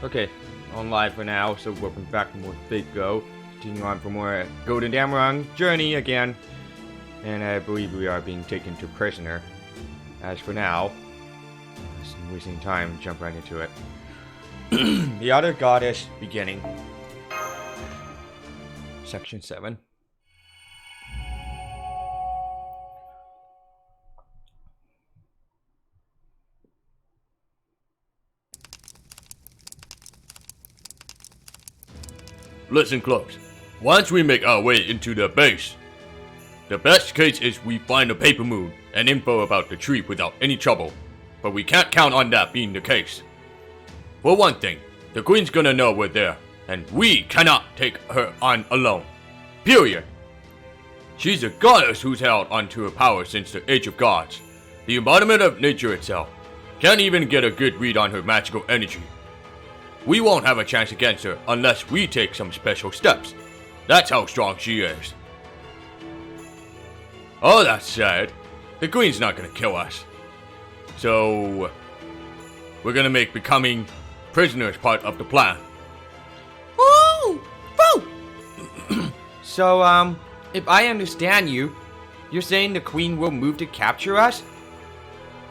Okay, on live for now, so welcome back to more Big Go. Continuing on for more Götterdämmerung journey again. And I believe we are being taken to prisoner. As for now, I'm wasting time, jump right into it. The other goddess beginning. Section 7. Listen close. Once we make our way into the base, the best case is we find a paper moon and info about the tree without any trouble. But we can't count on that being the case. For one thing, the queen's gonna know we're there, and we cannot take her on alone. Period. She's a goddess who's held onto her power since the Age of Gods, the embodiment of nature itself. Can't even get a good read on her magical energy. We won't have a chance against her unless we take some special steps. That's how strong she is. All that said, the queen's not gonna kill us. So, we're gonna make becoming prisoners part of the plan. Woo! Woo! So, if I understand you, you're saying the queen will move to capture us?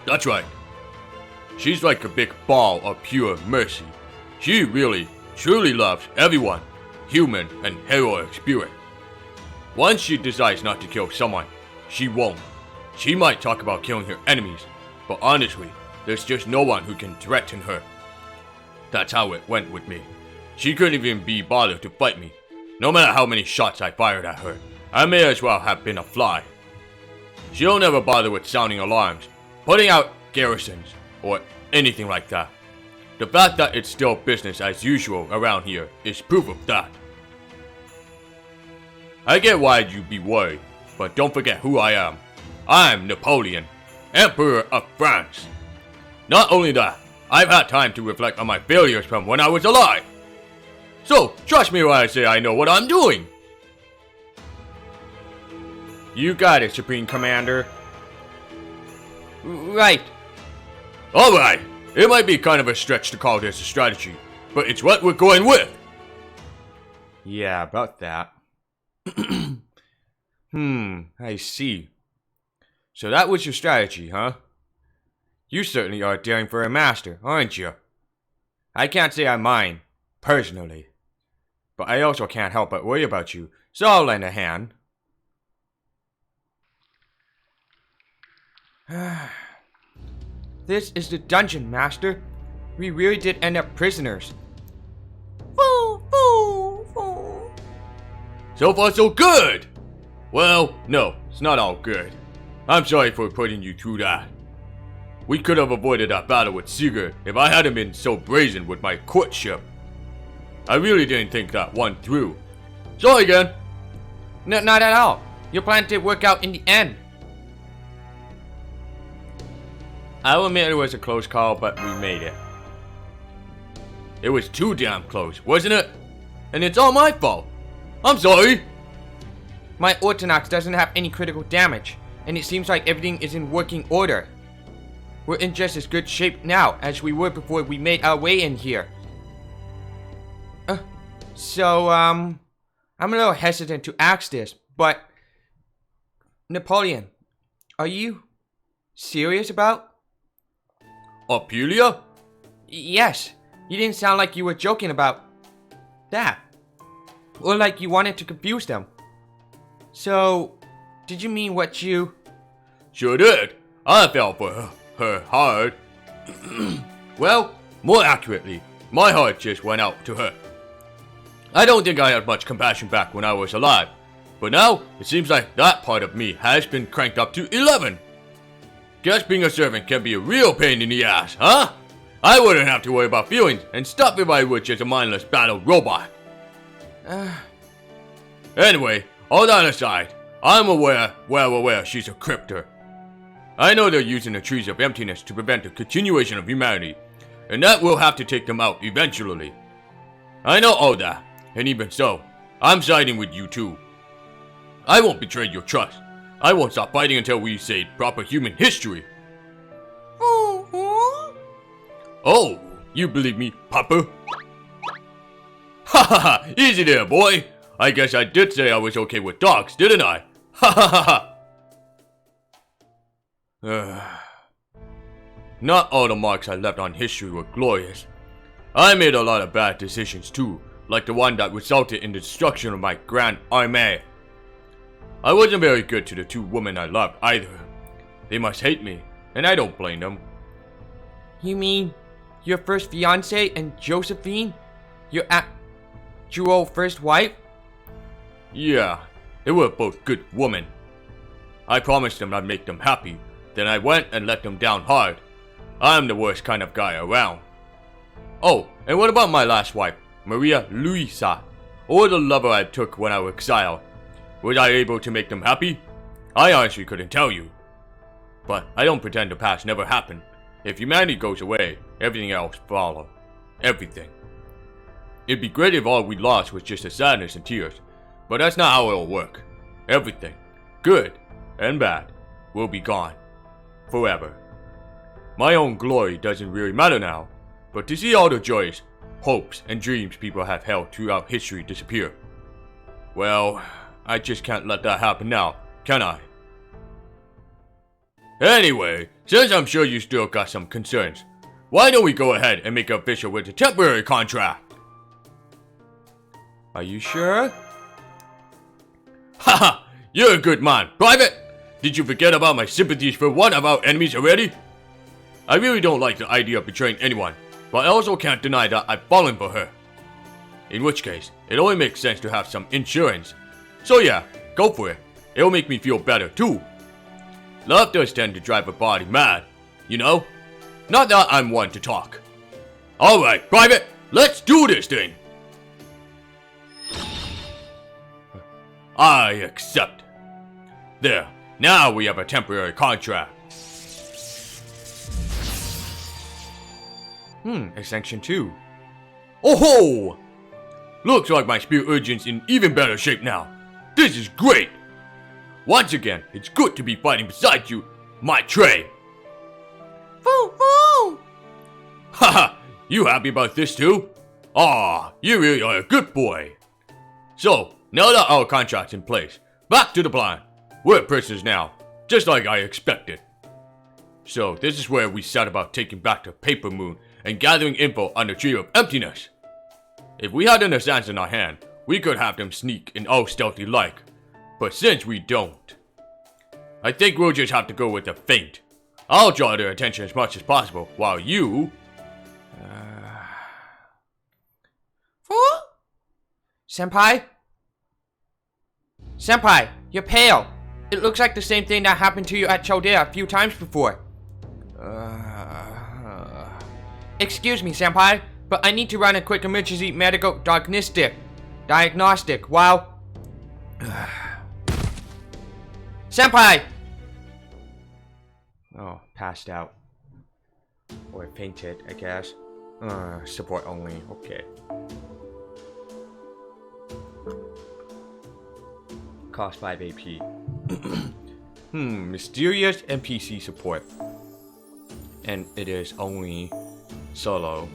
That's right. She's like a big ball of pure mercy. She really, truly loves everyone, human and heroic spirit. Once she decides not to kill someone, she won't. She might talk about killing her enemies, but honestly, there's just no one who can threaten her. That's how it went with me. She couldn't even be bothered to fight me. No matter how many shots I fired at her, I may as well have been a fly. She'll never bother with sounding alarms, putting out garrisons, or anything like that. The fact that it's still business as usual around here is proof of that. I get why you'd be worried, but don't forget who I am. I'm Napoleon, Emperor of France. Not only that, I've had time to reflect on my failures from when I was alive. So, trust me when I say I know what I'm doing. You got it, Supreme Commander. Right. Alright, it might be kind of a stretch to call this a strategy, but it's what we're going with. Yeah, about that. I see. So that was your strategy, huh? You certainly are daring for a master, aren't you? I can't say I mind, personally. But I also can't help but worry about you, so I'll lend a hand. This is the dungeon, Master. We really did end up prisoners. So far so good! Well, no, it's not all good. I'm sorry for putting you through that. We could have avoided that battle with Sigurd if I hadn't been so brazen with my courtship. I really didn't think that one through. Sorry again. No, not at all. Your plan did work out in the end. I'll admit it was a close call, but we made it. It was too damn close, wasn't it? And it's all my fault. I'm sorry. My Orthodox doesn't have any critical damage, and it seems like everything is in working order. We're in just as good shape now as we were before we made our way in here. I'm a little hesitant to ask this, but Napoleon, are you serious about? Apulia? Yes, you didn't sound like you were joking about that. Or like you wanted to confuse them. So, did you mean what you... Sure did. I fell for her hard. Well, more accurately, my heart just went out to her. I don't think I had much compassion back when I was alive, but now it seems like that part of me has been cranked up to 11. Guess being a servant can be a real pain in the ass, huh? I wouldn't have to worry about feelings and stuff if I were just a mindless battle robot. Anyway, all that aside, I'm well aware she's a cryptor. I know they're using the trees of emptiness to prevent the continuation of humanity, and that will have to take them out eventually. I know all that, and even so, I'm siding with you too. I won't betray your trust. I won't stop fighting until we say proper human history. Oh, you believe me, Papa? Ha ha ha! Easy there, boy! I guess I did say I was okay with dogs, didn't I? Ha ha ha ha! Not all the marks I left on history were glorious. I made a lot of bad decisions too, like the one that resulted in the destruction of my grand army. I wasn't very good to the two women I loved either. They must hate me, and I don't blame them. You mean your first fiance and Josephine? Your actual first wife? Yeah, they were both good women. I promised them I'd make them happy, then I went and let them down hard. I'm the worst kind of guy around. Oh, and what about my last wife, Maria Luisa, or the lover I took when I was exiled? Was I able to make them happy? I honestly couldn't tell you. But I don't pretend the past never happened. If humanity goes away, everything else follows. Everything. It'd be great if all we lost was just the sadness and tears, but that's not how it'll work. Everything, good and bad, will be gone. Forever. My own glory doesn't really matter now, but to see all the joys, hopes, and dreams people have held throughout history disappear, well, I just can't let that happen now, can I? Anyway, since I'm sure you still got some concerns, why don't we go ahead and make it official with the temporary contract? Are you sure? Haha, you're a good man, Private! Did you forget about my sympathies for one of our enemies already? I really don't like the idea of betraying anyone, but I also can't deny that I've fallen for her. In which case, it only makes sense to have some insurance. So yeah, go for it. It'll make me feel better too. Love does tend to drive a body mad, you know? Not that I'm one to talk. Alright, Private, let's do this thing! I accept. There, now we have a temporary contract. Extension 2. Oh ho! Looks like my spear urchin's in even better shape now. This is great! Once again, it's good to be fighting beside you, my Trey. Foo foo! Haha, you happy about this too? Aw, you really are a good boy. So, now that our contract's in place, back to the plan. We're prisoners now, just like I expected. So, this is where we set about taking back the Paper Moon and gathering info on the Tree of Emptiness. If we had an assassin in our hand, we could have them sneak in all stealthy like. But since we don't, I think we'll just have to go with the feint. I'll draw their attention as much as possible, while you... Senpai? Senpai, you're pale. It looks like the same thing that happened to you at Chaldea a few times before. Excuse me, Senpai, but I need to run a quick emergency medical diagnostic while... Senpai! Oh, passed out. Or fainted, I guess. Support only, okay. Cost 5 AP. Mysterious NPC support. And it is only solo.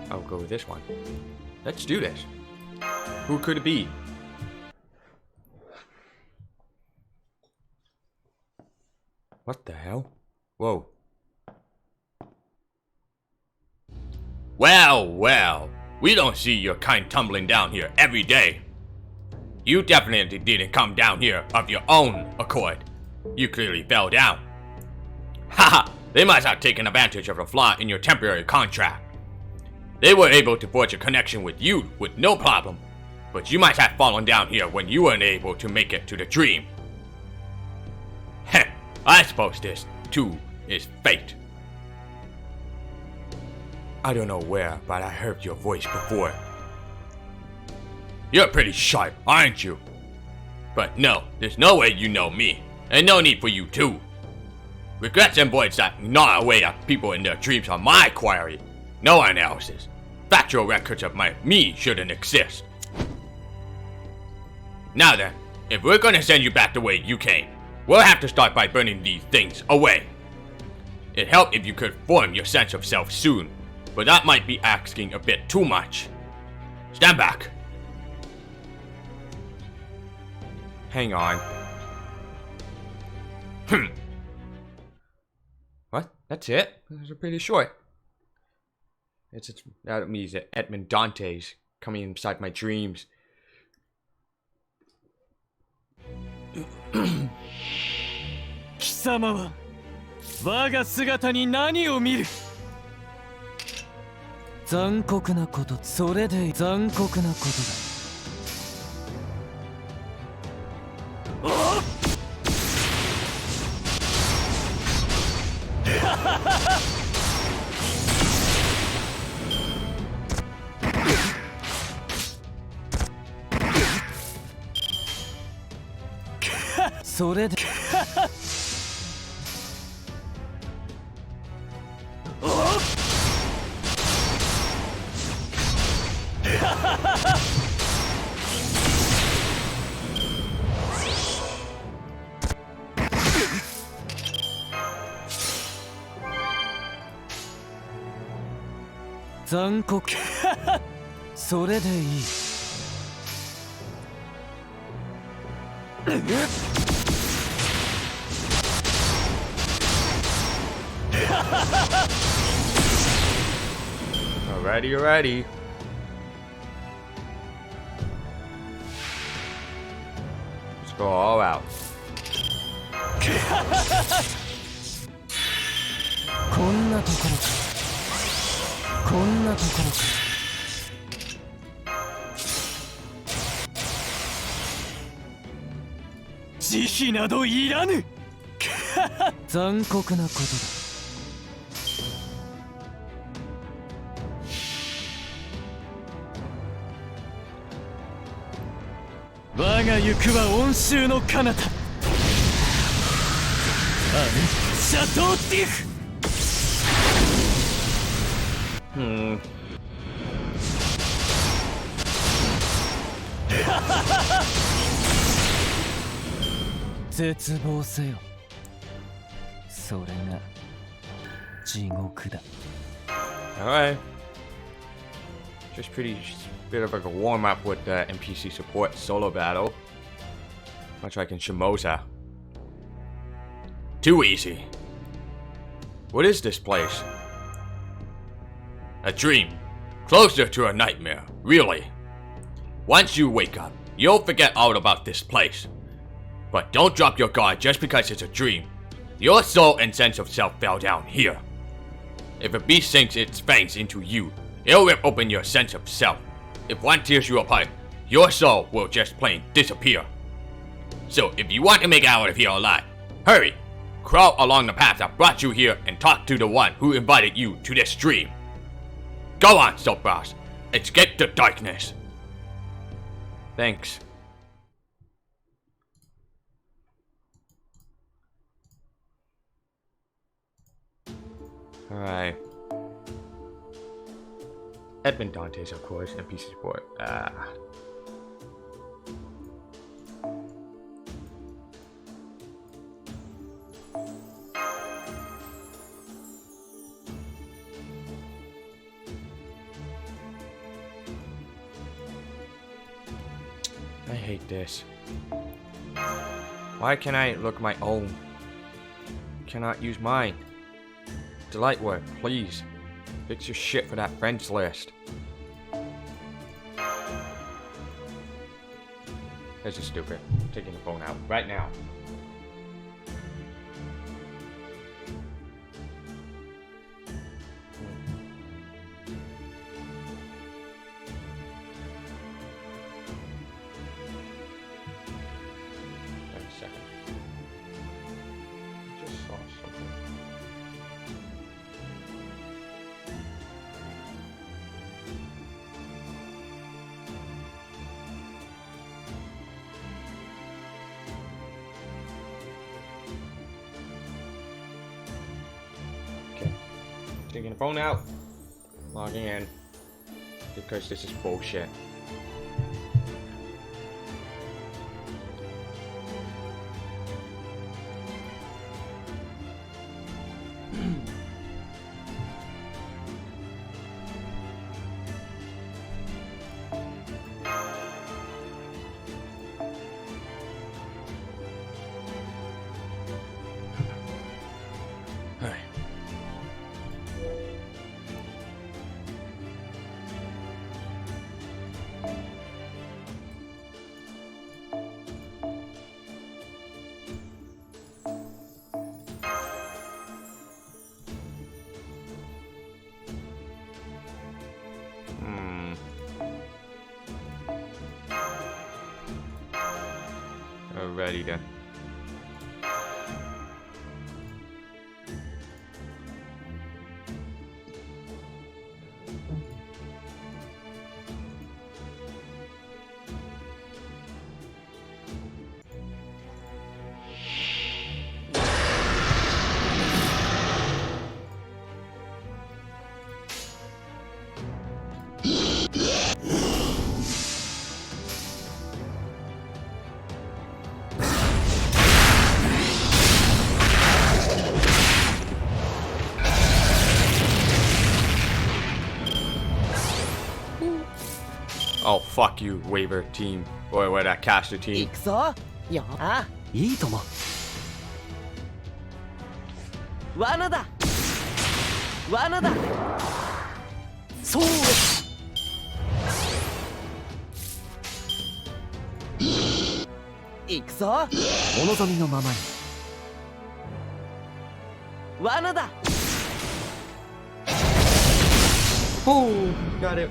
I'll go with this one. Let's do this. Who could it be? What the hell? Whoa. Well, well, we don't see your kind tumbling down here every day. You definitely didn't come down here of your own accord. You clearly fell down. Haha, they must have taken advantage of a flaw in your temporary contract. They were able to forge a connection with you with no problem, but you might have fallen down here when you weren't able to make it to the dream. Heh, I suppose this, too, is fate. I don't know where, but I heard your voice before. You're pretty sharp, aren't you? But no, there's no way you know me, and no need for you too. Regrets and voids that gnaw away at people in their dreams are my quarry, no one else's. Factual records of me shouldn't exist. Now then, if we're gonna send you back the way you came, we'll have to start by burning these things away. It'd help if you could form your sense of self soon, but that might be asking a bit too much. Stand back. Hang on. What? That's it? Those are pretty short. That means that Edmond Dante's coming inside my dreams. 貴様は我が姿に何を見る。残酷なこと、それで残酷なことだ。おっそれでおっ残酷それでいいAlrighty, alrighty. Let's go all out. こんなところかこんなところか慈悲などいらぬ残酷なことだ我が行くは温州の彼方シャトーティフ絶望せよそれが地獄だ Alright. Just pretty bit of like a warm up with the NPC support solo battle. Much like in Shimoza. Too easy. What is this place? A dream. Closer to a nightmare, really. Once you wake up, you'll forget all about this place. But don't drop your guard just because it's a dream. Your soul and sense of self fell down here. If a beast sinks its fangs into you, it'll rip open your sense of self. If one tears you apart, your soul will just plain disappear. So if you want to make it out of here alive, hurry! Crawl along the path that brought you here and talk to the one who invited you to this dream. Go on, Soapboss. Escape the darkness. Thanks. Alright. Edmond Dante's, of course, NPC support. I hate this. Why can't I look my own? Cannot use mine. Delight work, please. Fix your shit for that friends list. This is stupid. I'm taking the phone out right now. Wait a second. I just saw something. Taking the phone out, logging in, because this is bullshit. Alrighty then. Oh, fuck you, waiver team. Or what, that caster 行 team. くぞよあいいとも。罠だ罠だそう行くぞお望みのままに。罠だ Oh, got it.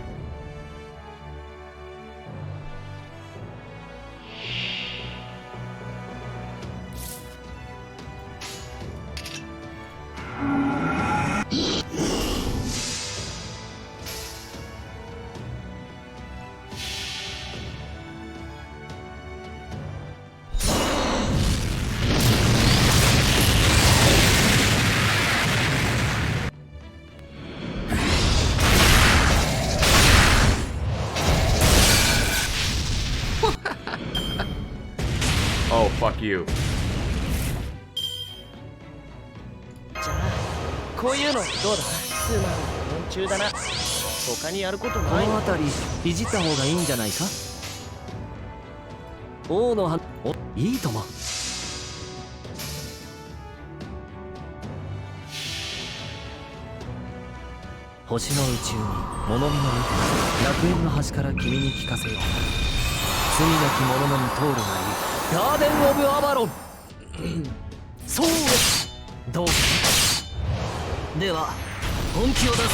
Oh, fuck you. じゃあこういうのどうだつまんない連中だな他にやることこないの辺りいじった方がいいんじゃないか。王のはおいいとも。星の宇宙に物見の見て楽園の端から君に聞かせよう。罪なき者のみ通るがいいガーデン・オブ・アバロンそうどうかでは本気を出すとしよ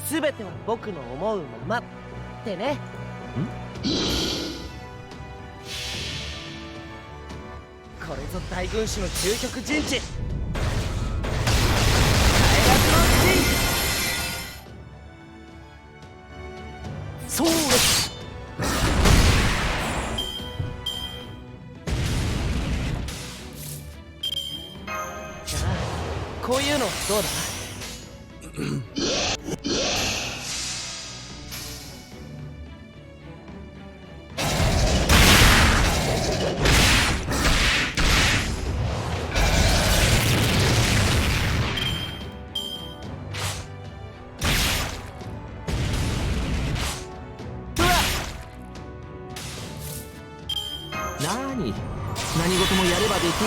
すべては僕の思うままってねこれぞ大軍師の究極陣地そうですじゃあこういうのどうだ何事もやればできるさ。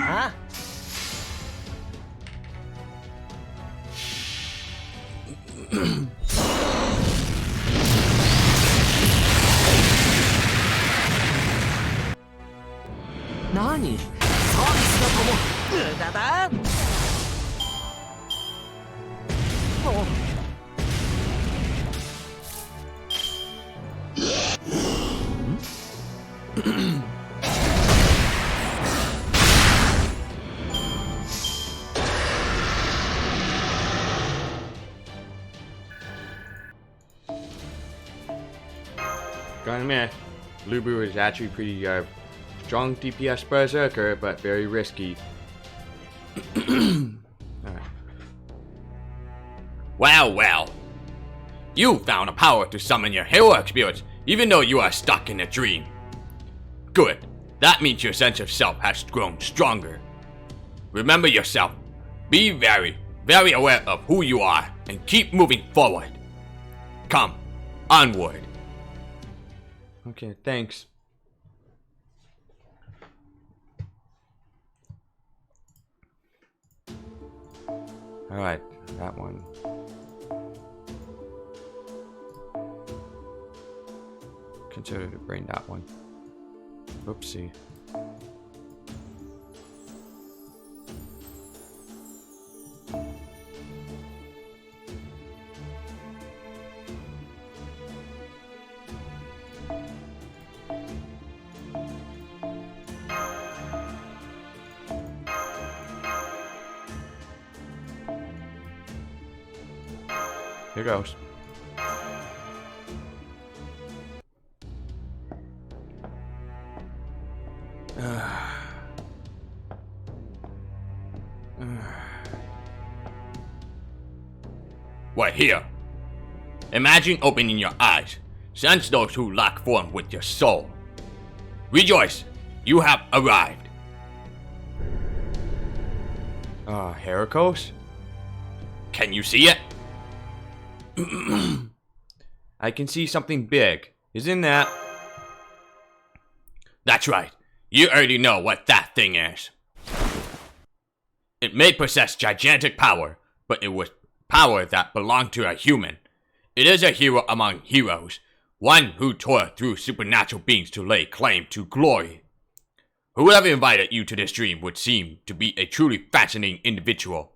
あ何サービスだとも無駄だGotta admit, Lubu is actually pretty strong DPS berserker, but very risky. Alright. Well, well. You found a power to summon your heroic spirits, even though you are stuck in a dream. Good. That means your sense of self has grown stronger. Remember yourself. Be very, very aware of who you are, and keep moving forward. Come, onward. Okay, thanks. Alright, that one. Consider to bring that one. Oopsie. Here goes. Wait, here. Imagine opening your eyes. Sense those who lack form with your soul. Rejoice! You have arrived. Heracles? Can you see it? I can see something big. Isn't that? That's right. You already know what that thing is. It may possess gigantic power, but it was power that belonged to a human. It is a hero among heroes, one who tore through supernatural beings to lay claim to glory. Whoever invited you to this dream would seem to be a truly fascinating individual.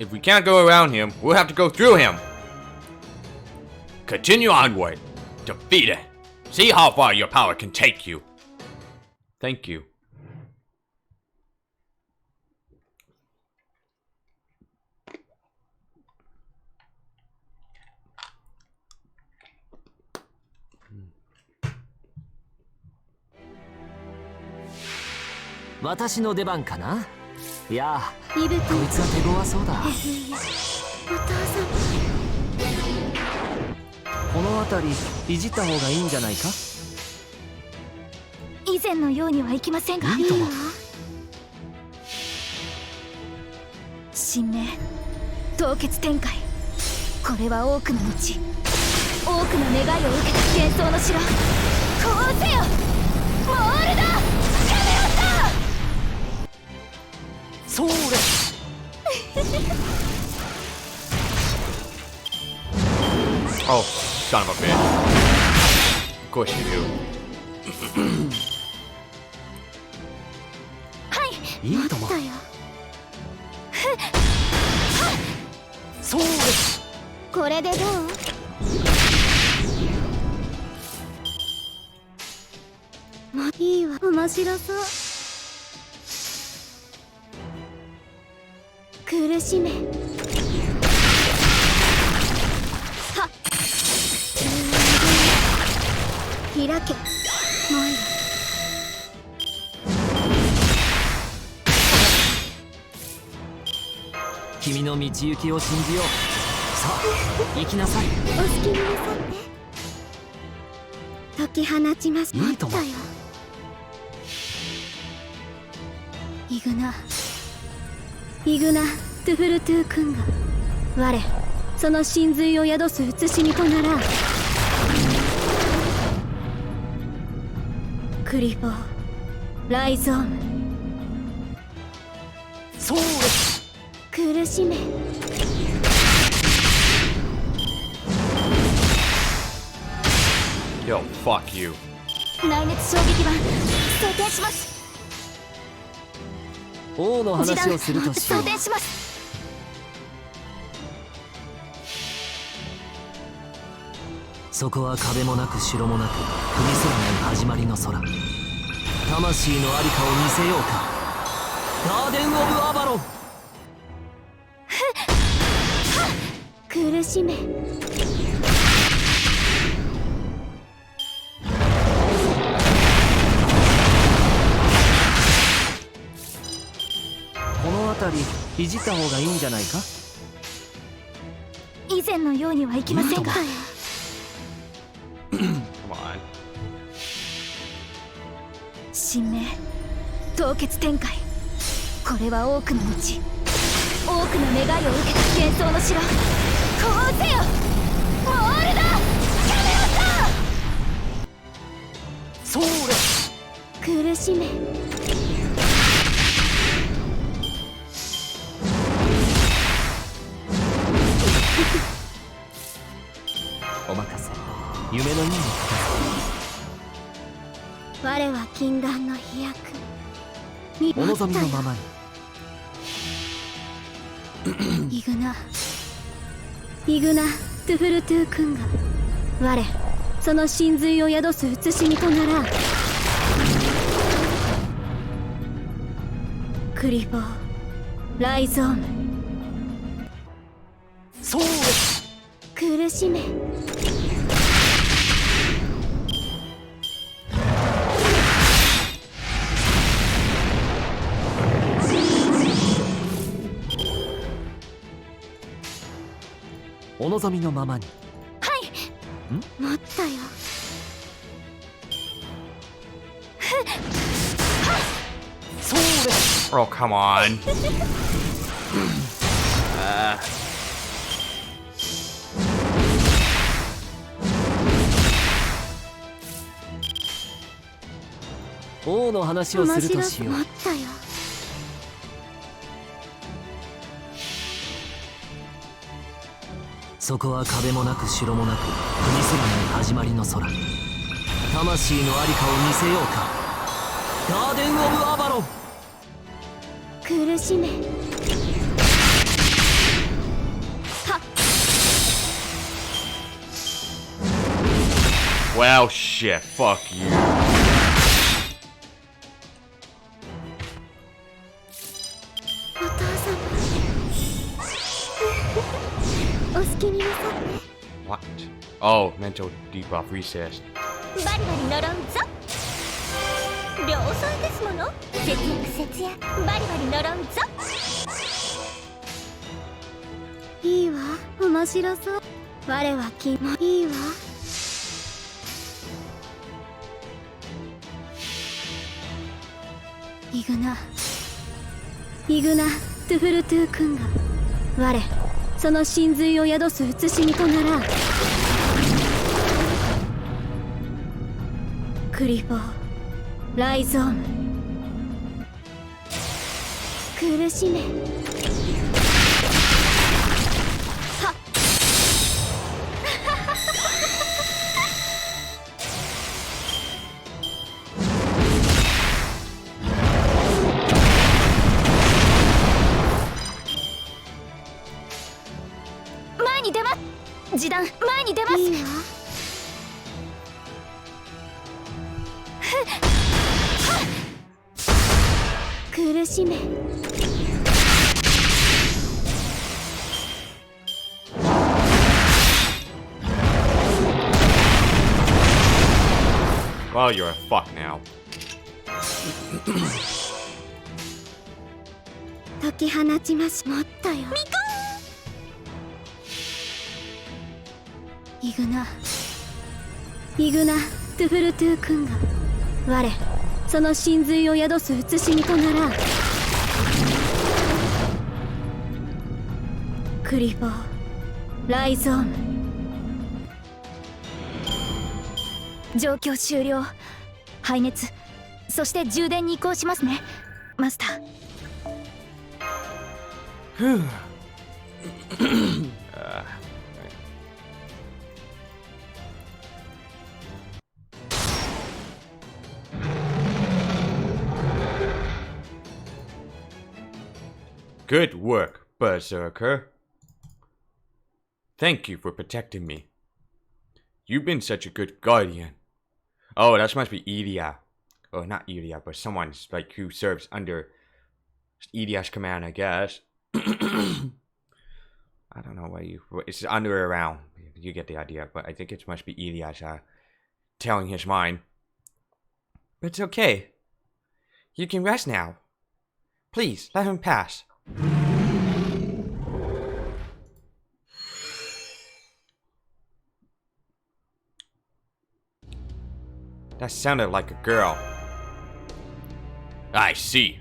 If we can't go around him, we'll have to go through him. Continue onward. Defeat it. See how far your power can take you. Thank you.私の出番かな。いやイブ君、こいつは手強そうだ。お父この辺りいじった方がいいんじゃないか。様、以前のようにはいきませんが、いいとも。神明、凍結展開。これは多くの道、多くの願いを受けた幻想の城。こうせよ、モールだ。それ。Oh, son of a bitch. Of course you do. はい、いいとも。だよ。それ。これでどう？もういいわ、面白そう。苦しめ。はっ。開け。もういい。君の道行きを信じよう。さあ行きなさい。お好きになさって。解き放ちます。いいとも。だよ。イグナ・トゥフルトゥ君が我その神髄を宿す写しみとならクリフォー・ライゾーム。そうです。苦しめ。Yo, fuck you. 内熱衝撃板装填します。王の話をするとしよう。装填します。そこは壁もなく城もなく海すらない始まりの空。魂のありかを見せようか。ガーデン・オブ・アバロン。苦しめ。この辺りいじった方がいいんじゃないか。以前のようにはいきませんが。Come on. 神明、凍結展開。これは多くの道、多くの願いを受けた幻想の城。こうせよ、モールだ。キャメロット。それ。苦しめ。夢のように聞か我は禁断の飛躍せよ。お望みのままに。イグナトゥフルトゥ君が我その真髄を宿す写しみとならクリボーライゾームそうです。苦しめお望みのままに。持ったよそうです。 Oh, come on. 王の話をするとしよう。持ったよそこは壁もなく城もなく国すらない始まりの空。魂のありかを見せようか。ガーデン・オブ・アバロン。苦しめ Well, shit. Fuck you. お父様お好きになさって What? Oh, mental debuff recessed. バリバリ呪うぞ良妻ですもの節約節約バリバリ呪うぞいいわ面白そう我は君もいいわイグナトゥフルトゥ君が我その真髄を宿す写しみとならクリボーライゾーム苦しめ前に出ます示談前に出ますいいわ苦しめ Well, you're a fuck now. 解き放ちます持ったよイグナトゥフルトゥ君が我その真髄を宿す写しみとならクリボーライゾーム状況終了排熱そして充電に移行しますねマスター Good work, Berserker. Thank you for protecting me. You've been such a good guardian. Oh, that must be Idia. Oh, not Idia, but someone's like who serves under Idia's command, I guess. I don't know why it's under or around. You get the idea, but I think it must be Idia's telling his mind. But it's okay. You can rest now. Please, let him pass. That sounded like a girl. I see.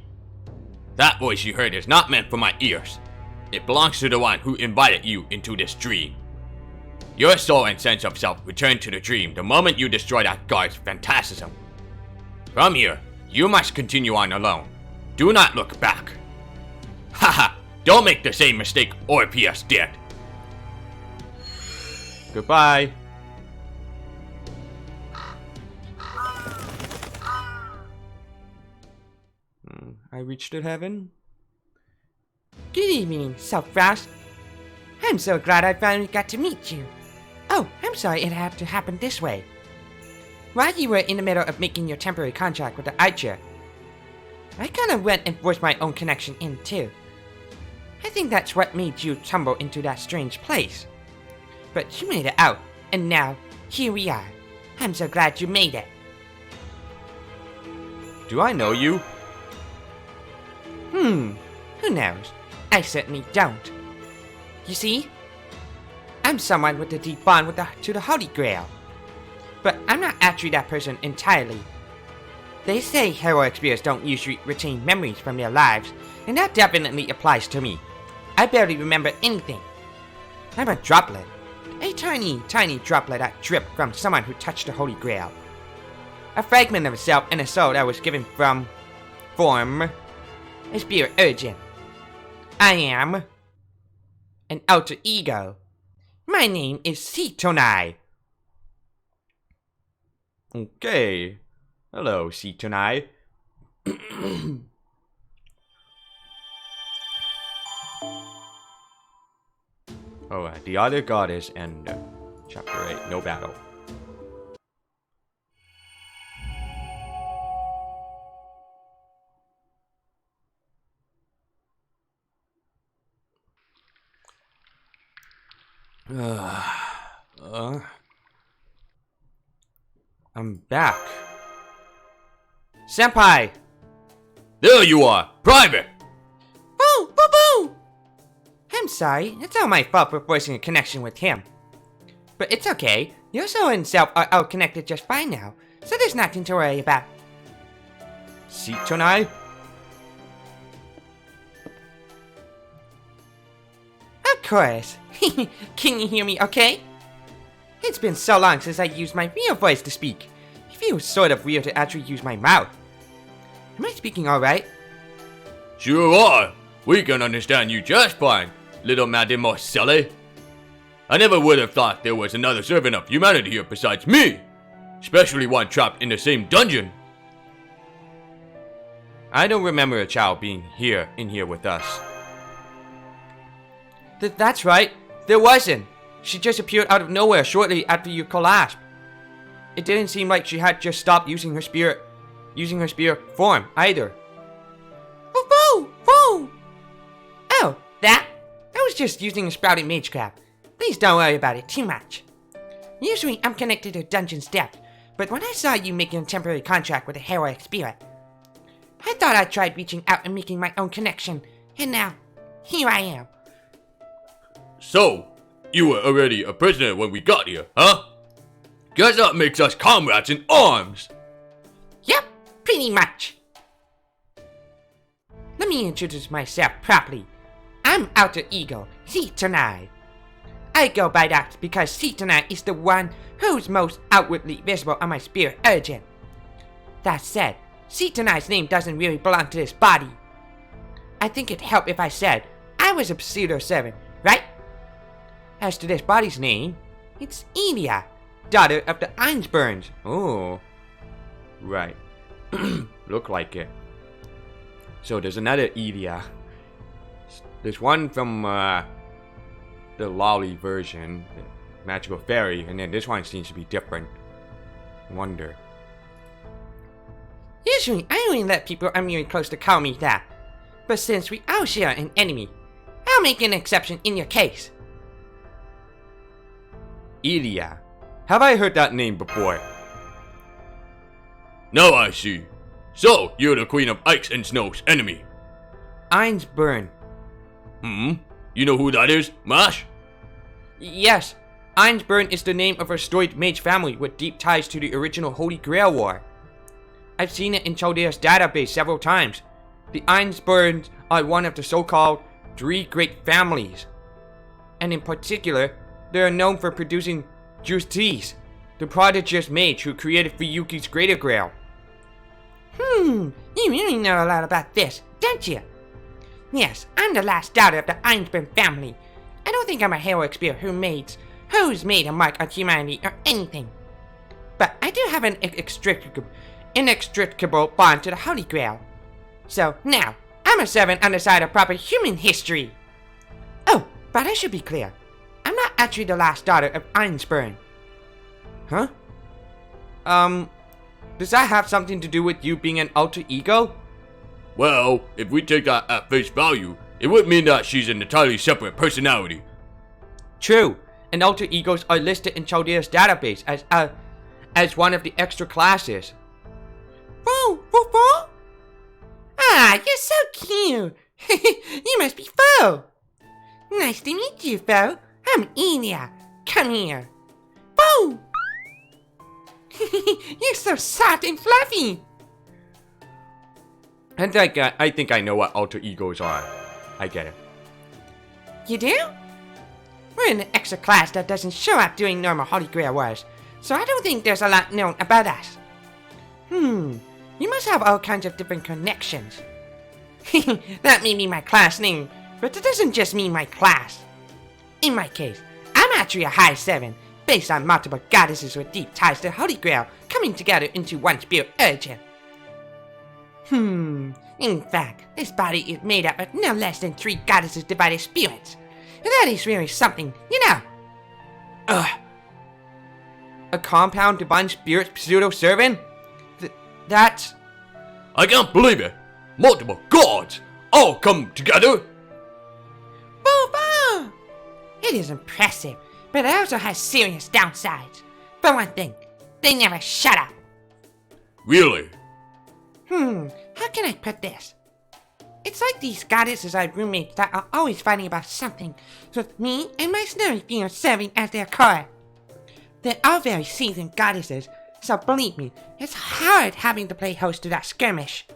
That voice you heard is not meant for my ears. It belongs to the one who invited you into this dream. Your soul and sense of self return to the dream the moment you destroy that guard's phantasm. From here, you must continue on alone. Do not look back. Haha, don't make the same mistake Orpheus did. Goodbye. I reached heaven. Good evening, Self-Frost. I'm so glad I finally got to meet you. Oh, I'm sorry it had to happen this way. While you were in the middle of making your temporary contract with the Archer, I kind of went and forced my own connection in too. I think that's what made you tumble into that strange place. But you made it out, and now, here we are. I'm so glad you made it. Do I know you? Who knows? I certainly don't. You see? I'm someone with a deep bond to the Holy Grail. But I'm not actually that person entirely. They say heroic spirits don't usually retain memories from their lives, and that definitely applies to me. I barely remember anything. I'm a droplet. A tiny, tiny droplet that dripped from someone who touched the Holy Grail. A fragment of a self and a soul that was given from a spirit urgent. I am an alter ego. My name is Sitonai. Okay. Hello, Sitonai. Oh, the other goddess and chapter 8, no battle. I'm back. Senpai! There you are, Private! Boo! Boo! Boo! I'm sorry, it's all my fault for forcing a connection with him. But it's okay, your soul and self are all connected just fine now, so there's nothing to worry about. Sitonai? Of course. Can you hear me okay? It's been so long since I used my real voice to speak. It feels sort of weird to actually use my mouth. Am I speaking alright? Sure are. We can understand you just fine, little mademoiselle. I never would have thought there was another servant of humanity here besides me, especially one trapped in the same dungeon. I don't remember a child being in here with us. That's right. There wasn't. She just appeared out of nowhere shortly after you collapsed. It didn't seem like she had just stopped using her spirit form either. Woo! Woo! Oh, that? I was just using a sprouting magecraft. Please don't worry about it too much. Usually I'm connected to Dungeon's depth, but when I saw you making a temporary contract with a heroic spirit, I thought I tried reaching out and making my own connection, and now, here I am. So, you were already a prisoner when we got here, huh? Guess that makes us comrades in arms! Yep, pretty much. Let me introduce myself properly. I'm Alter Ego, Sitonai. I go by that because Sitonai is the one who's most outwardly visible on my spirit urgent. That said, Sitonai's name doesn't really belong to this body. I think it'd help if I said I was a pseudo-servant, right? As to this body's name, it's Elia, daughter of the Einsburns. Oh. Right. Look like it. So there's another Elia. There's one from the Lolly version, the Magical Fairy, and then this one seems to be different. Wonder. Usually, I only let people I'm really close to call me that. But since we all share an enemy, I'll make an exception in your case. Elia. Have I heard that name before? Now I see. So, you're the Queen of Ice and Snow's enemy. Einsburn. You know who that is, Mash? Yes, Einsburn is the name of a storied mage family with deep ties to the original Holy Grail War. I've seen it in Chaldea's database several times. The Einsburns are one of the so-called three great families. And in particular, they are known for producing Justice, the prodigious mage who created Fuyuki's Greater Grail. You really know a lot about this, don't you? Yes, I'm the last daughter of the Einsburn family. I don't think I'm a heroic spirit who's made a mark on humanity or anything. But I do have an inextricable bond to the Holy Grail. So now, I'm a servant on the side of proper human history. Oh, but I should be clear. I'm not actually the last daughter of Einspurn. Huh? Does that have something to do with you being an alter ego? Well, if we take that at face value, it would mean that she's an entirely separate personality. True, and alter egos are listed in Chaldea's database as one of the extra classes. Whoa, whoa, whoa! Ah, you're so cute! You must be Fo! Nice to meet you, Fo. I'm Elia. Come here. Fo! You're so soft and fluffy! I think I know what alter egos are. I get it. You do? We're in an extra class that doesn't show up doing normal Holy Grail wars, so I don't think there's a lot known about us. You must have all kinds of different connections. That may be my class name, but it doesn't just mean my class. In my case, I'm actually a high 7, based on multiple goddesses with deep ties to Holy Grail coming together into one spirit urgent. In fact, this body is made up of no less than 3 goddesses divided spirits. That is really something, you know. A compound divine spirit pseudo-servant? That's... I can't believe it! Multiple gods all come together! Boo-boo! It is impressive, but it also has serious downsides. For one thing, they never shut up. Really? How can I put this? It's like these goddesses are roommates that are always fighting about something, with me and my snowy fiend serving as their core. They're all very seasoned goddesses, so believe me, it's hard having to play host to that skirmish.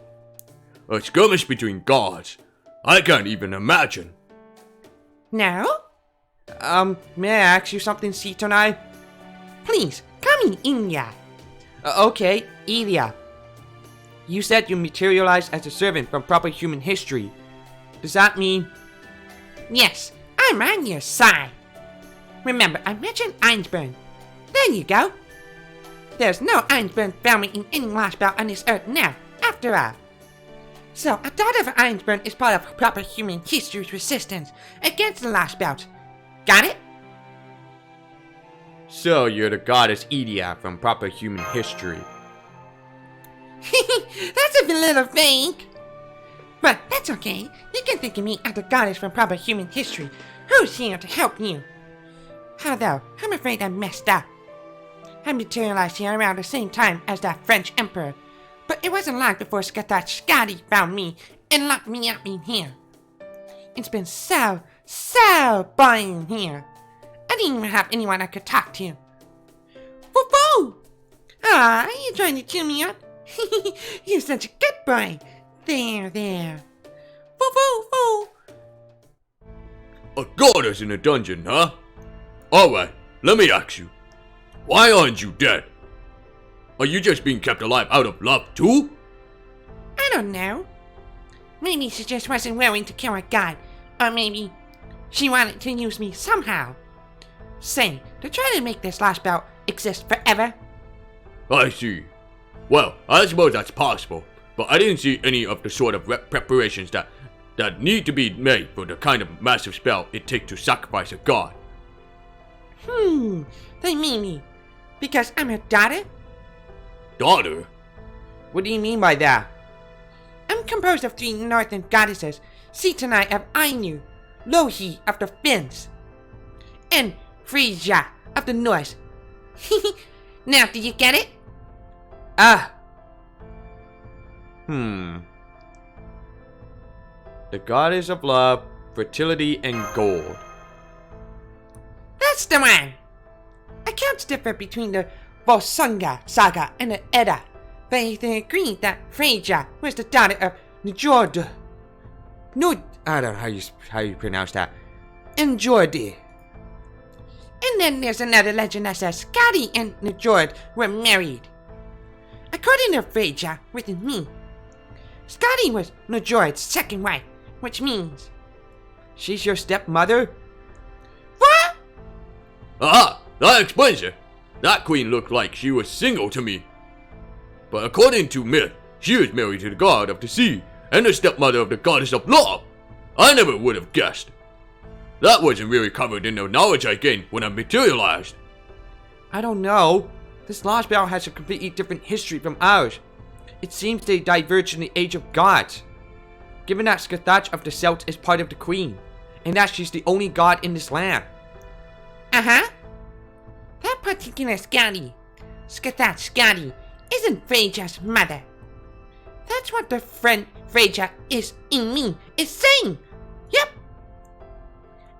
A skirmish between gods? I can't even imagine. No? May I ask you something, Sitonai? Please, call me Inya. Okay, Ilya. You said you materialized as a servant from proper human history. Does that mean... Yes, I'm on your side. Remember, I mentioned Einspurn. There you go. There's no Einspurn family in any Lostbelt on this earth now, after all. So, a daughter of Einspurn is part of proper human history's resistance against the Lostbelt. Got it? So you're the goddess Ilya from proper human history. That's a little vague. But that's okay. You can think of me as the goddess from proper human history who's here to help you. Although, I'm afraid I messed up. I materialized here around the same time as that French emperor, but it wasn't long before Scotty found me and locked me up in here. It's been so boring in here. I didn't even have anyone I could talk to. Woo-woo! Ah, are you trying to cheer me up? You're such a good boy. There. Woo-woo-woo! A goddess in a dungeon, huh? Alright, let me ask you. Why aren't you dead? Are you just being kept alive out of love too? I don't know. Maybe she just wasn't willing to kill a god. Or maybe she wanted to use me somehow. Say, to try to make this Lostbelt exist forever. I see. Well, I suppose that's possible, but I didn't see any of the sort of preparations that need to be made for the kind of massive spell it takes to sacrifice a god. They mean me. Because I'm her daughter? Daughter? What do you mean by that? I'm composed of 3 northern goddesses, Sitonai of Ainu, Lohi of the Finns, and Frisia of the North. Now, do you get it? The goddess of love, fertility, and gold. That's the one! Accounts differ between the Volsunga saga and the Edda, but they agree that Frisia was the daughter of Njord. I don't know how you pronounce that. Njordi. And then there's another legend that says Skadi and Njord were married. According to Frisia, within me, Skadi was Njord's second wife, which means... She's your stepmother? What? Aha! That explains it. That queen looked like she was single to me. But according to myth, she was married to the god of the sea and the stepmother of the goddess of law. I never would have guessed. That wasn't really covered in the knowledge I gained when I materialized. I don't know. This Lostbelt has a completely different history from ours. It seems they diverged in the Age of Gods. Given that Skatach of the Celts is part of the Queen, and that she's the only god in this land. Uh-huh. That particular Skatach isn't Freja's mother. That's what the friend Freja is in me is saying. Yep.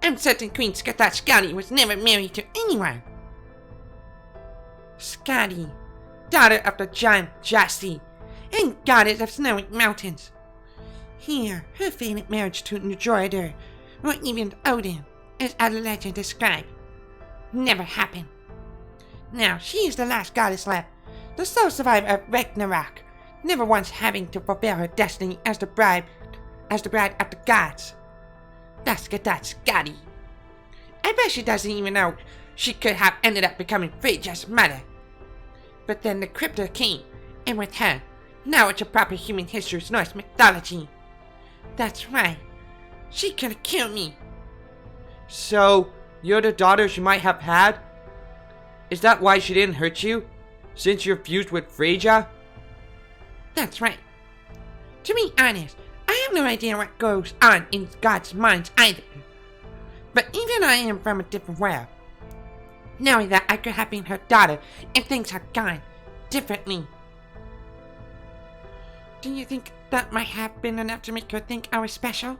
I'm certain Queen Skatach was never married to anyone. Skadi, daughter of the giant Jasti, and goddess of snowy mountains. Here, her fated marriage to Njordr, or even Odin, as our legend described, never happened. Now, she is the last goddess left, the sole survivor of Ragnarok, never once having to fulfill her destiny as the bride of the gods. That's Skadi. I bet she doesn't even know she could have ended up becoming Freja's mother. But then the Cryptor came, and with her, knowledge of proper human history's Norse mythology. That's right. She could have killed me. So, you're the daughter she might have had? Is that why she didn't hurt you? Since you're fused with Freja? That's right. To be honest, I have no idea what goes on in God's minds either. But even I am from a different world. Knowing that I could have been her daughter and things had gone differently. Do you think that might have been enough to make her think I was special?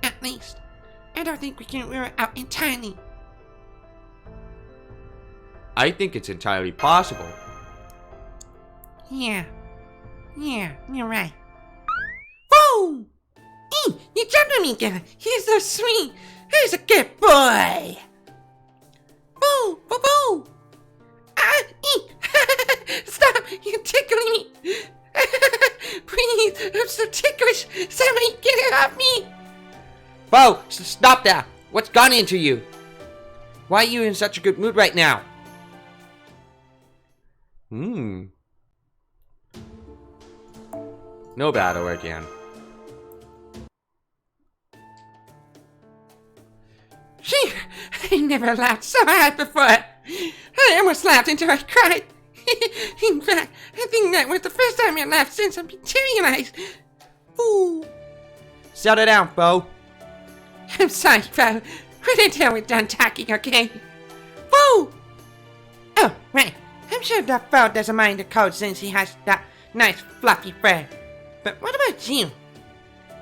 At least, I don't think we can rule it out entirely. I think it's entirely possible. Yeah, you're right. Whoa! You jumped on me again. He's so sweet. He's a good boy. Boo! Boo! Boo! Stop! You're tickling me. Please, I'm so ticklish. Somebody get it off me. Bo, stop that. What's gone into you? Why are you in such a good mood right now? No battle again. I never laughed so hard before. I almost laughed until I cried. In fact, I think that was the first time I laughed since I materialized. Ooh. Settle down, Bo. I'm sorry, Bo. Wait until we're done talking, okay? Woo! Oh, right. I'm sure that Bo doesn't mind the cold since he has that nice fluffy fur. But what about you?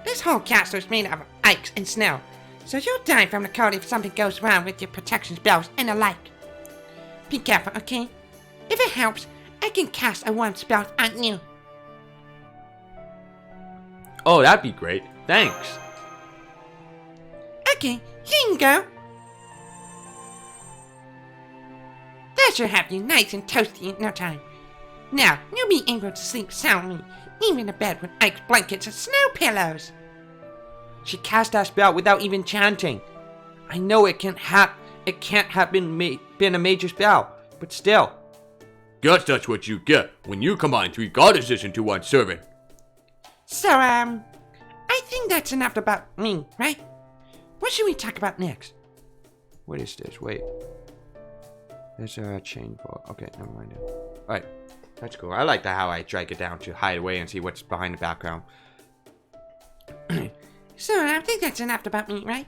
This whole castle is made of ice and snow, so you'll die from the cold if something goes wrong with your protection spells and the like. Be careful, okay? If it helps, I can cast a warm spell on you. Oh, that'd be great. Thanks. Okay, here you go. That should have you nice and toasty in no time. Now, you'll be able to sleep soundly, even in bed with ice blankets and snow pillows. She cast that spell without even chanting. I know it can't have been a major spell, but still. Guess that's what you get when you combine 3 goddesses into one servant. So, I think that's enough about me, right? What should we talk about next? What is this? Wait. There's a chain for. Okay, never mind it. Alright, that's cool. I like how I drag it down to hide away and see what's behind the background. So, I think that's enough about me, right?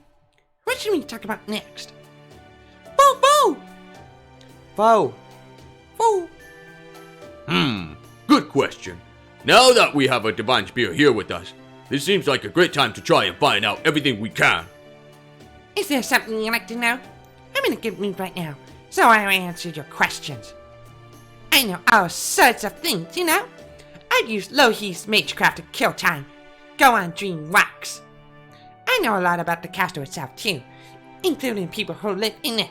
What should we talk about next? Boo! Boo! Bo! Boo! Good question. Now that we have a divine spear here with us, this seems like a great time to try and find out everything we can. Is there something you'd like to know? I'm in a good mood right now, so I'll answer your questions. I know all sorts of things, you know? I've used Lohi's magecraft to kill time, go on dream walks. I know a lot about the castle itself too, including people who live in it.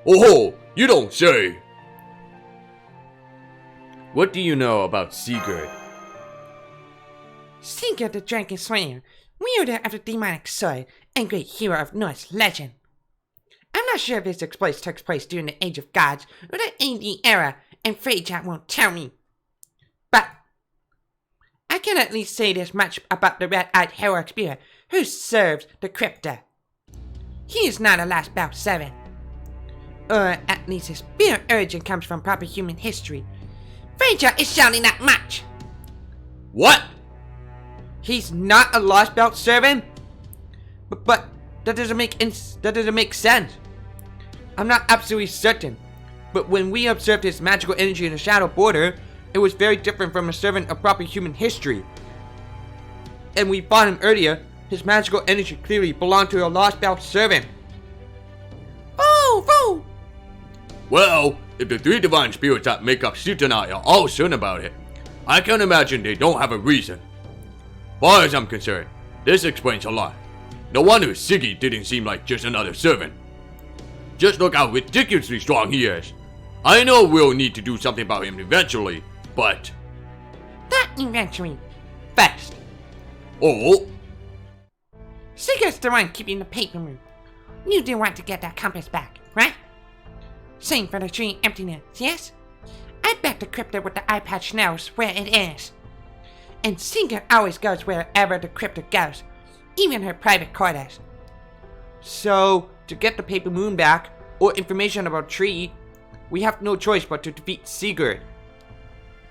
Oh, you don't say. What do you know about Sigurd? Sigurd the Dragon Slayer, wielder of the demonic sword and great hero of Norse legend. I'm not sure if this exploits took place during the Age of Gods or the AD era, and Freja won't tell me. But I I can at least say this much about the red-eyed heroic spirit who serves the crypta. He is not a Lostbelt servant. Or at least his spirit origin comes from proper human history. Fraser is shouting that much. What? He's not a Lostbelt servant? But that doesn't make sense. I'm not absolutely certain, but when we observed his magical energy in the shadow border, it was very different from a servant of proper human history. And we fought him earlier. His magical energy clearly belonged to a Lostbelt servant. Oh! Well, if the three divine spirits that make up Sutanai are all certain about it, I can imagine they don't have a reason. Far as I'm concerned, this explains a lot. No wonder Siggy didn't seem like just another servant. Just look how ridiculously strong he is. I know we'll need to do something about him eventually, but... Not eventually. First. Oh? Sigurd's the one keeping the paper moon. You do want to get that compass back, right? Same for the tree emptiness, yes? I bet the crypta with the eye patch knows where it is. And Sigurd always goes wherever the crypta goes, even her private quarters. So, to get the paper moon back, or information about Tree, we have no choice but to defeat Sigurd.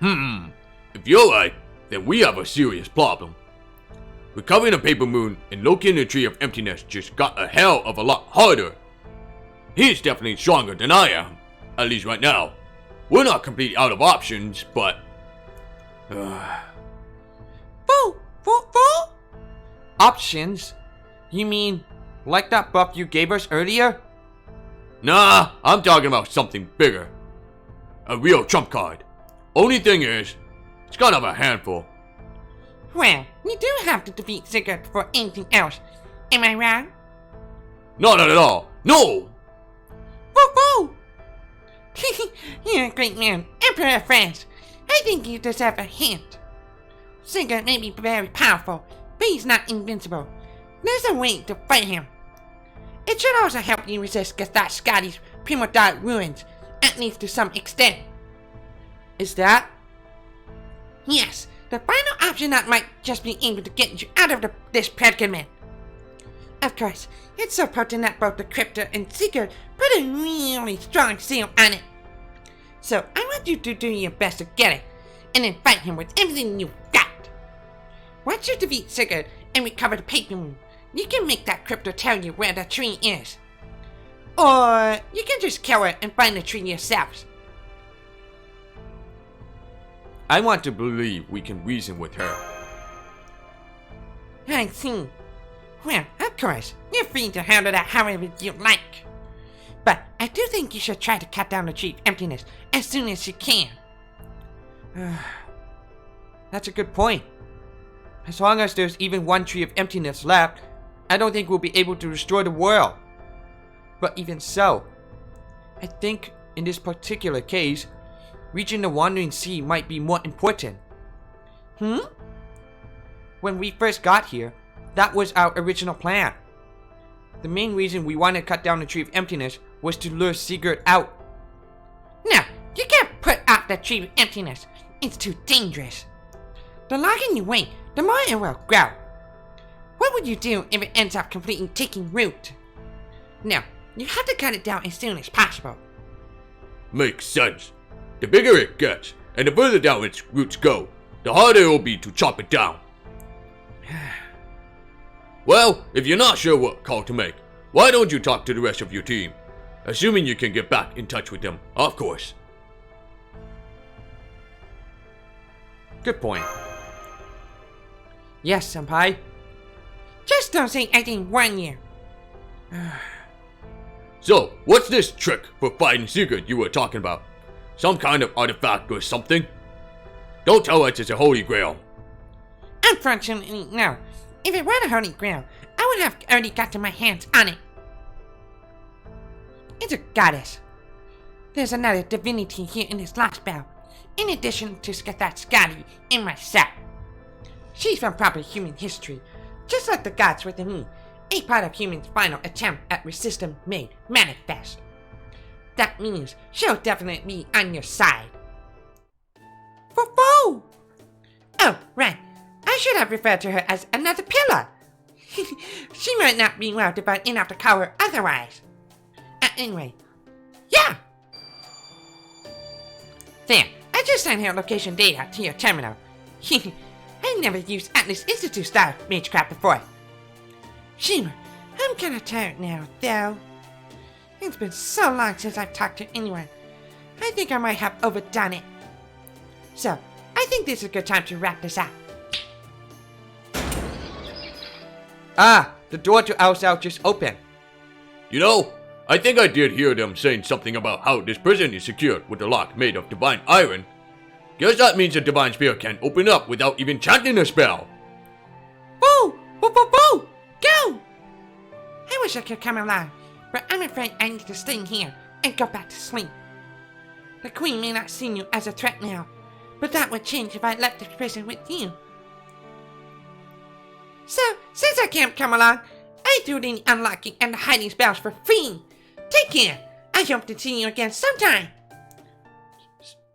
If you're right, then we have a serious problem. Recovering a paper moon and locating the tree of emptiness just got a hell of a lot harder. He's definitely stronger than I am, at least right now. We're not completely out of options, but... Options? You mean, like that buff you gave us earlier? Nah, I'm talking about something bigger. A real trump card. Only thing is, it's kind of a handful. Well, we do have to defeat Sigurd before anything else. Am I wrong? Not at all. No! Woo! You're a great man, Emperor of France. I think you deserve a hint. Sigurd may be very powerful, but he's not invincible. There's a way to fight him. It should also help you resist Scotty's primordial ruins, at least to some extent. Is that? Yes, the final option that might just be able to get you out of this predicament. Of course, it's so potent that both the Crypto and Sigurd put a really strong seal on it. So I want you to do your best to get it, and then fight him with everything you've got. Once you defeat Sigurd and recover the paper moon, you can make that Crypto tell you where the tree is. Or you can just kill her and find the tree yourselves. I want to believe we can reason with her. I see. Well, of course, you're free to handle that however you like. But I do think you should try to cut down the tree of emptiness as soon as you can. That's a good point. As long as there's even one tree of emptiness left, I don't think we'll be able to destroy the world. But even so, I think in this particular case, reaching the Wandering Sea might be more important. When we first got here, that was our original plan. The main reason we wanted to cut down the Tree of Emptiness was to lure Sigurd out. No, you can't put out the tree of emptiness. It's too dangerous. The longer you wait, the more it will grow. What would you do if it ends up completely taking root? No, you have to cut it down as soon as possible. Makes sense. The bigger it gets, and the further down its roots go, the harder it will be to chop it down. Well, if you're not sure what call to make, why don't you talk to the rest of your team? Assuming you can get back in touch with them, of course. Good point. Yes, Senpai. Just don't say I didn't warn you. So, what's this trick for fighting Sigurd you were talking about? Some kind of artifact or something? Don't tell us it's a holy grail. Unfortunately, no. If it were the Holy Grail, I would have already gotten my hands on it. It's a goddess. There's another divinity here in this Lostbelt, in addition to Scotty and myself. She's from proper human history, just like the gods within me, a part of human's final attempt at resistance made manifest. That means she'll definitely be on your side. Oh, right. should have referred to her as another pillar. She might not be well defined enough to call her otherwise. Anyway, yeah! There, I just sent her location data to your terminal. I never used Atlas Institute style magecraft before. Shimmer, I'm kinda tired now, though. It's been so long since I've talked to anyone. I think I might have overdone it. So, I think this is a good time to wrap this up. Ah, the door to our cell just opened. You know, I think I did hear them saying something about how this prison is secured with a lock made of divine iron. Guess that means the divine spear can open up without even chanting a spell. Woo! Woo! Woo! Woo! Go! I wish I could come along, but I'm afraid I need to stay here and go back to sleep. The Queen may not see you as a threat now, but that would change if I left the prison with you. So, since I can't come along, I threw in the unlocking and the hiding spells for free. Take care. I hope to see you again sometime.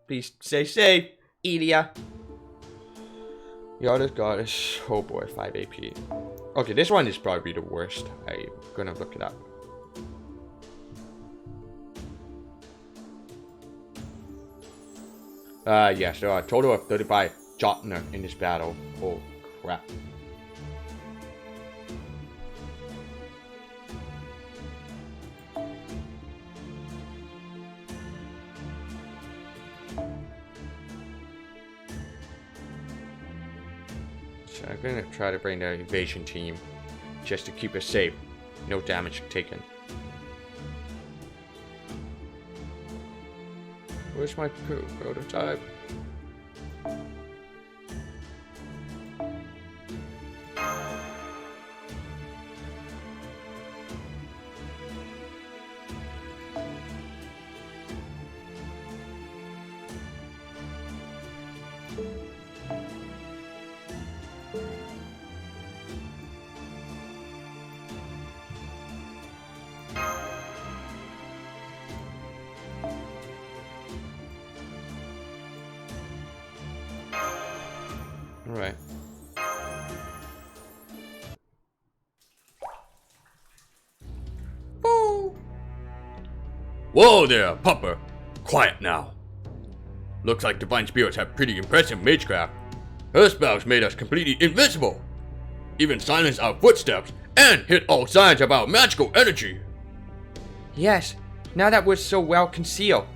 Please stay safe, Ilya. Yada's goddess. Oh boy, 5 AP. Okay, this one is probably the worst. I'm gonna look it up. Yes, there are a total of 35 Jotner in this battle. Oh crap. So I'm gonna try to bring the evasion team just to keep us safe. No damage taken. Where's my prototype? Alright. Whoa there, Pupper. Quiet now. Looks like divine spirits have pretty impressive magecraft. Her spells made us completely invincible. Even silenced our footsteps and hit all sides of our magical energy. Yes, now that we're so well concealed,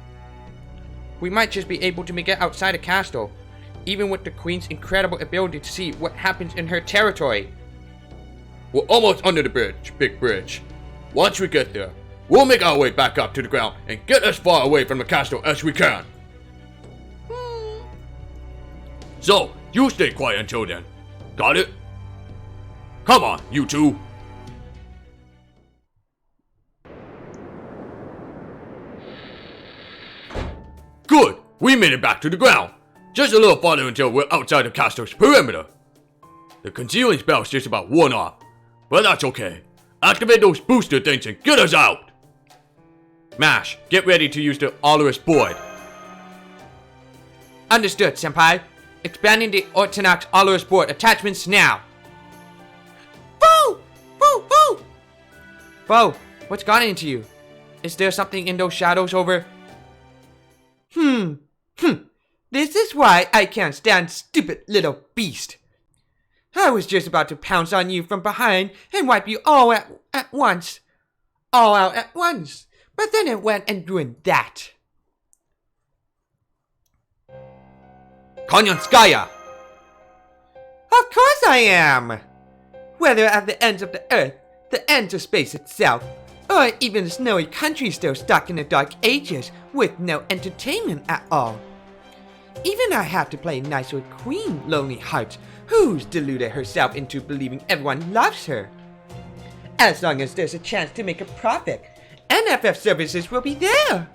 we might just be able to make it outside the castle, even with the Queen's incredible ability to see what happens in her territory. We're almost under the bridge, big bridge. Once we get there, we'll make our way back up to the ground and get as far away from the castle as we can. So, you stay quiet until then. Got it? Come on, you two. Good! We made it back to the ground. Just a little farther until we're outside the castle's perimeter. The concealing spell's just about worn off, but that's okay. Activate those booster things and get us out! Mash, get ready to use the Olorous Board. Understood, Senpai. Expanding the Ortonox Olorous Board attachments now. Boo! Boo! Boo! Bo, what's gotten into you? Is there something in those shadows over? This is why I can't stand stupid little beast. I was just about to pounce on you from behind and wipe you all at once. All out at once. But then it went and ruined that. Konyanskaya! Of course I am! Whether at the ends of the earth, the ends of space itself, or even a snowy country still stuck in the dark ages with no entertainment at all. Even I have to play nice with Queen Lonely Hearts, who's deluded herself into believing everyone loves her. As long as there's a chance to make a profit, NFF services will be there.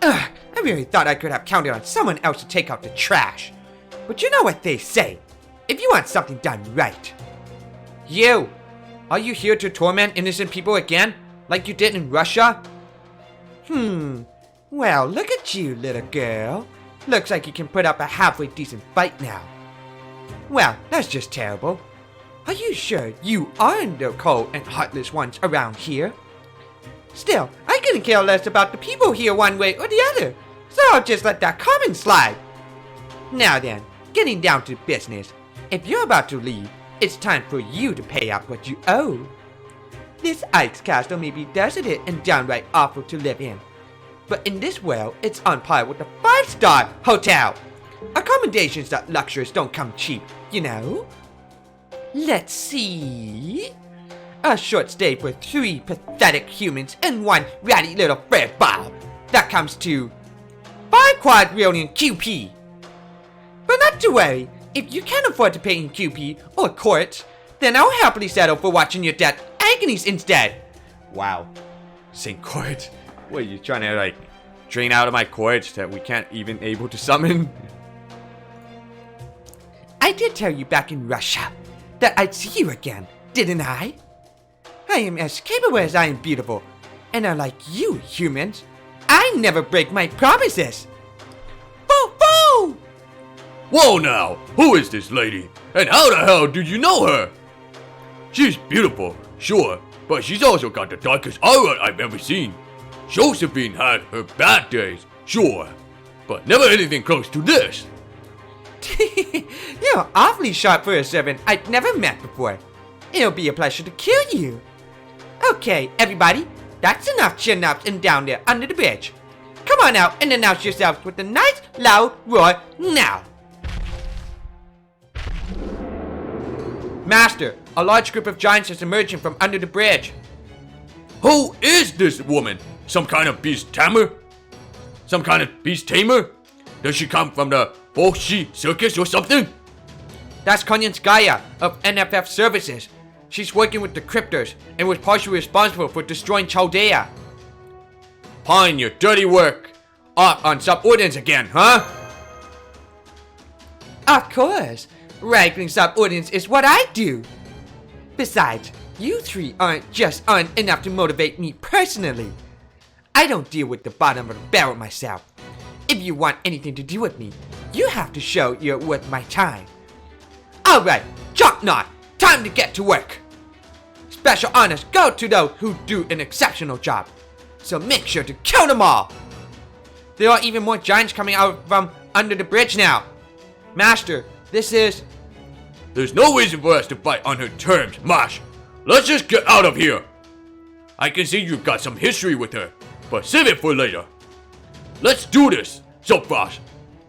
I really thought I could have counted on someone else to take out the trash. But you know what they say, if you want something done right. You! Are you here to torment innocent people again, like you did in Russia? Well, look at you, little girl. Looks like you can put up a halfway decent fight now. Well, that's just terrible. Are you sure you aren't the cold and heartless ones around here? Still, I couldn't care less about the people here one way or the other, so I'll just let that comment slide. Now then, getting down to business. If you're about to leave, it's time for you to pay out what you owe. This ice castle may be deserted and downright awful to live in, but in this world, it's on par with a 5-star hotel. Accommodations that luxuries don't come cheap, you know? Let's see. A short stay for 3 pathetic humans and 1 ratty little fur ball. That comes to 5 quadrillion QP. But not to worry, if you can't afford to pay in QP or quartz, then I'll happily settle for watching your death agonies instead. Wow. St. Quartz? What, you trying to, like, drain out of my quartz that we can't even able to summon? I did tell you back in Russia that I'd see you again, didn't I? I am as capable as I am beautiful, and unlike you humans, I never break my promises. Boo boo! Whoa now, who is this lady? And how the hell do you know her? She's beautiful, sure, but she's also got the darkest aura I've ever seen. Josephine had her bad days, sure, but never anything close to this. You're awfully sharp for a servant I've never met before. It'll be a pleasure to kill you. Okay, everybody, that's enough chin-ups and down there under the bridge. Come on out and announce yourselves with a nice loud roar now. Master, a large group of giants is emerging from under the bridge. Who is this woman? Some kind of beast tamer? Some kind of beast tamer? Does she come from the Boshi circus or something? That's Konyanskaya of NFF Services. She's working with the Cryptors and was partially responsible for destroying Chaldea. Pine your dirty work. Off on subordinates again, huh? Of course. Wrangling subordinates is what I do. Besides, you 3 aren't enough to motivate me personally. I don't deal with the bottom of the barrel myself. If you want anything to do with me, you have to show you're worth my time. Alright, Chunk Knot, time to get to work. Special honors go to those who do an exceptional job, so make sure to kill them all. There are even more giants coming out from under the bridge now. Master, this is... There's no reason for us to fight on her terms, Mash. Let's just get out of here. I can see you've got some history with her, but save it for later. Let's do this, Soapfrost.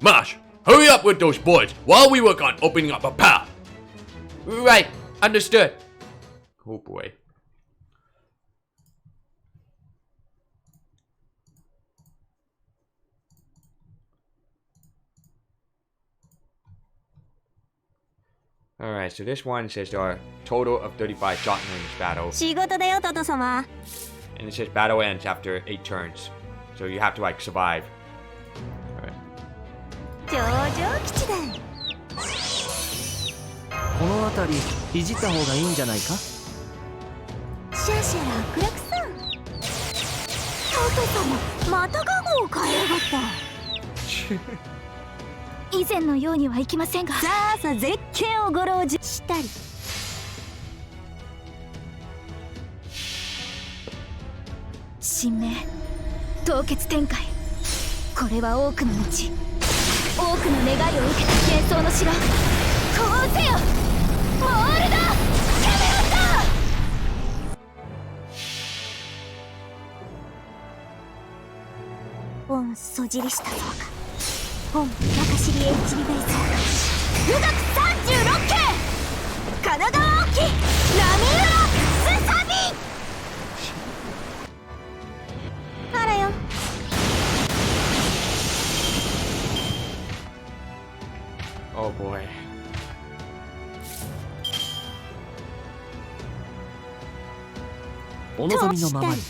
Mash, hurry up with those boys while we work on opening up a path. Right, understood. Oh boy. Alright, so this one says there are a total of 35 shots in this battle. 仕事だよトト様 And it says battle ends after 8 turns. So you have to like survive. Alright. 上々吉だこの辺りいじった方がいいんじゃないか。シャシャラクラクさんトト様またガゴを変えやがった以前のようにはいきませんがさあさあ絶景をご老中したり神明凍結展開これは多くの道多くの願いを受けた幻想の城こうせよモールだキャメロンだ本そじりしたそうか本中知り HB ベース富岳36系神奈川沖波浦すさびあらよ Oh boy. お望みのままに。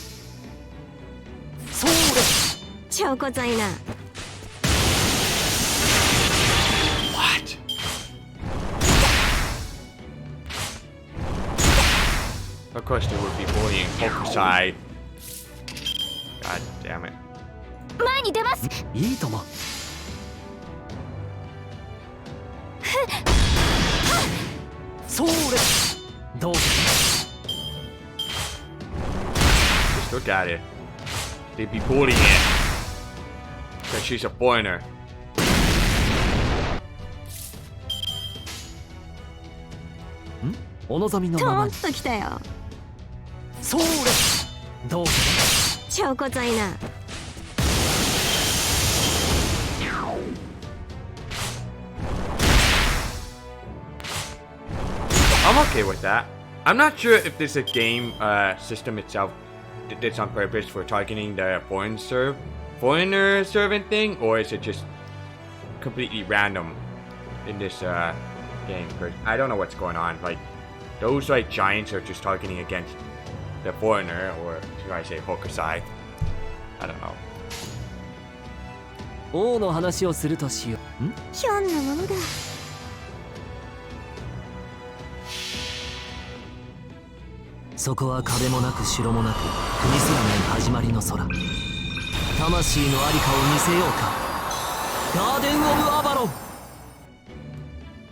そうです。超こざいな What? Of course there would be bullying Hokusai. God damn it. 前に出ますいいとも。どうぞ。 Just look at it. They'd be bullying it. Because she's a foreigner. お望みのトーンままに。ときたよ。そうです。どうぞ。超こざいな。 I'm okay with that. I'm not sure if this is a game system itself did this on purpose for targeting the foreigner servant thing, or is it just completely random in this game? Because I don't know what's going on. Like, those like giants are just targeting against the foreigner, or should I say Hokusai? I don't know. 王の話をするとしよう。ひょんなものだ。そこは壁もなく城もなく国すらない始まりの空。魂のありかを見せようか。ガーデン・オブ・アバロン。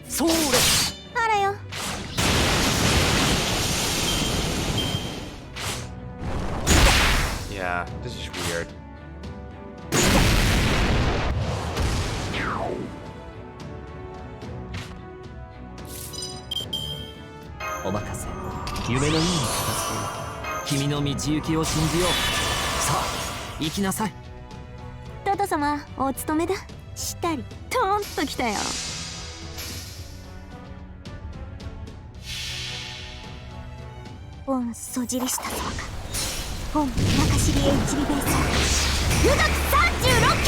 そうです。あらよ。 Yeah, this is weird. お任せ。夢のように片付けよう。君の道行きを信じよう。さあ、行きなさい。トト様、お勤めだ。したり、トーンときたよ。本そじりしたそうか。本中知り HB ベース。無学36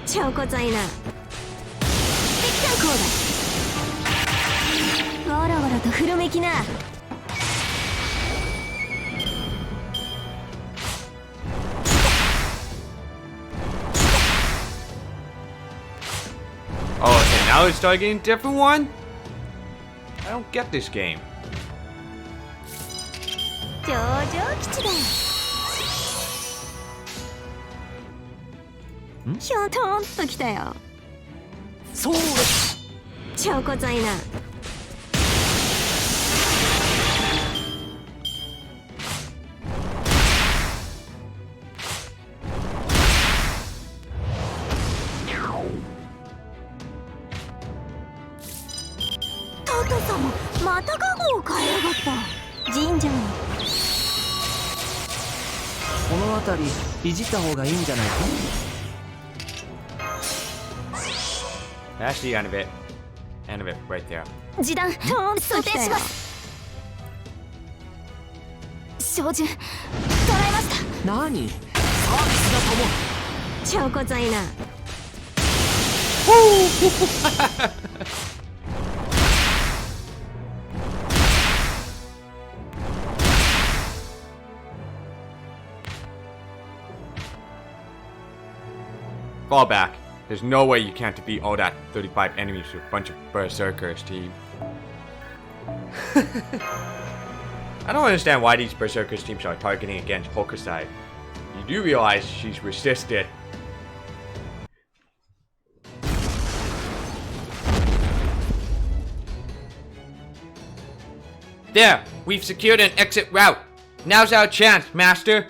系。 超こざいな。敵艦攻だ。わらわらと古めきな。 Oh, okay, now it's targeting a different one? I don't get this game. 上々基地だよ。ひょんとーんときたよ。そうです。超こざいな。トト様、またカゴを変えやがった。神社に。 この辺りいじった方がいいんじゃないか。 That's the end of it. End of it right there. 示談、トーンときたよ。照準、捉えました。 何？サービスだと思う。超こざいな。 Fall back. There's no way you can't defeat all that 35 enemies with a bunch of berserkers, team. I don't understand why these berserkers teams are targeting against Hokusai. You do realize she's resisted. There, we've secured an exit route. Now's our chance, Master.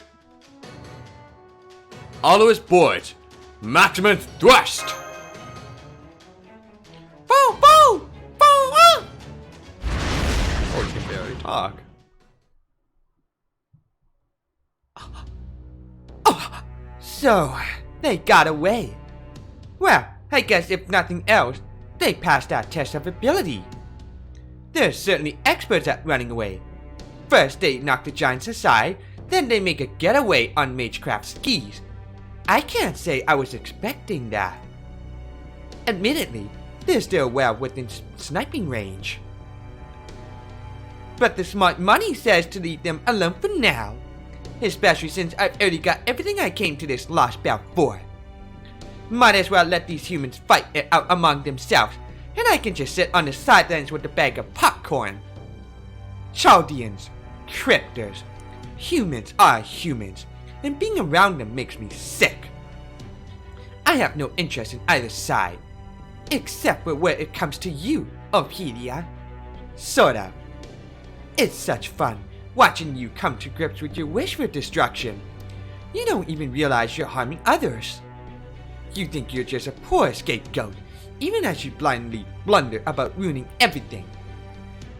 All of us boys, maximum thrust! Boo, boo, boo, Oh, you can barely talk. So, they got away. Well, I guess if nothing else, they passed our test of ability. They're certainly experts at running away. First they knock the giants aside, then they make a getaway on Magecraft skis. I can't say I was expecting that. Admittedly, they're still well within sniping range. But the smart money says to leave them alone for now. Especially since I've already got everything I came to this Lostbelt for. Might as well let these humans fight it out among themselves, and I can just sit on the sidelines with a bag of popcorn. Chaldeans, cryptors, humans are humans, and being around them makes me sick. I I have no interest in either side. Except for when it comes to you, Ophelia. Sort of. It's such fun watching you come to grips with your wish for destruction. You don't even realize you're harming others. You think you're just a poor scapegoat, even as you blindly blunder about ruining everything.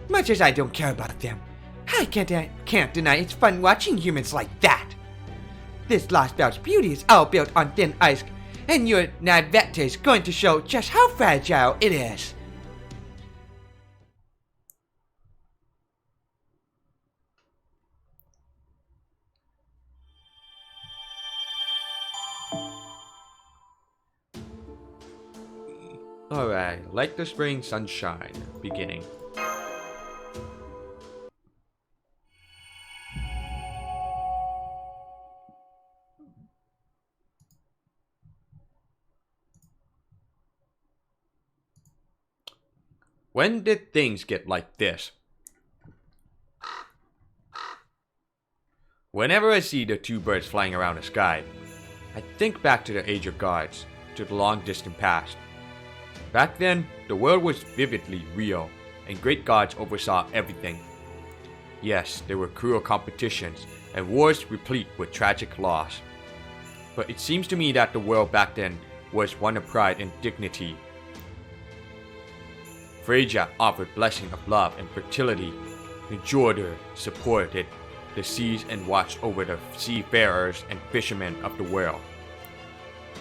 Much as I don't care about them, I can't deny it's fun watching humans like that. This Lostbelt's beauty is all built on thin ice, and your naivete is going to show just how fragile it is. Alright, like the spring sunshine, beginning. When did things get like this? Whenever I see the two birds flying around the sky, I think back to the age of gods, to the long distant past. Back then, the world was vividly real, and great gods oversaw everything. Yes, there were cruel competitions, and wars replete with tragic loss. But it seems to me that the world back then was one of pride and dignity. Phrygia offered blessing of love and fertility, and Jordan supported the seas and watched over the seafarers and fishermen of the world.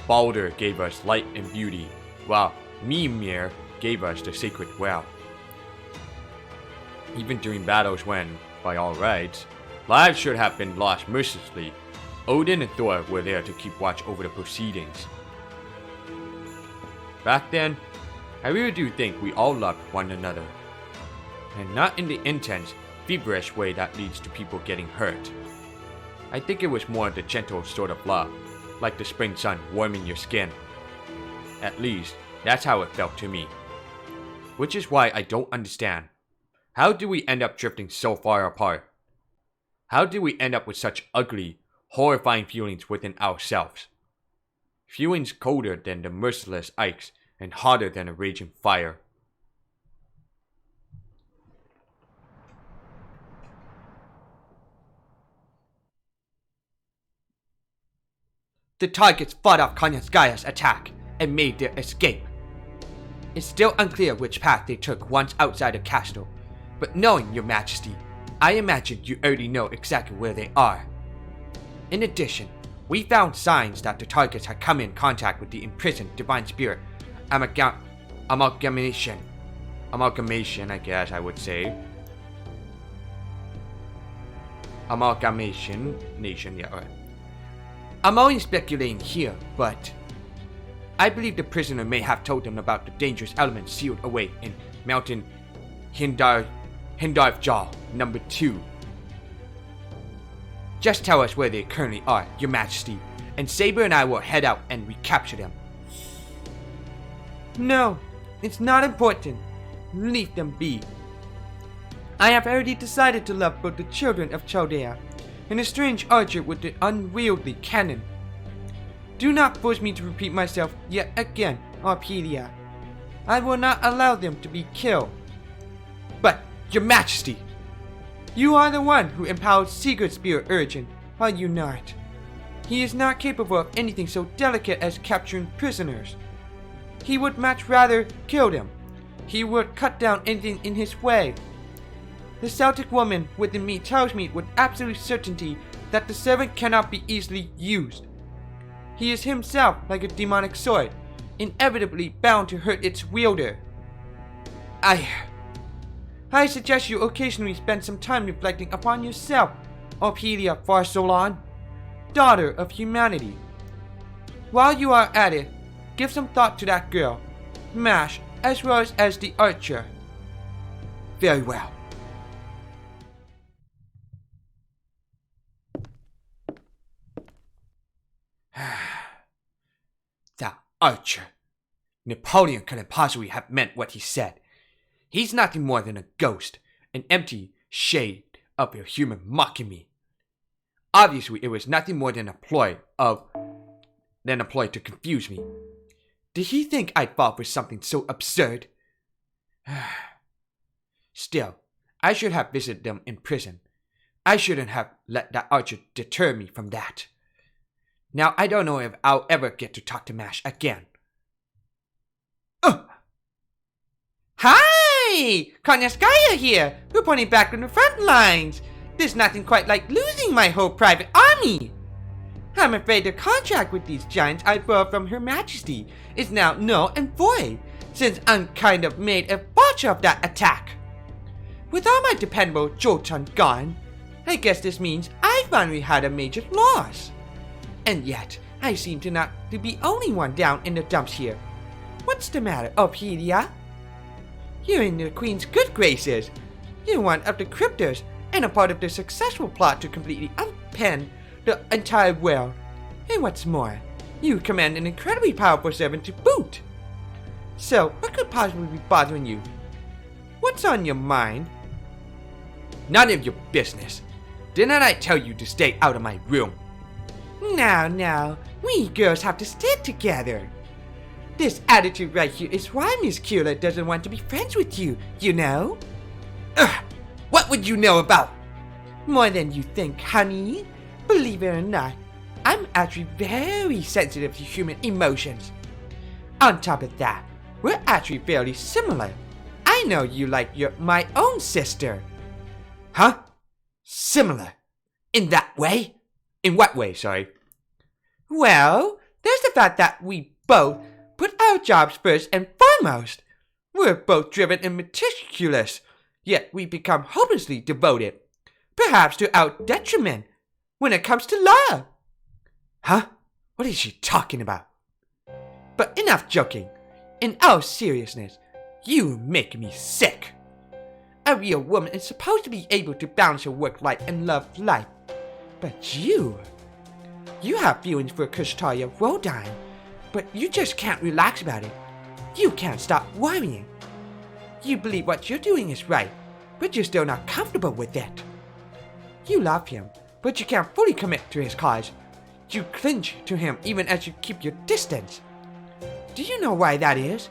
Balder gave us light and beauty, while Mimir gave us the sacred well. Even during battles when, by all rights, lives should have been lost mercilessly, Odin and Thor were there to keep watch over the proceedings. Back then, I really do think we all loved one another, and not in the intense, feverish way that leads to people getting hurt. I think it was more the gentle sort of love, like the spring sun warming your skin. At least, that's how it felt to me. Which is why I don't understand. How do we end up drifting so far apart? How do we end up with such ugly, horrifying feelings within ourselves? Feelings colder than the merciless ice and hotter than a raging fire. The targets fought off Konyanskaya's attack and made their escape. It's still unclear which path they took once outside the castle, but knowing your majesty, I imagine you already know exactly where they are. In addition, we found signs that the targets had come in contact with the imprisoned divine spirit amalgamation, I guess I would say. Amalgamation nation, yeah, alright. I'm only speculating here, but I believe the prisoner may have told them about the dangerous elements sealed away in Mountain Hindarfjall number 2. Just tell us where they currently are, your majesty, and Saber and I will head out and recapture them. No, it's not important. Leave them be. I have already decided to love both the children of Chaldea and a strange archer with the unwieldy cannon. Do not force me to repeat myself yet again, Ophelia. I will not allow them to be killed. But, your majesty, you are the one who empowered Sigurd's spirit urgent, are you not? He is not capable of anything so delicate as capturing prisoners. He would much rather kill them. He would cut down anything in his way. The Celtic woman within me tells me with absolute certainty that the servant cannot be easily used. He is himself like a demonic sword, inevitably bound to hurt its wielder. I suggest you occasionally spend some time reflecting upon yourself, Ophelia Farsolon, daughter of humanity. While you are at it, give some thought to that girl, Mash, as well as the archer. Very well. The archer. Napoleon couldn't possibly have meant what he said. He's nothing more than a ghost, an empty shade of a human mocking me. Obviously, it was nothing more than a ploy of then a ploy to confuse me. Did he think I'd fall for something so absurd? Still, I should have visited them in prison. I shouldn't have let that archer deter me from that. Now I don't know if I'll ever get to talk to Mash again. Hi! Konyaskaya here, reporting back from the front lines. There's nothing quite like losing my whole private army. I'm afraid the contract with these giants I borrowed from Her Majesty is now null and void, since I'm kind of made a botcher of that attack. With all my dependable Jolton gone, I guess this means I finally had a major loss. And yet, I seem to not to be only one down in the dumps here. What's the matter, Ophelia? You're in the Queen's good graces. You're one of the cryptors and a part of the successful plot to completely unpen the entire world. And what's more, you command an incredibly powerful servant to boot. So, what could possibly be bothering you? What's on your mind? None of your business. Didn't I tell you to stay out of my room? Now, we girls have to stick together. This attitude right here is why Miss Kula doesn't want to be friends with you, you know? What would you know about? More than you think, honey. Believe it or not, I'm actually very sensitive to human emotions. On top of that, we're actually fairly similar. I know you like my own sister. Huh? Similar? In that way? In what way, sorry? Well, there's the fact that we both put our jobs first and foremost. We're both driven and meticulous, yet we become hopelessly devoted, perhaps to our detriment, when it comes to love. Huh? What is she talking about? But enough joking. In all seriousness, you make me sick. A real woman is supposed to be able to balance her work life and love life. But you have feelings for Kushtaria Rodine, but you just can't relax about it. You can't stop worrying. You believe what you're doing is right, but you're still not comfortable with it. You love him, but you can't fully commit to his cause. You cling to him even as you keep your distance. Do you know why that is?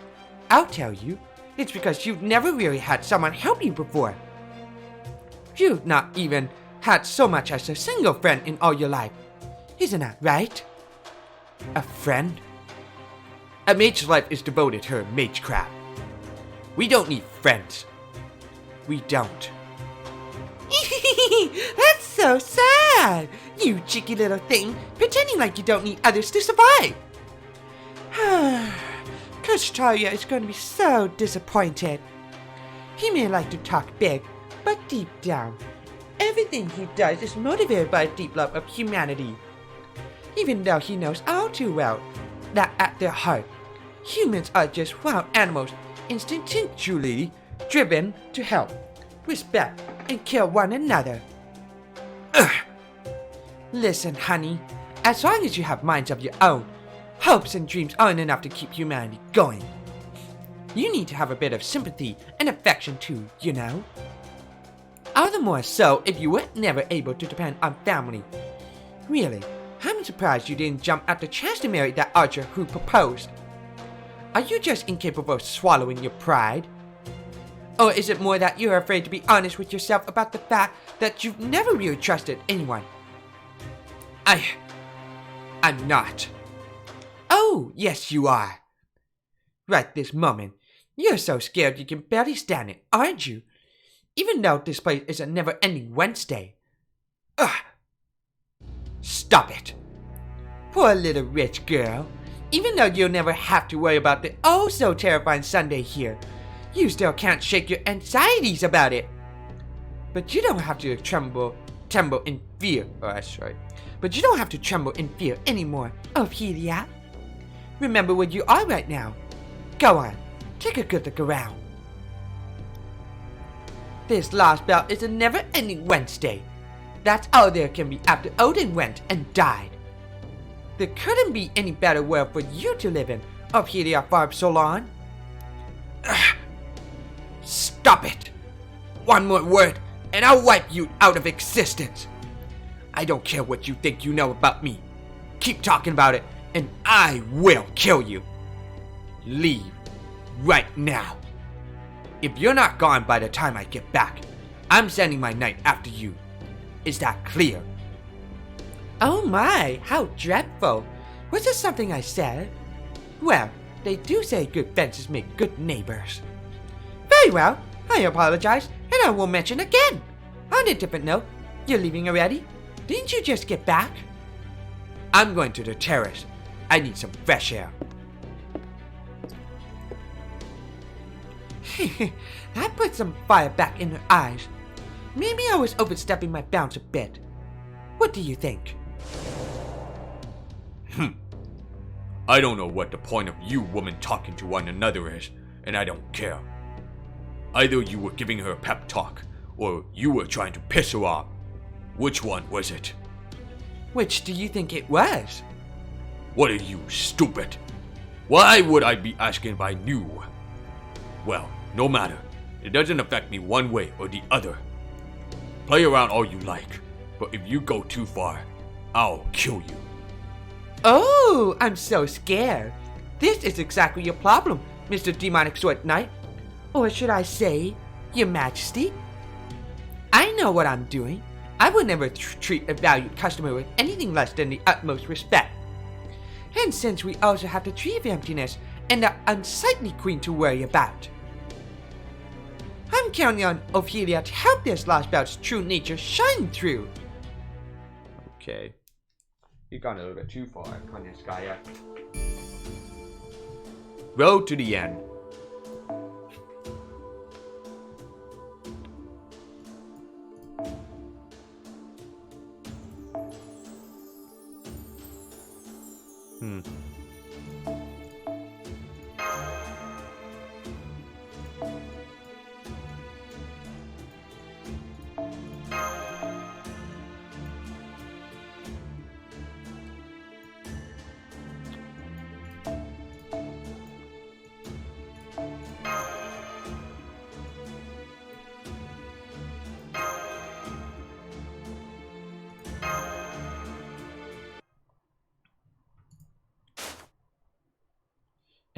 I'll tell you. It's because you've never really had someone help you before. You've not even had so much as a single friend in all your life. Isn't that right? A friend? A mage's life is devoted to her magecraft. We don't need friends. We don't. That's so sad! You cheeky little thing, pretending like you don't need others to survive. Kushtaria is going to be so disappointed. He may like to talk big, but deep down, everything he does is motivated by a deep love of humanity. Even though he knows all too well that at their heart, humans are just wild animals instinctually driven to help, respect, and kill one another. Listen, honey, as long as you have minds of your own, hopes and dreams aren't enough to keep humanity going. You need to have a bit of sympathy and affection too, you know? All the more so if you were never able to depend on family. Really, I'm surprised you didn't jump at the chance to marry that archer who proposed. Are you just incapable of swallowing your pride? Or is it more that you're afraid to be honest with yourself about the fact that you've never really trusted anyone? I'm not. Oh, yes you are. Right this moment, you're so scared you can barely stand it, aren't you? Even though this place is a never-ending Wednesday. Stop it. Poor little rich girl. Even though you'll never have to worry about the oh-so-terrifying Sunday here, you still can't shake your anxieties about it. But you don't have to tremble in fear. But you don't have to tremble in fear anymore, Ophelia. Remember where you are right now. Go on, take a good look around. This Lostbelt is a never-ending Wednesday. That's all there can be after Odin went and died. There couldn't be any better world for you to live in, Ophelia Farbsolon. Stop it! One more word, and I'll wipe you out of existence. I don't care what you think you know about me. Keep talking about it, and I will kill you. Leave right now. If you're not gone by the time I get back, I'm sending my knight after you. Is that clear? Oh my, how dreadful. Was this something I said? Well, they do say good fences make good neighbors. Very well, I apologize, and I won't mention again. On a different note, you're leaving already? Didn't you just get back? I'm going to the terrace. I need some fresh air. That put some fire back in her eyes. Maybe I was overstepping my bounds a bit. What do you think? I don't know what the point of you women talking to one another is, and I don't care. Either you were giving her a pep talk, or you were trying to piss her off. Which one was it? Which do you think it was? What are you, stupid? Why would I be asking if I knew? Well, no matter. It doesn't affect me one way or the other. Play around all you like, but if you go too far, I'll kill you. Oh, I'm so scared. This is exactly your problem, Mr. Demonic Sword Knight. Or should I say, Your Majesty? I know what I'm doing. I would never treat a valued customer with anything less than the utmost respect. And since we also have the Tree of Emptiness and the unsightly Queen to worry about, I'm counting on Ophelia to help this Lostbelt's true nature shine through. Okay. You've gone a little bit too far, Konyaskaya. Road to the end.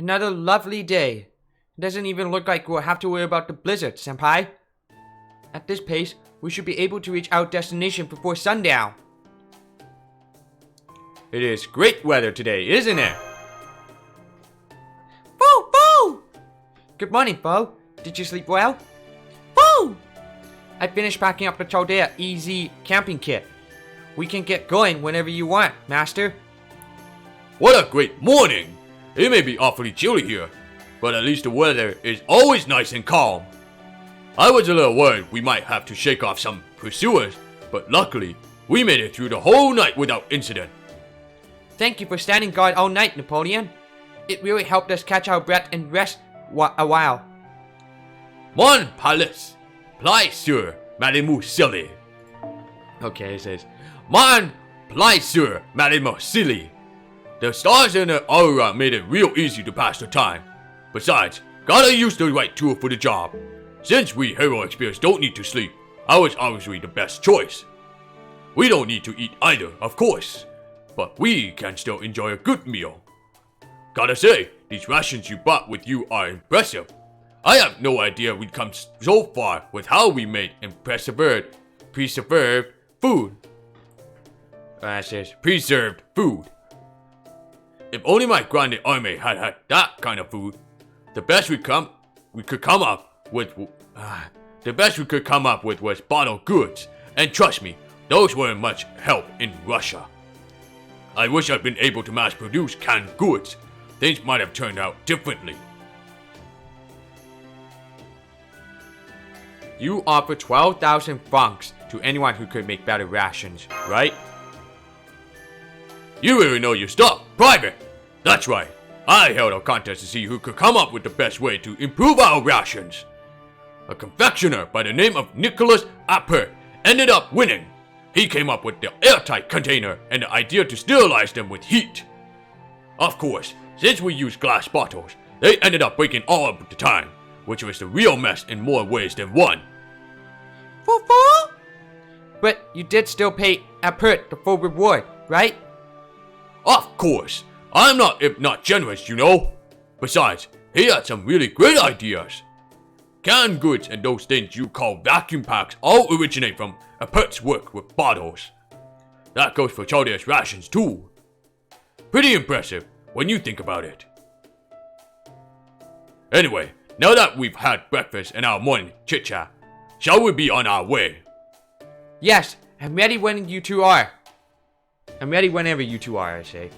Another lovely day. It doesn't even look like we'll have to worry about the blizzard, Senpai. At this pace, we should be able to reach our destination before sundown. It is great weather today, isn't it? Boo! Boo! Good morning, Bo. Did you sleep well? Boo! I finished packing up the Chaldea EZ camping kit. We can get going whenever you want, Master. What a great morning! It may be awfully chilly here, but at least the weather is always nice and calm. I was a little worried we might have to shake off some pursuers, but luckily, we made it through the whole night without incident. Thank you for standing guard all night, Napoleon. It really helped us catch our breath and rest a while. Mon palace, plaisir, mademoiselle. Okay, it says, Mon plaisir, mademoiselle. The stars and the aura made it real easy to pass the time. Besides, gotta use the right tool for the job. Since we heroic spirits don't need to sleep, I was obviously the best choice. We don't need to eat either, of course, but we can still enjoy a good meal. Gotta say, these rations you brought with you are impressive. I have no idea we'd come so far with how we made and preserved food. it says, Preserved food. If only my grande army had had that kind of food, the best we could come up with was bottled goods, and trust me, those weren't much help in Russia. I wish I'd been able to mass produce canned goods. Things might have turned out differently. you offer 12,000 francs to anyone who could make better rations, right? You really know your stuff, Private. That's right. I held a contest to see who could come up with the best way to improve our rations. A confectioner by the name of Nicholas Appert ended up winning. He came up with the airtight container and the idea to sterilize them with heat. Of course, since we used glass bottles, they ended up breaking all of the time, which was the real mess in more ways than one. But you did still pay Appert the full reward, right? Of course, I'm not if not generous, you know. Besides, he had some really great ideas. Canned goods and those things you call vacuum packs all originate from a pet's work with bottles. That goes for childish rations too. Pretty impressive when you think about it. Anyway, now that we've had breakfast and our morning chit-chat, shall we be on our way? Yes, I'm ready when you two are. I'm ready whenever you two are, I say.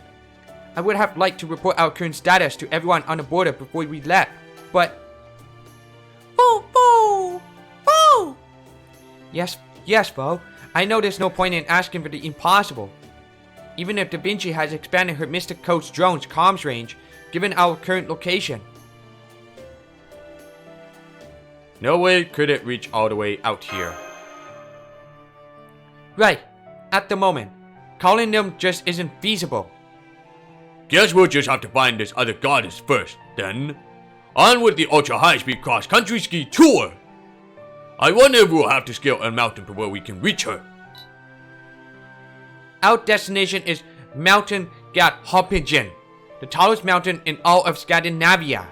I would have liked to report our current status to everyone on the border before we left, but... Boo! Boo! Boo! Yes, Bo. I know there's no point in asking for the impossible. Even if Da Vinci has expanded her Mystic Coast drone's comms range, given our current location. No way could it reach all the way out here. Right. At the moment, calling them just isn't feasible. Guess we'll just have to find this other goddess first, then. On with the ultra high-speed cross-country ski tour! I wonder if we'll have to scale a mountain before we can reach her. Our destination is Mountain Götterdämmerung, the tallest mountain in all of Scandinavia.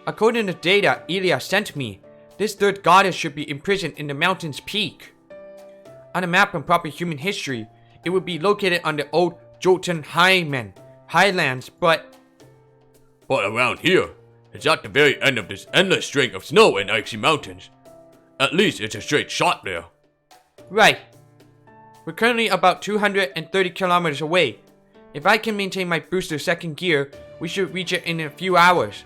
According to data Ilya sent me, this third goddess should be imprisoned in the mountain's peak. On a map from proper human history, it would be located on the old Jotunheimen highlands, but around here, it's at the very end of this endless string of snow and icy mountains. At least it's a straight shot there. Right. We're currently about 230 kilometers away. If I can maintain my booster second gear, we should reach it in a few hours.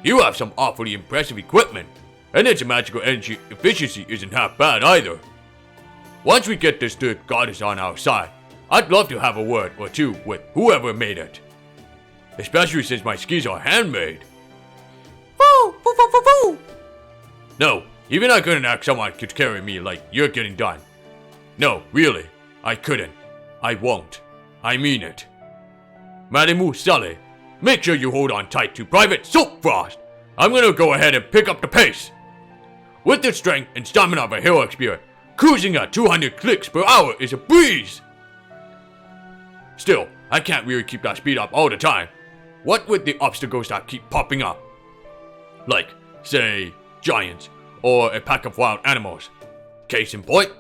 You have some awfully impressive equipment, and its magical energy efficiency isn't half bad either. Once we get this third goddess on our side, I'd love to have a word or two with whoever made it. Especially since my skis are handmade. Woo! Woo! Woo! Woo! Woo! No, even I couldn't ask someone could carry me like you're getting done. No, really, I couldn't. I won't. I mean it. Madame Sully, make sure you hold on tight to Private Soapfrost. I'm gonna go ahead and pick up the pace. With the strength and stamina of a heroic spirit, cruising at 200 clicks per hour is a breeze. Still, I can't really keep that speed up all the time. What with the obstacles that keep popping up? Like, say, giants, or a pack of wild animals. Case in point.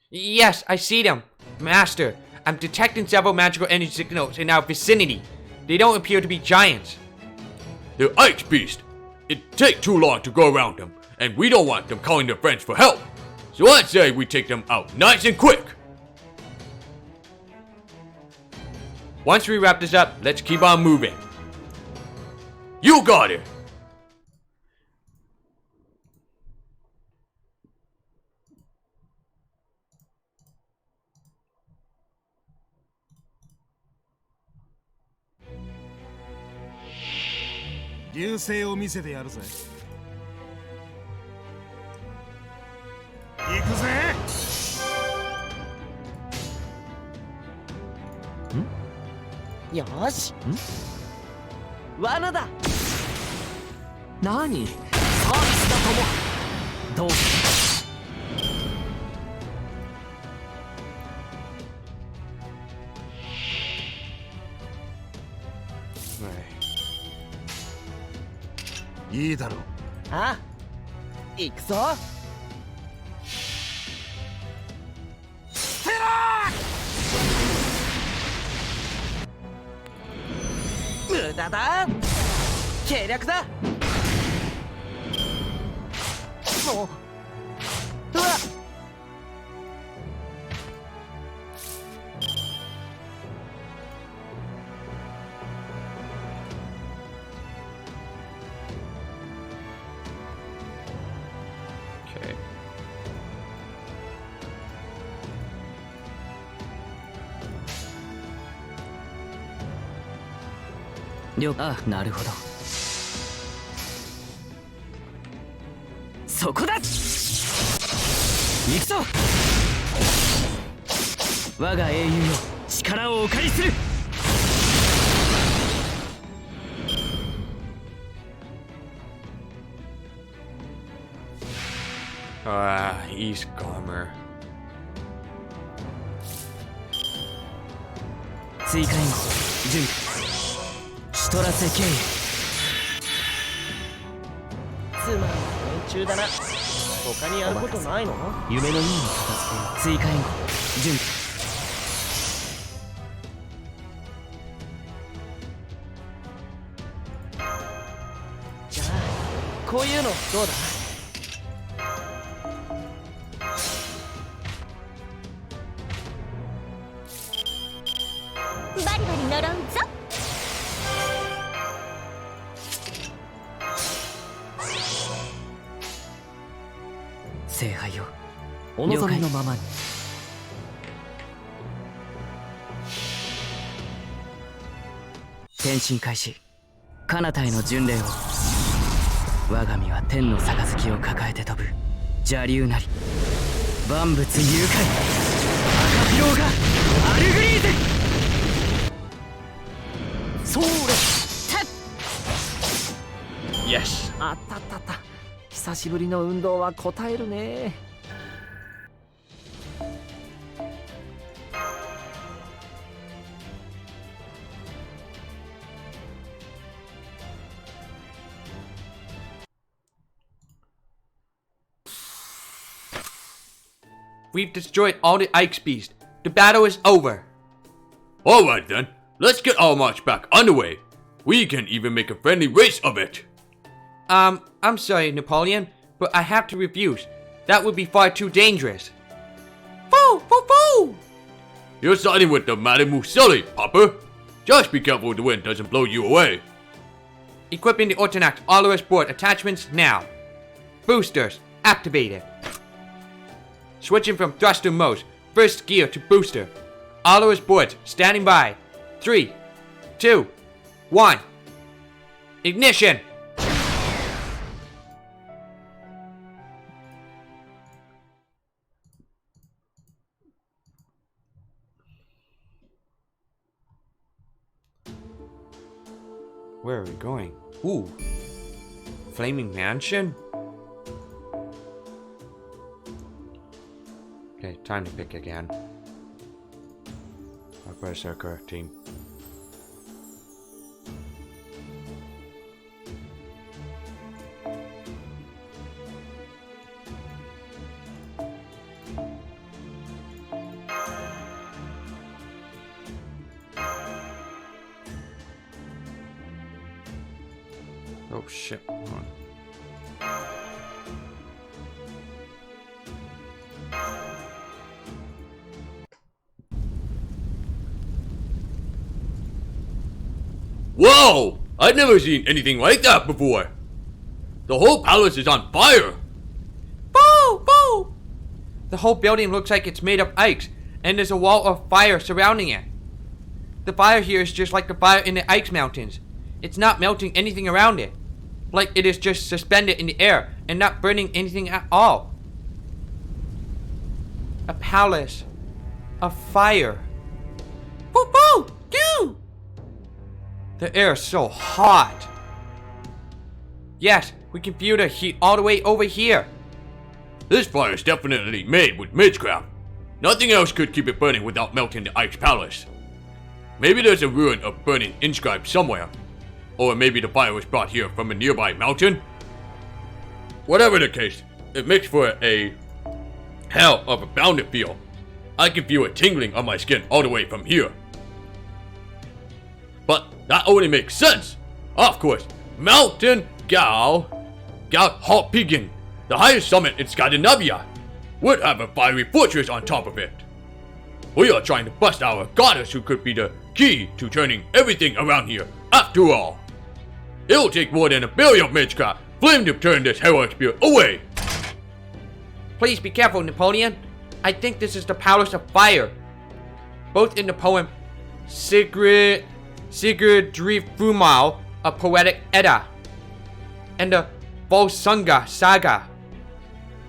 Yes, I see them. Master, I'm detecting several magical energy signals in our vicinity. They don't appear to be giants. They're ice beasts. It'd take too long to go around them, and we don't want them calling their friends for help. So I'd say we take them out nice and quick. Once we wrap this up, let's keep on moving. You got it.よし罠だ何サービスだともどういいだろう。あ行くぞ無駄だ計略だもううわっOkay. ああ、なるほど。そこだ。行くぞ。我が英雄よ、力をお借りする。East Gomer. 追加援護準備シトラセ経由つまんない連中だな。他にやることないの？夢のように片付けよう追加援護準備じゃあこういうのどうだ？バリバリ呪うぞ。聖杯よお望みのままに転身開始彼方への巡礼を我が身は天の杯を抱えて飛ぶ邪竜なり万物誘拐赤ピローがアルグリーゼそれ Yes. あったあったあった久しぶりの運動は応えるねWe've destroyed all the Ike's beasts. The battle is over. Alright then, let's get our march back underway. We can even make a friendly race of it. I'm sorry, Napoleon, but I have to refuse. That would be far too dangerous. Foo, foo, foo! You're siding with the Mademoiselle, Popper. Just be careful the wind doesn't blow you away. Equipping the Ortonax All board attachments now. Boosters activated. Switching from thruster mode. First gear to booster. All boards standing by. 3, 2, 1. Ignition! Where are we going? Ooh. Flaming Mansion? Okay, time to pick again. Our Berserker team. Oh shit, hold on. Whoa! I've never seen anything like that before. The whole palace is on fire. Boo! Boo! The whole building looks like it's made of ice, and there's a wall of fire surrounding it. The fire here is just like the fire in the ice mountains. It's not melting anything around it. Like it is just suspended in the air and not burning anything at all. A palace of fire. Boo! Boo! Goo! The air is so hot. Yes, we can feel the heat all the way over here. This fire is definitely made with Midgecraft. Nothing else could keep it burning without melting the Ice Palace. Maybe there's a ruin of burning inscribed somewhere. Or maybe the fire was brought here from a nearby mountain. Whatever the case, it makes for a hell of a bounded feel. I can feel it tingling on my skin all the way from here. But that only makes sense. Of course, Mountain Galhoppigen, the highest summit in Scandinavia, would have a fiery fortress on top of it. We are trying to bust our goddess who could be the key to turning everything around here, after all. It'll take more than a billion Midgecraft flame to turn this heroic spirit away. Please be careful, Napoleon. I think this is the Palace of Fire. Both in the poem Sigurd Drifumal, a poetic Edda, and the Volsunga Saga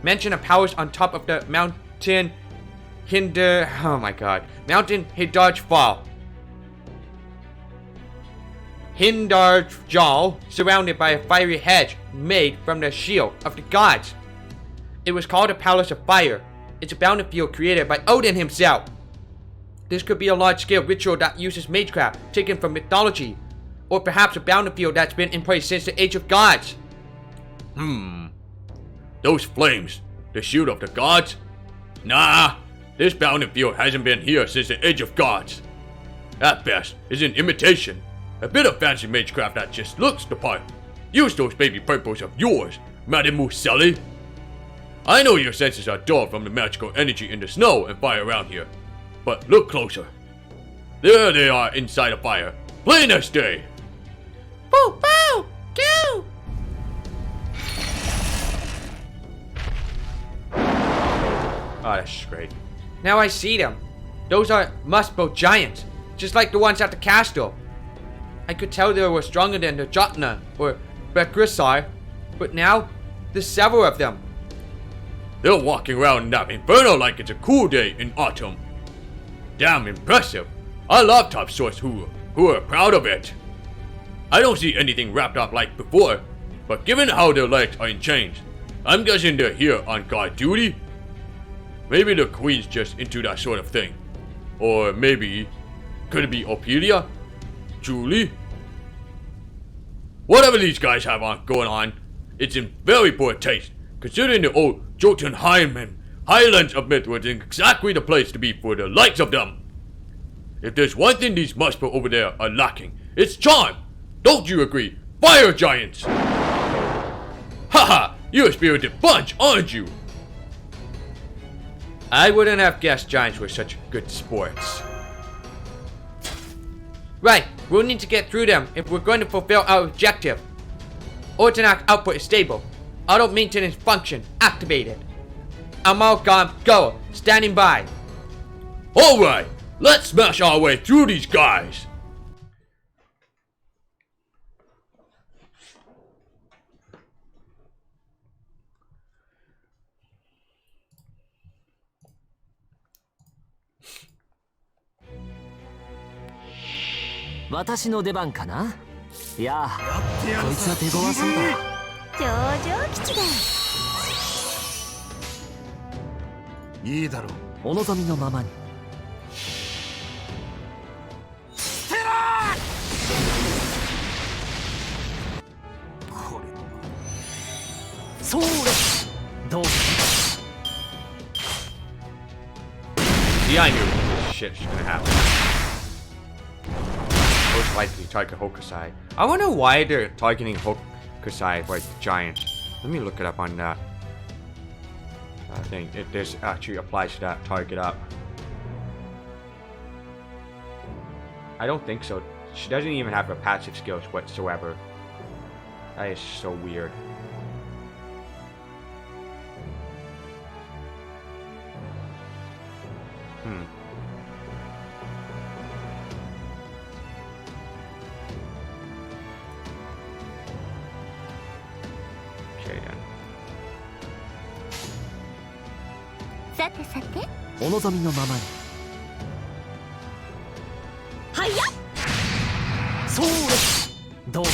mention a palace on top of the mountain Mountain Hindarjfall. Hindarjfall, surrounded by a fiery hedge made from the shield of the gods. It was called a Palace of Fire. It's a bountiful created by Odin himself. This could be a large-scale ritual that uses magecraft taken from mythology, or perhaps a battlefield that's been in place since the Age of Gods. Those flames, the shield of the gods? Nah, this battlefield hasn't been here since the Age of Gods. At best, it's an imitation. A bit of fancy magecraft that just looks the part. Use those baby purples of yours, Mademoiselle. I know your senses are dull from the magical energy in the snow and fire around here. But look closer. There they are inside a fire, plain as day. Boo! Boo! Go! Oh, that's great. Now I see them. Those are Lostbelt giants, just like the ones at the castle. I could tell they were stronger than the Jotna or Bekrisar, but now there's several of them. They're walking around in that inferno like it's a cool day in autumn. Damn impressive. I love top sorts who are proud of it. I don't see anything wrapped up like before, but given how their legs are in chains, I'm guessing they're here on guard duty. Maybe the queen's just into that sort of thing. Or maybe, could it be Ophelia? Julie? Whatever these guys have going on, it's in very poor taste, considering the old Jotunheim Highlands of Myth was exactly the place to be for the likes of them. If there's one thing these Lostbelt over there are lacking, it's charm. Don't you agree, fire giants? Haha, you're a spirited bunch, aren't you? I wouldn't have guessed giants were such good sports. Right, we'll need to get through them if we're going to fulfill our objective. Ortonac output is stable. Auto maintenance function activated. Amalgam go, standing by. Alright, let's smash our way through these guys. It's 私の出番かな。いや、こいつは手強そうだ。上々吉だ。いいだろう。お望みのままに。ステラー。これ。それ。どう？ See, I knew this shit was gonna happen. Most likely target Hokusai. I wonder why they're targeting Hokusai like giant. Let me look it up on that thing. If this actually applies to that target up. I don't think so. She doesn't even have her passive skills whatsoever. That is so weird. Okay then. さてさて。お望みのままに。はいや。そうです。どう？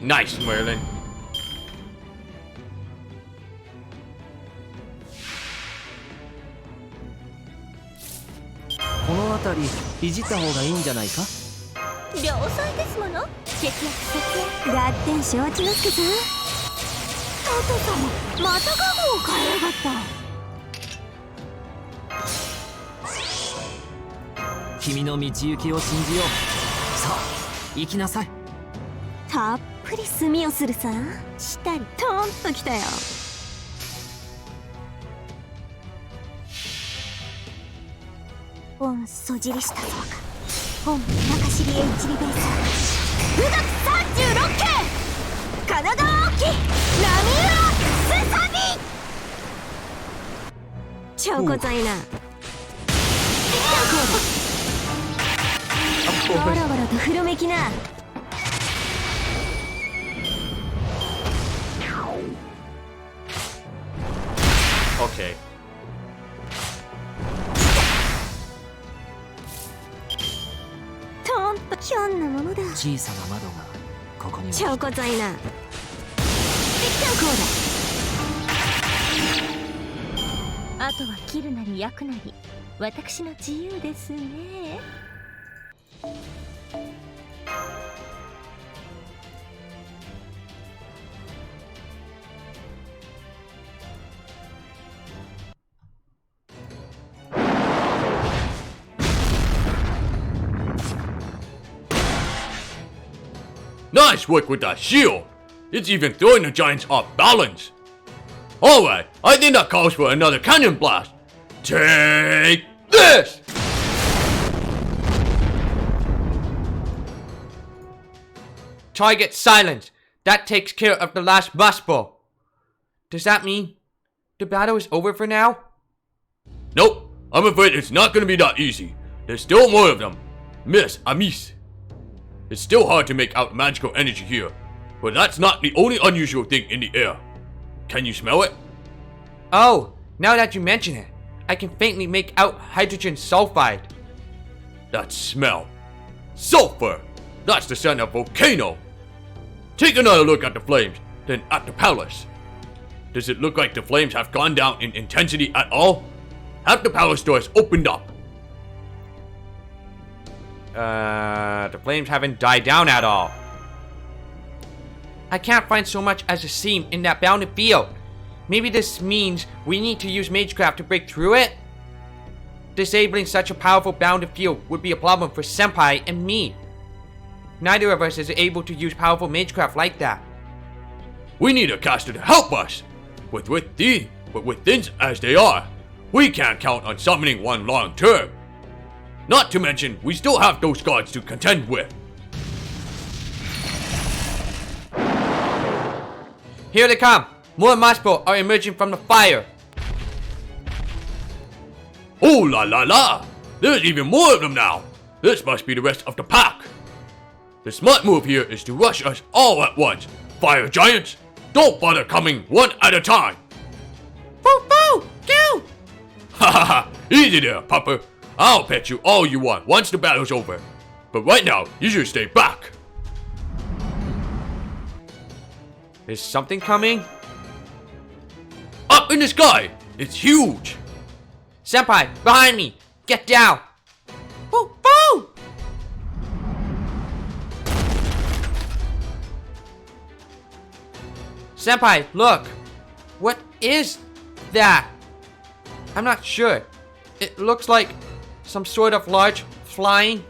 Nice, Merlin. この辺りいじった方がいいんじゃないか。良妻ですもの。節約節約。ガッテン承知の助さん。トト様またガゴを変えやがった。君の道行きを信じよう。さあ行きなさい。たっぷり墨をするさ。したりトーンときたよ。本そじりしたそうか。本中尻 H リベース富岳36系神奈川沖波浦すさび超こざいな。わらわらとふろめきな。Okay. トーンとひょんなものだ。小さな窓がここには。超こざいな。できたこうだ。あとは切るなり焼くなり私の自由ですね。Nice work with that shield! It's even throwing the giants off balance! Alright, I think that calls for another cannon blast! Take this! Target silence. That takes care of the last muscle. Does that mean the battle is over for now? Nope, I'm afraid it's not gonna be that easy. There's still more of them. Miss Amis. It's still hard to make out magical energy here, but that's not the only unusual thing in the air. Can you smell it? Oh, now that you mention it, I can faintly make out hydrogen sulfide. That smell. Sulfur! That's the scent of volcano! Take another look at the flames, then at the palace. Does it look like the flames have gone down in intensity at all? Have the palace doors opened up? The flames haven't died down at all. I can't find so much as a seam in that bounded field. Maybe this means we need to use Magecraft to break through it? Disabling such a powerful bounded field would be a problem for Senpai and me. Neither of us is able to use powerful Magecraft like that. We need a caster to help us! But with things as they are, we can't count on summoning one long term. Not to mention, we still have those gods to contend with. Here they come! More Mosspo are emerging from the fire. Oh la la la! There's even more of them now! This must be the rest of the pack! The smart move here is to rush us all at once. Fire giants, don't bother coming one at a time! Boo boo! Go! Ha ha ha! Easy there, pupper! I'll pet you all you want once the battle's over. But right now, you should stay back. Is something coming? Up in the sky! It's huge! Senpai, behind me! Get down! Boo boo! Senpai, look! What is that? I'm not sure. It looks like some sort of large flying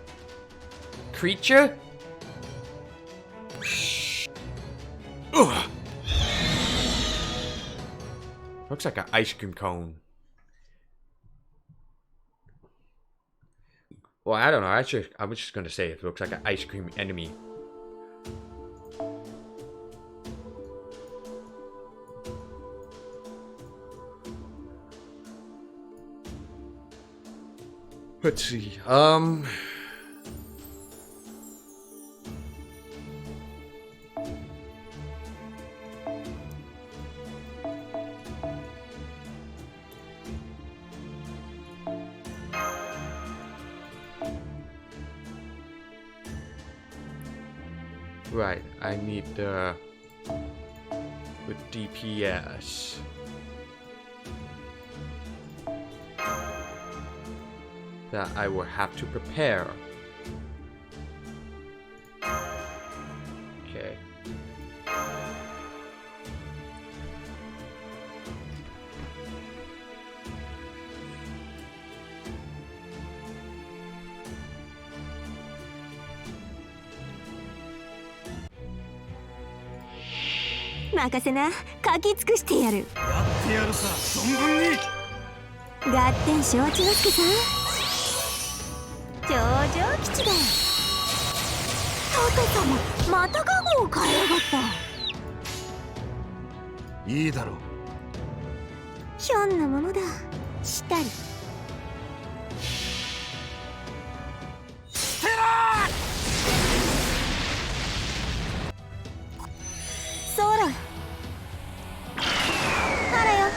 creature? Ugh. Looks like an ice cream cone. Well, I don't know. I was just gonna say it looks like an ice cream enemy. Let's see. Right, I need the DPS. That I will have to prepare. Okay.任せな、書き尽くしてやる。やってやるさ、存分に。ガッテン承知の助さん。上々吉だ。トト様、またカゴを変えやがった。いいだろう。ひょんなものだ。したり。てらそうだ。あらよ。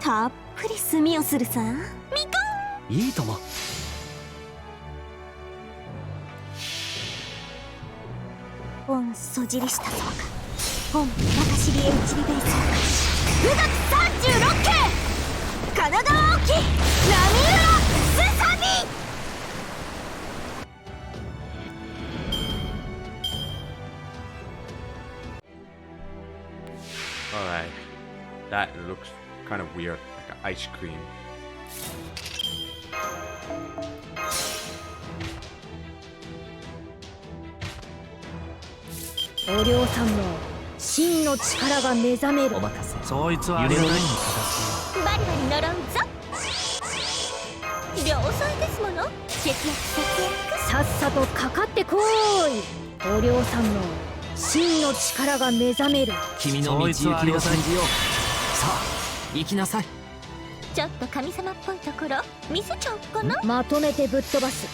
たっくり墨をするさ。みかん。いいとも。本そじりしたそうか。本私り H リベイス9月36系神奈川沖波浦すさみ。Alright. That looks kind of weird, like an ice cream. お嬢さんも真の力が目覚める。お任せ。そいつはあ夢のれだねように片付バリバリ呪うぞ。良妻ですもの。節約節約。さっさとかかってこーい。お嬢さんの真の力が目覚める。けよう。君の道行きを信じよう。さあ行きなさい。ちょっと神様っぽいところ見せちゃおっかな。まとめてぶっ飛ばす。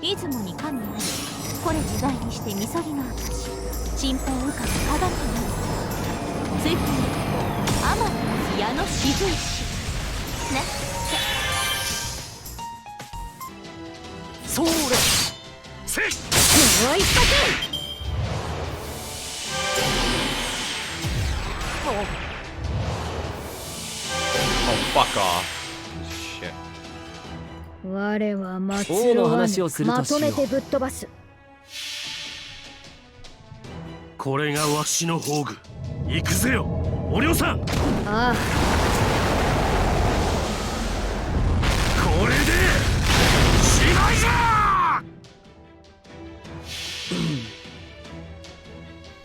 出雲に神あり、これ自在にしてみそぎの証。神宝羽化の鏡なり、ついていくと天の矢の雫石なって。それ。せいもう一発。Oh, fuck off. Shit. 我は松王の尾話をするとましよう。とめてぶっ飛ばす。これがわしの宝具。行くぜよお嬢さん。ああ、これでしまいじゃ。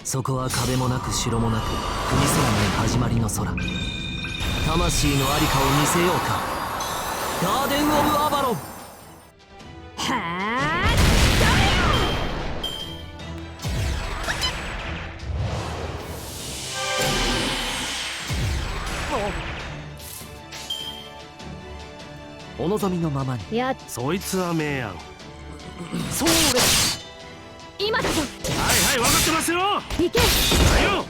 そこは壁もなく城もなく国すらない始まりの空。魂のありかを見せようか。ガーデン・オブ・アバロン。はあ、お望みのままに。やっそいつは名案。それ。今だぞ。はいはい分かってますよ。行け。はよ。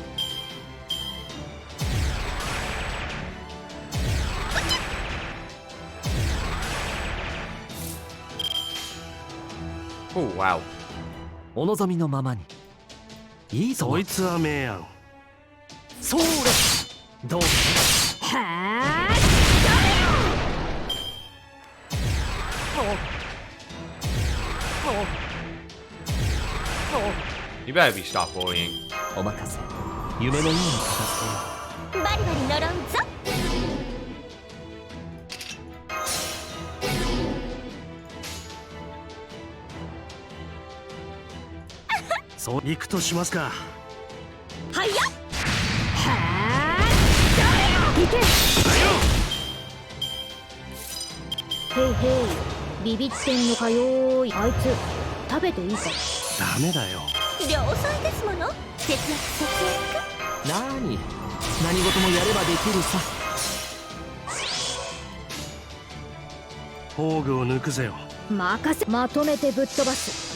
Oh, wow. お望みのままに。いいぞ。そいつは名案。それ。どうだ。はあ、 You better be stop bullying. お任せ。夢のように片付けよバリバリ呪うぞ。そう行くとしますか。はいや。はあ、行け。へいへい、ビビってんのかよーい。あいつ食べていいか。ダメだよ。良妻ですもの。節約節約。う。何事もやればできるさ。宝具を抜くぜよ。任せ。まとめてぶっ飛ばす。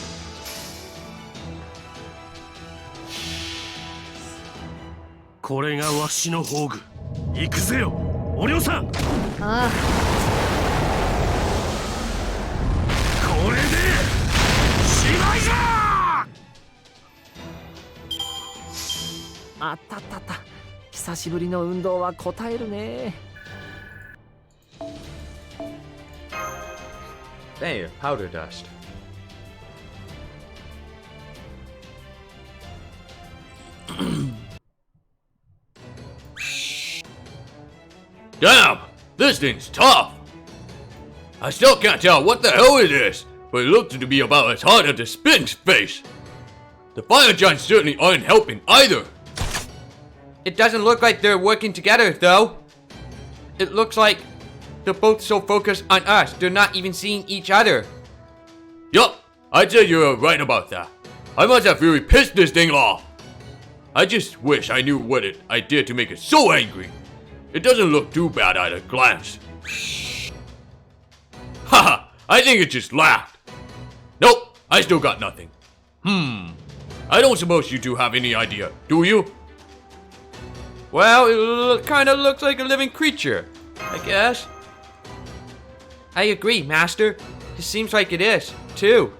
これがわしの宝具。行くぜよお嬢さん。ああ、これでしまいじゃ。あったったった。久しぶりの運動は応えるね。 There, powder dust. Damn! This thing's tough! I still can't tell what the hell it is, but it looks to be about as hard as the Sphinx face. The fire giants certainly aren't helping either. It doesn't look like they're working together, though. It looks like they're both so focused on us, they're not even seeing each other. Yup, I'd say you're right about that. I must have really pissed this thing off. I just wish I knew what I did to make it so angry. It doesn't look too bad at a glance. Haha, I think it just laughed. Nope, I still got nothing. I don't suppose you two have any idea, do you? Well, it kind of looks like a living creature, I guess. I agree, Master. It seems like it is, too.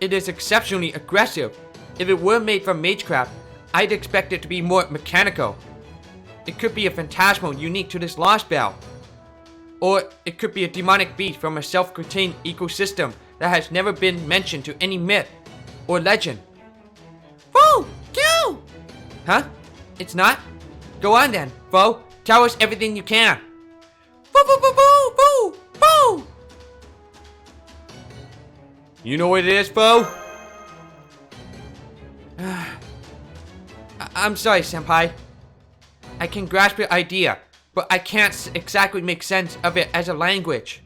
It is exceptionally aggressive. If it were made from magecraft, I'd expect it to be more mechanical. It could be a phantasmal unique to this Lostbelt. Or it could be a demonic beast from a self-contained ecosystem that has never been mentioned to any myth or legend. Woo! Go! Huh? It's not? Go on then, Bo. Tell us everything you can. Boo boo boo boo boo boo! You know what it is, Bo? I'm sorry, Senpai. I can grasp your idea, but I can't exactly make sense of it as a language.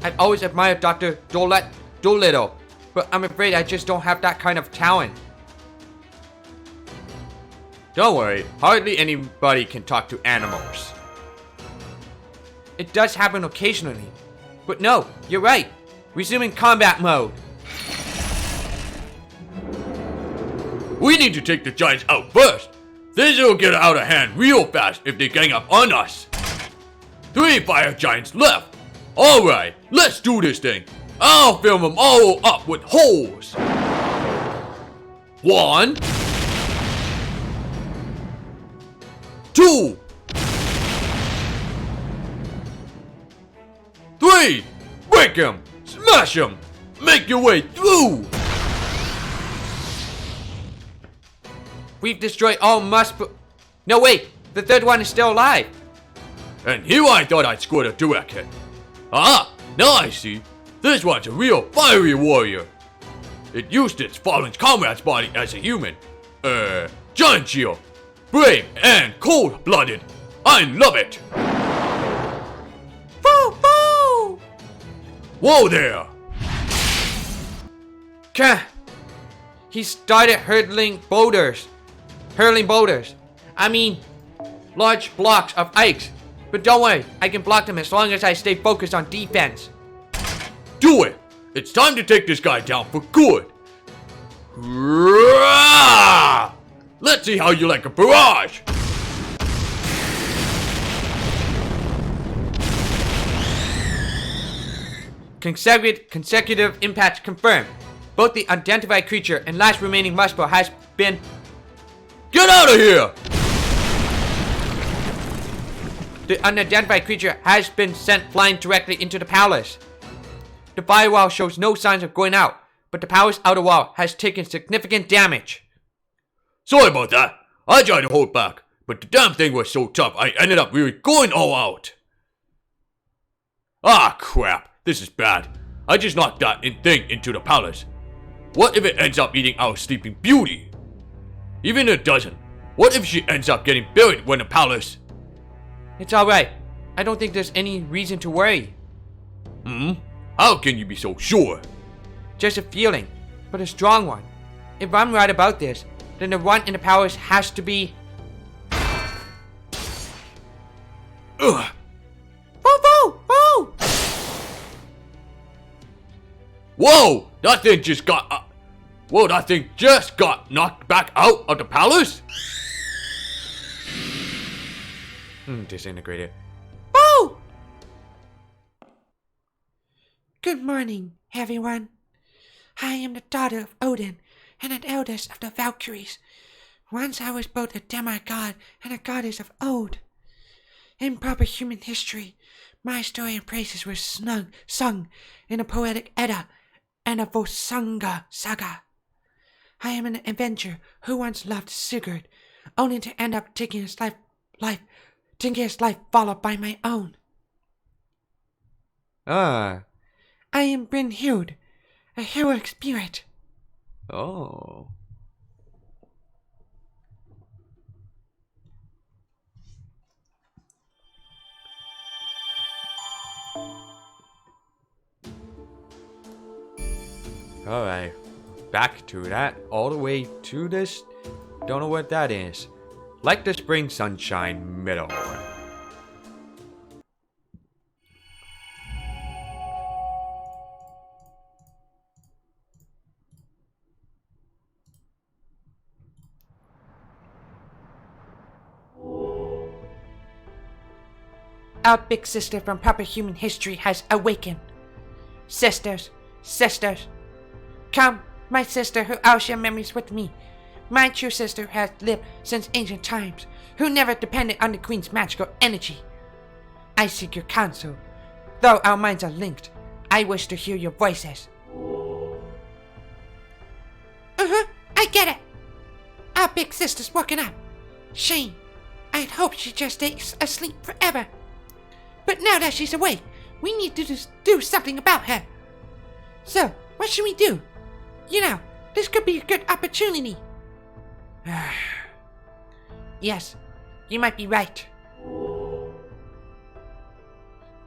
I've always admired Dr. Dolittle, but I'm afraid I just don't have that kind of talent. Don't worry, hardly anybody can talk to animals. It does happen occasionally. But no, you're right. Resuming combat mode. We need to take the giants out first. Things will get out of hand real fast if they gang up on us. 3 fire giants left. Alright, let's do this thing. I'll fill them all up with holes. 1, 2, 3. Break him! Smash him! Make your way through! We've destroyed all No wait, the third one is still alive. And here I thought I'd scored a direct hit. Ah, now I see. This one's a real fiery warrior. It used its fallen comrade's body as a human. Giant shield. Brave and cold-blooded. I love it. Boo boo! Whoa there! He started hurling boulders. I mean, large blocks of ice. But don't worry, I can block them as long as I stay focused on defense. Do it! It's time to take this guy down for good. Rah! Let's see how you like a barrage. Consecutive impacts confirmed. Both the unidentified creature and last remaining Muspel has been... Get out of here! The unidentified creature has been sent flying directly into the palace. The firewall shows no signs of going out, but the palace outer wall has taken significant damage. Sorry about that. I tried to hold back, but the damn thing was so tough I ended up really going all out. Ah, crap. This is bad. I just knocked that thing into the palace. What if it ends up eating our sleeping beauty? Even if it doesn't, what if she ends up getting buried when the palace... It's alright. I don't think there's any reason to worry. How can you be so sure? Just a feeling, but a strong one. If I'm right about this, then the one in the palace has to be... Ugh. Boo boo boo! Whoa! That thing just got... Whoa, that thing just got knocked back out of the palace? Disintegrated. Boo! Good morning, everyone. I am the daughter of Odin and an eldest of the Valkyries. Once I was both a demigod and a goddess of Ode. In proper human history, my story and praises were sung in a poetic Edda and a Volsunga saga. I am an adventurer who once loved Sigurd, only to end up taking his life followed by my own. Ah. I am Brynhild, a heroic spirit. Oh. Alright. Back to that. All the way to this. Don't know what that is. Like the spring sunshine middle. our big sister from proper human history has awakened. Sisters, come, my sister who all share memories with me. My true sister has lived since ancient times, who never depended on the Queen's magical energy. I seek your counsel. Though our minds are linked, I wish to hear your voices. I get it. Our big sister's woken up. Shame. I'd hoped she'd just stay asleep forever. But now that she's awake, we need to do something about her. So, what should we do? You know, this could be a good opportunity. Yes, you might be right.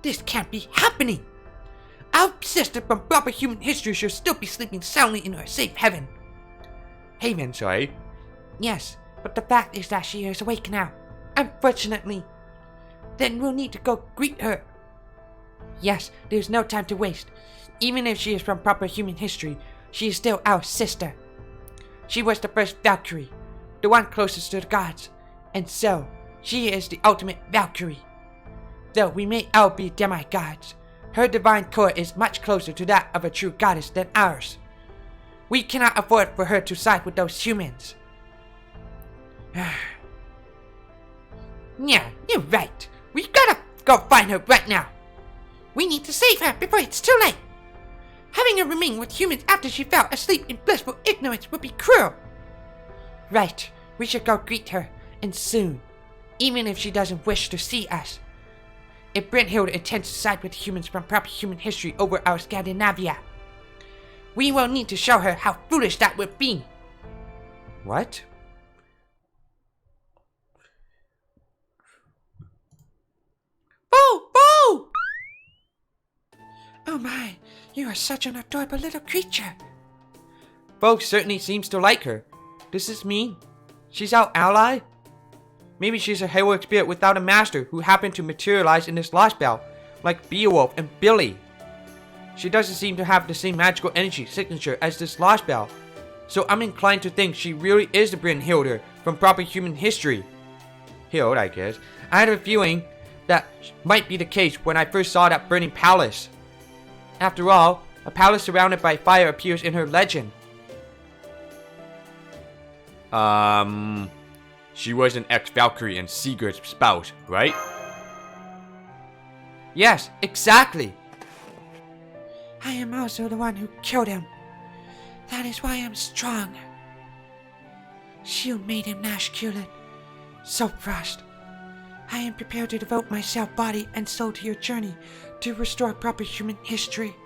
This can't be happening. Our sister from proper human history should still be sleeping soundly in her safe haven. Haven, sorry. Yes, but the fact is that she is awake now. Unfortunately. Then we'll need to go greet her. Yes, there's no time to waste. Even if she is from proper human history, she is still our sister. She was the first Valkyrie, the one closest to the gods, and so, she is the ultimate Valkyrie. Though we may all be demigods, her divine core is much closer to that of a true goddess than ours. We cannot afford for her to side with those humans. Yeah, you're right. We gotta go find her right now. We need to save her before it's too late. Having her remain with humans after she fell asleep in blissful ignorance would be cruel. Right, we should go greet her, and soon, even if she doesn't wish to see us. If Brynhild intends to side with humans from proper human history over our Scandinavia, we will need to show her how foolish that would be. What? Boo! Oh my, you are such an adorable little creature. Bo certainly seems to like her. Does this mean she's our ally? Maybe she's a heroic spirit without a master who happened to materialize in this Lostbelt, like Beowulf and Billy. She doesn't seem to have the same magical energy signature as this Lostbelt, so I'm inclined to think she really is the Brynhilder from proper human history. Hild, I guess. I had a feeling that might be the case when I first saw that burning palace. After all, a palace surrounded by fire appears in her legend. She was an ex-Valkyrie and Sigurd's spouse, right? Yes, exactly. I am also the one who killed him. That is why I'm strong. Shield made him Nash-Kulid. So Frost, I am prepared to devote myself body and soul to your journey to restore proper human history.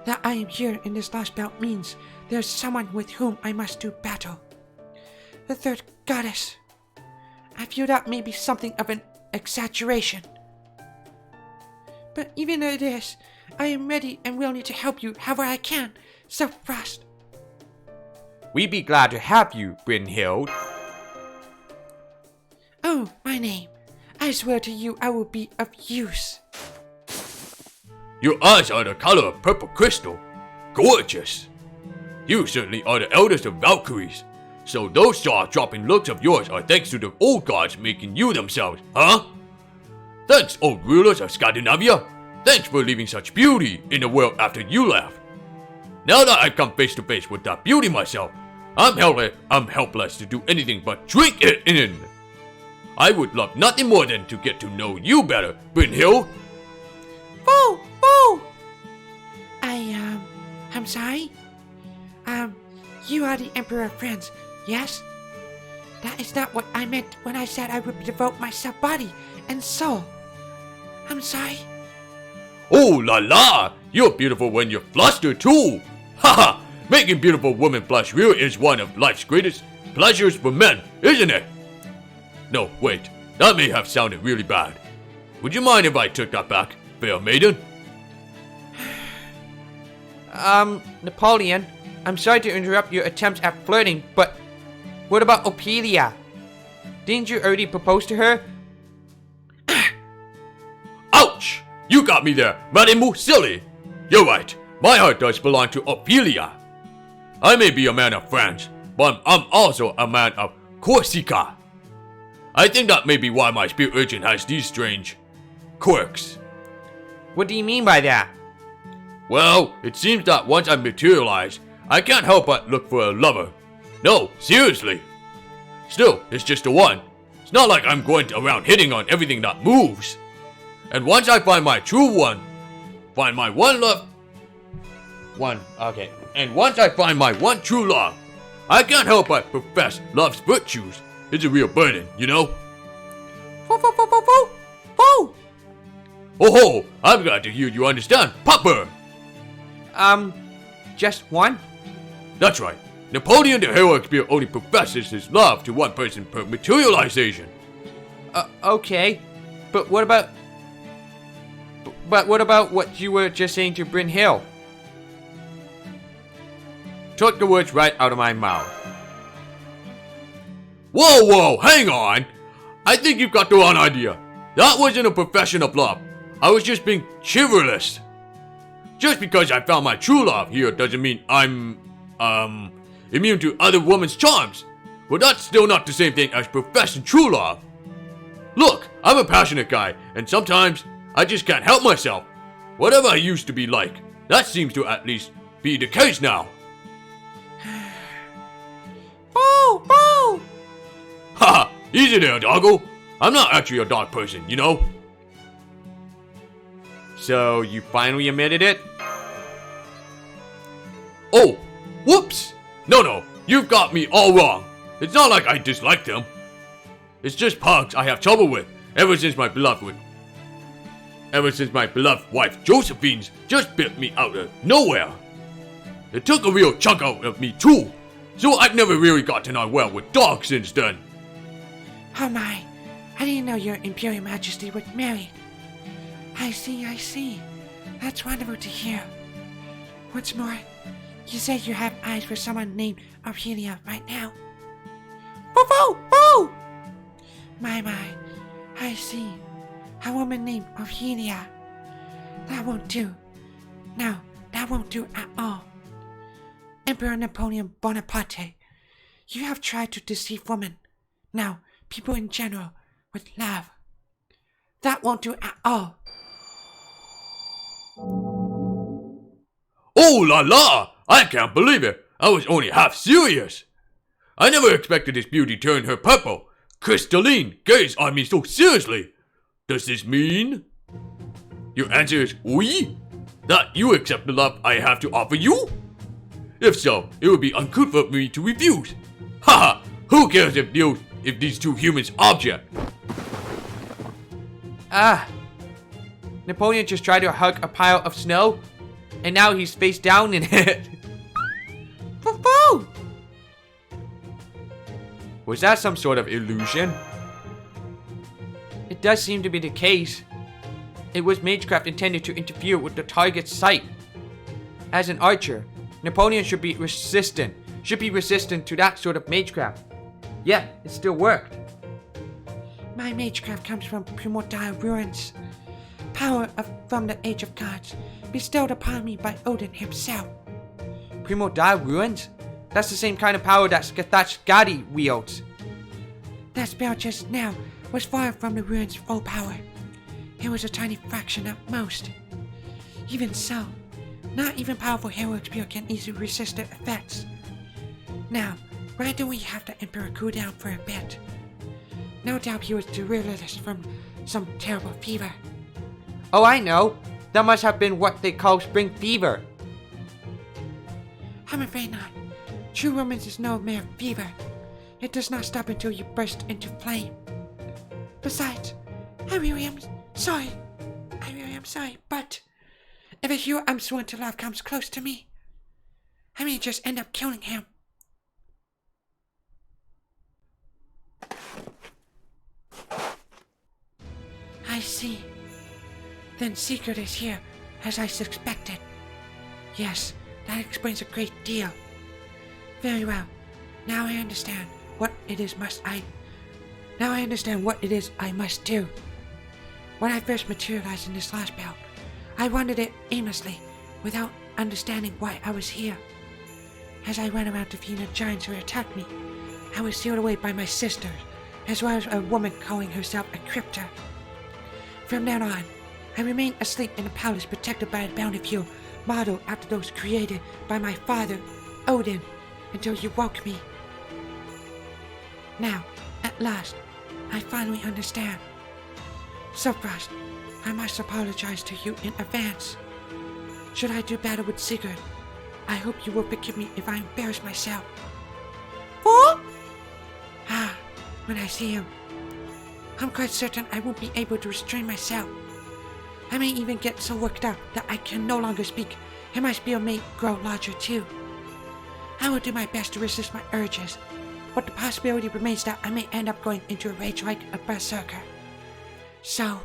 That I am here in this Lostbelt means there's someone with whom I must do battle. The third goddess. I feel that may be something of an exaggeration. But even though it is, I am ready and willing to help you however I can, so Frost. We'd be glad to have you, Brynhild. Oh, my name. I swear to you I will be of use. Your eyes are the color of purple crystal. Gorgeous. You certainly are the eldest of Valkyries. So those jaw-dropping looks of yours are thanks to the old gods making you themselves, huh? Thanks, old rulers of Scandinavia. Thanks for leaving such beauty in the world after you left. Now that I've come face to face with that beauty myself, I'm helpless to do anything but drink it in. I would love nothing more than to get to know you better, Brynhild. Boo! I'm sorry? You are the Emperor of Friends, yes? That is not what I meant when I said I would devote myself body and soul. I'm sorry. Oh la la! You're beautiful when you're flustered too! Haha! Making beautiful women blush really is one of life's greatest pleasures for men, isn't it? No, wait. That may have sounded really bad. Would you mind if I took that back, fair maiden? Napoleon, I'm sorry to interrupt your attempts at flirting, but what about Ophelia? Didn't you already propose to her? Ouch! You got me there, Madame Silly. You're right. My heart does belong to Ophelia. I may be a man of France, but I'm also a man of Corsica. I think that may be why my spirit urchin has these strange quirks. What do you mean by that? Well, it seems that once I materialize, I can't help but look for a lover. No, seriously. Still, it's just the one. It's not like I'm going around hitting on everything that moves. And once I find my true one, find my one love... And once I find my one true love, I can't help but profess love's virtues. It's a real burden, you know? Oh! Oh ho! I'm glad to hear you understand, Papa! Just one? That's right. Napoleon the heroic spirit only professes his love to one person per materialization. Okay. But what about... But what about what you were just saying to Bryn Hill? Took the words right out of my mouth. Whoa, hang on! I think you've got the wrong idea. That wasn't a profession of love. I was just being chivalrous. Just because I found my true love here doesn't mean I'm, immune to other women's charms. But that's still not the same thing as professing true love. Look, I'm a passionate guy, and sometimes I just can't help myself. Whatever I used to be like, that seems to at least be the case now. Boo! Haha, easy there, doggo. I'm not actually a dog person, you know? So, you finally admitted it? Oh, whoops! No, you've got me all wrong. It's not like I dislike them. It's just pugs I have trouble with ever since my beloved wife Josephine's just bit me out of nowhere. It took a real chunk out of me too, so I've never really gotten on well with dogs since then. Oh my, I didn't know your Imperial Majesty was married. I see. That's wonderful to hear. What's more, you said you have eyes for someone named Ophelia right now. Boo! My, I see. A woman named Ophelia. That won't do. No, that won't do at all. Emperor Napoleon Bonaparte, you have tried to deceive women. Now, people in general, with love. That won't do at all. Oh la la! I can't believe it! I was only half serious! I never expected this beauty to turn her purple, crystalline gaze on me so seriously! Does this mean... Your answer is oui? That you accept the love I have to offer you? If so, it would be uncouth for me to refuse. Haha! Who cares if these two humans object? Napoleon just tried to hug a pile of snow, and now he's face down in it. Boo! Was that some sort of illusion? It does seem to be the case. It was magecraft intended to interfere with the target's sight. As an archer, Napoleon should be resistant to that sort of magecraft. Yeah, it still worked. My magecraft comes from primordial ruins. Power from the Age of Gods, bestowed upon me by Odin himself. Primordial ruins? That's the same kind of power that Skadi wields. That spell just now was far from the ruins' full power. It was a tiny fraction at most. Even so, not even powerful heroic spirit can easily resist their effects. Now, why don't we have the Emperor cool down for a bit? No doubt he was delirious from some terrible fever. Oh, I know. That must have been what they call spring fever. I'm afraid not. True romance is no mere fever. It does not stop until you burst into flame. Besides, I really am sorry, but if a hero I'm sworn to love comes close to me, I may just end up killing him. I see. Then Secret is here, as I suspected. Yes, that explains a great deal. Very well. Now I understand what it is I must do. When I first materialized in this Lostbelt, I wandered it aimlessly, without understanding why I was here. As I went around defeating the giants who attacked me, I was sealed away by my sisters, as well as a woman calling herself a cryptor. From now on, I remain asleep in a palace protected by a bountiful model after those created by my father, Odin, until you woke me. Now, at last, I finally understand. So first, I must apologize to you in advance. Should I do battle with Sigurd, I hope you will forgive me if I embarrass myself. What? When I see him, I'm quite certain I won't be able to restrain myself. I may even get so worked up that I can no longer speak, and my spear may grow larger too. I will do my best to resist my urges, but the possibility remains that I may end up going into a rage like a berserker. So,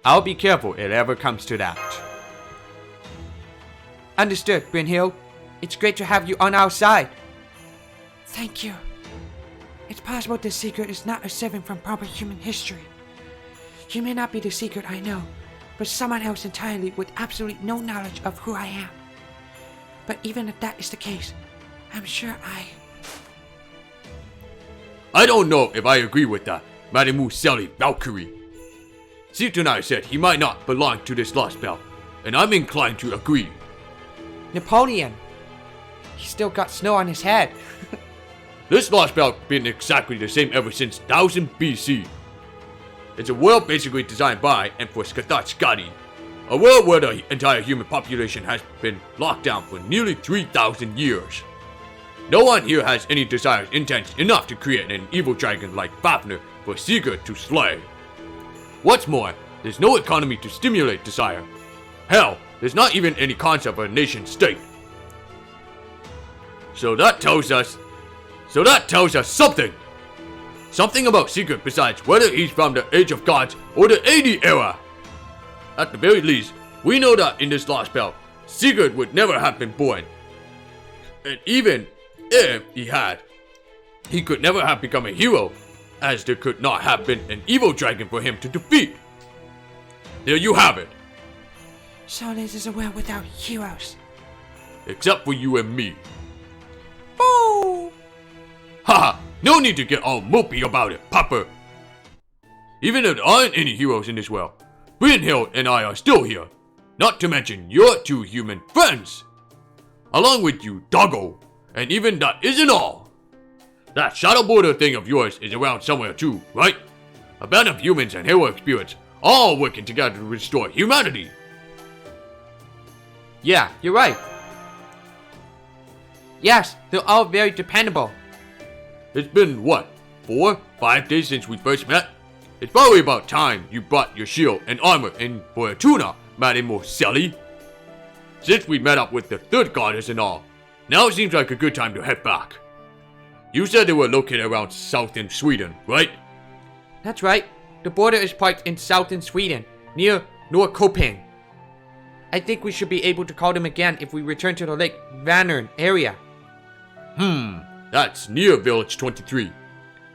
I'll be careful if it ever comes to that. understood, Brynhild. It's great to have you on our side. Thank you. It's possible this secret is not a servant from proper human history. You may not be the secret I know, but someone else entirely with absolutely no knowledge of who I am. But even if that is the case, I'm sure I don't know if I agree with that, Madame Sally Valkyrie. Situnai said he might not belong to this Lostbelt, and I'm inclined to agree. Napoleon. He's still got snow on his head. This Lostbelt been exactly the same ever since 1000 BC. It's a world basically designed by and for Skadi, a world where the entire human population has been locked down for nearly 3,000 years. No one here has any desires intense enough to create an evil dragon like Fafnir for Sigurd to slay. What's more, there's no economy to stimulate desire. Hell, there's not even any concept of a nation state. So that tells us something. Something about Sigurd besides whether he's from the Age of Gods or the 80 era. At the very least, we know that in this Lostbelt, Sigurd would never have been born. And even if he had, he could never have become a hero, as there could not have been an evil dragon for him to defeat. There you have it. So this is a world without heroes. Except for you and me. Boo! Haha, no need to get all mopey about it, Papa. Even if there aren't any heroes in this world, Brynhild and I are still here. Not to mention your two human friends. Along with you, Doggo. And even that isn't all. That shadow border thing of yours is around somewhere too, right? A band of humans and heroic spirits all working together to restore humanity. Yeah, you're right. Yes, they're all very dependable. It's been, what, 4-5 days since we first met? It's probably about time you brought your shield and armor in for a tune-up, Madame Sally. Since we met up with the third goddess and all, now it seems like a good time to head back. You said they were located around southern Sweden, right? That's right. The border is parked in southern Sweden, near Norrköping. I think we should be able to call them again if we return to the Lake Vänern area. That's near Village 23.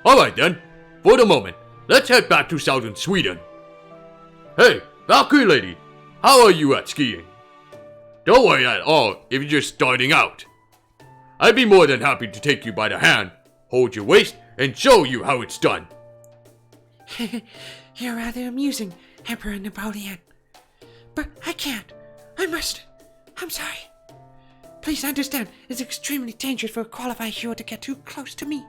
Alright then, for the moment, let's head back to southern Sweden. Hey, Valkyrie lady, how are you at skiing? Don't worry at all if you're just starting out. I'd be more than happy to take you by the hand, hold your waist, and show you how it's done. You're rather amusing, Emperor Napoleon. But I can't. I must. I'm sorry. Please understand, it's extremely dangerous for a qualified hero to get too close to me.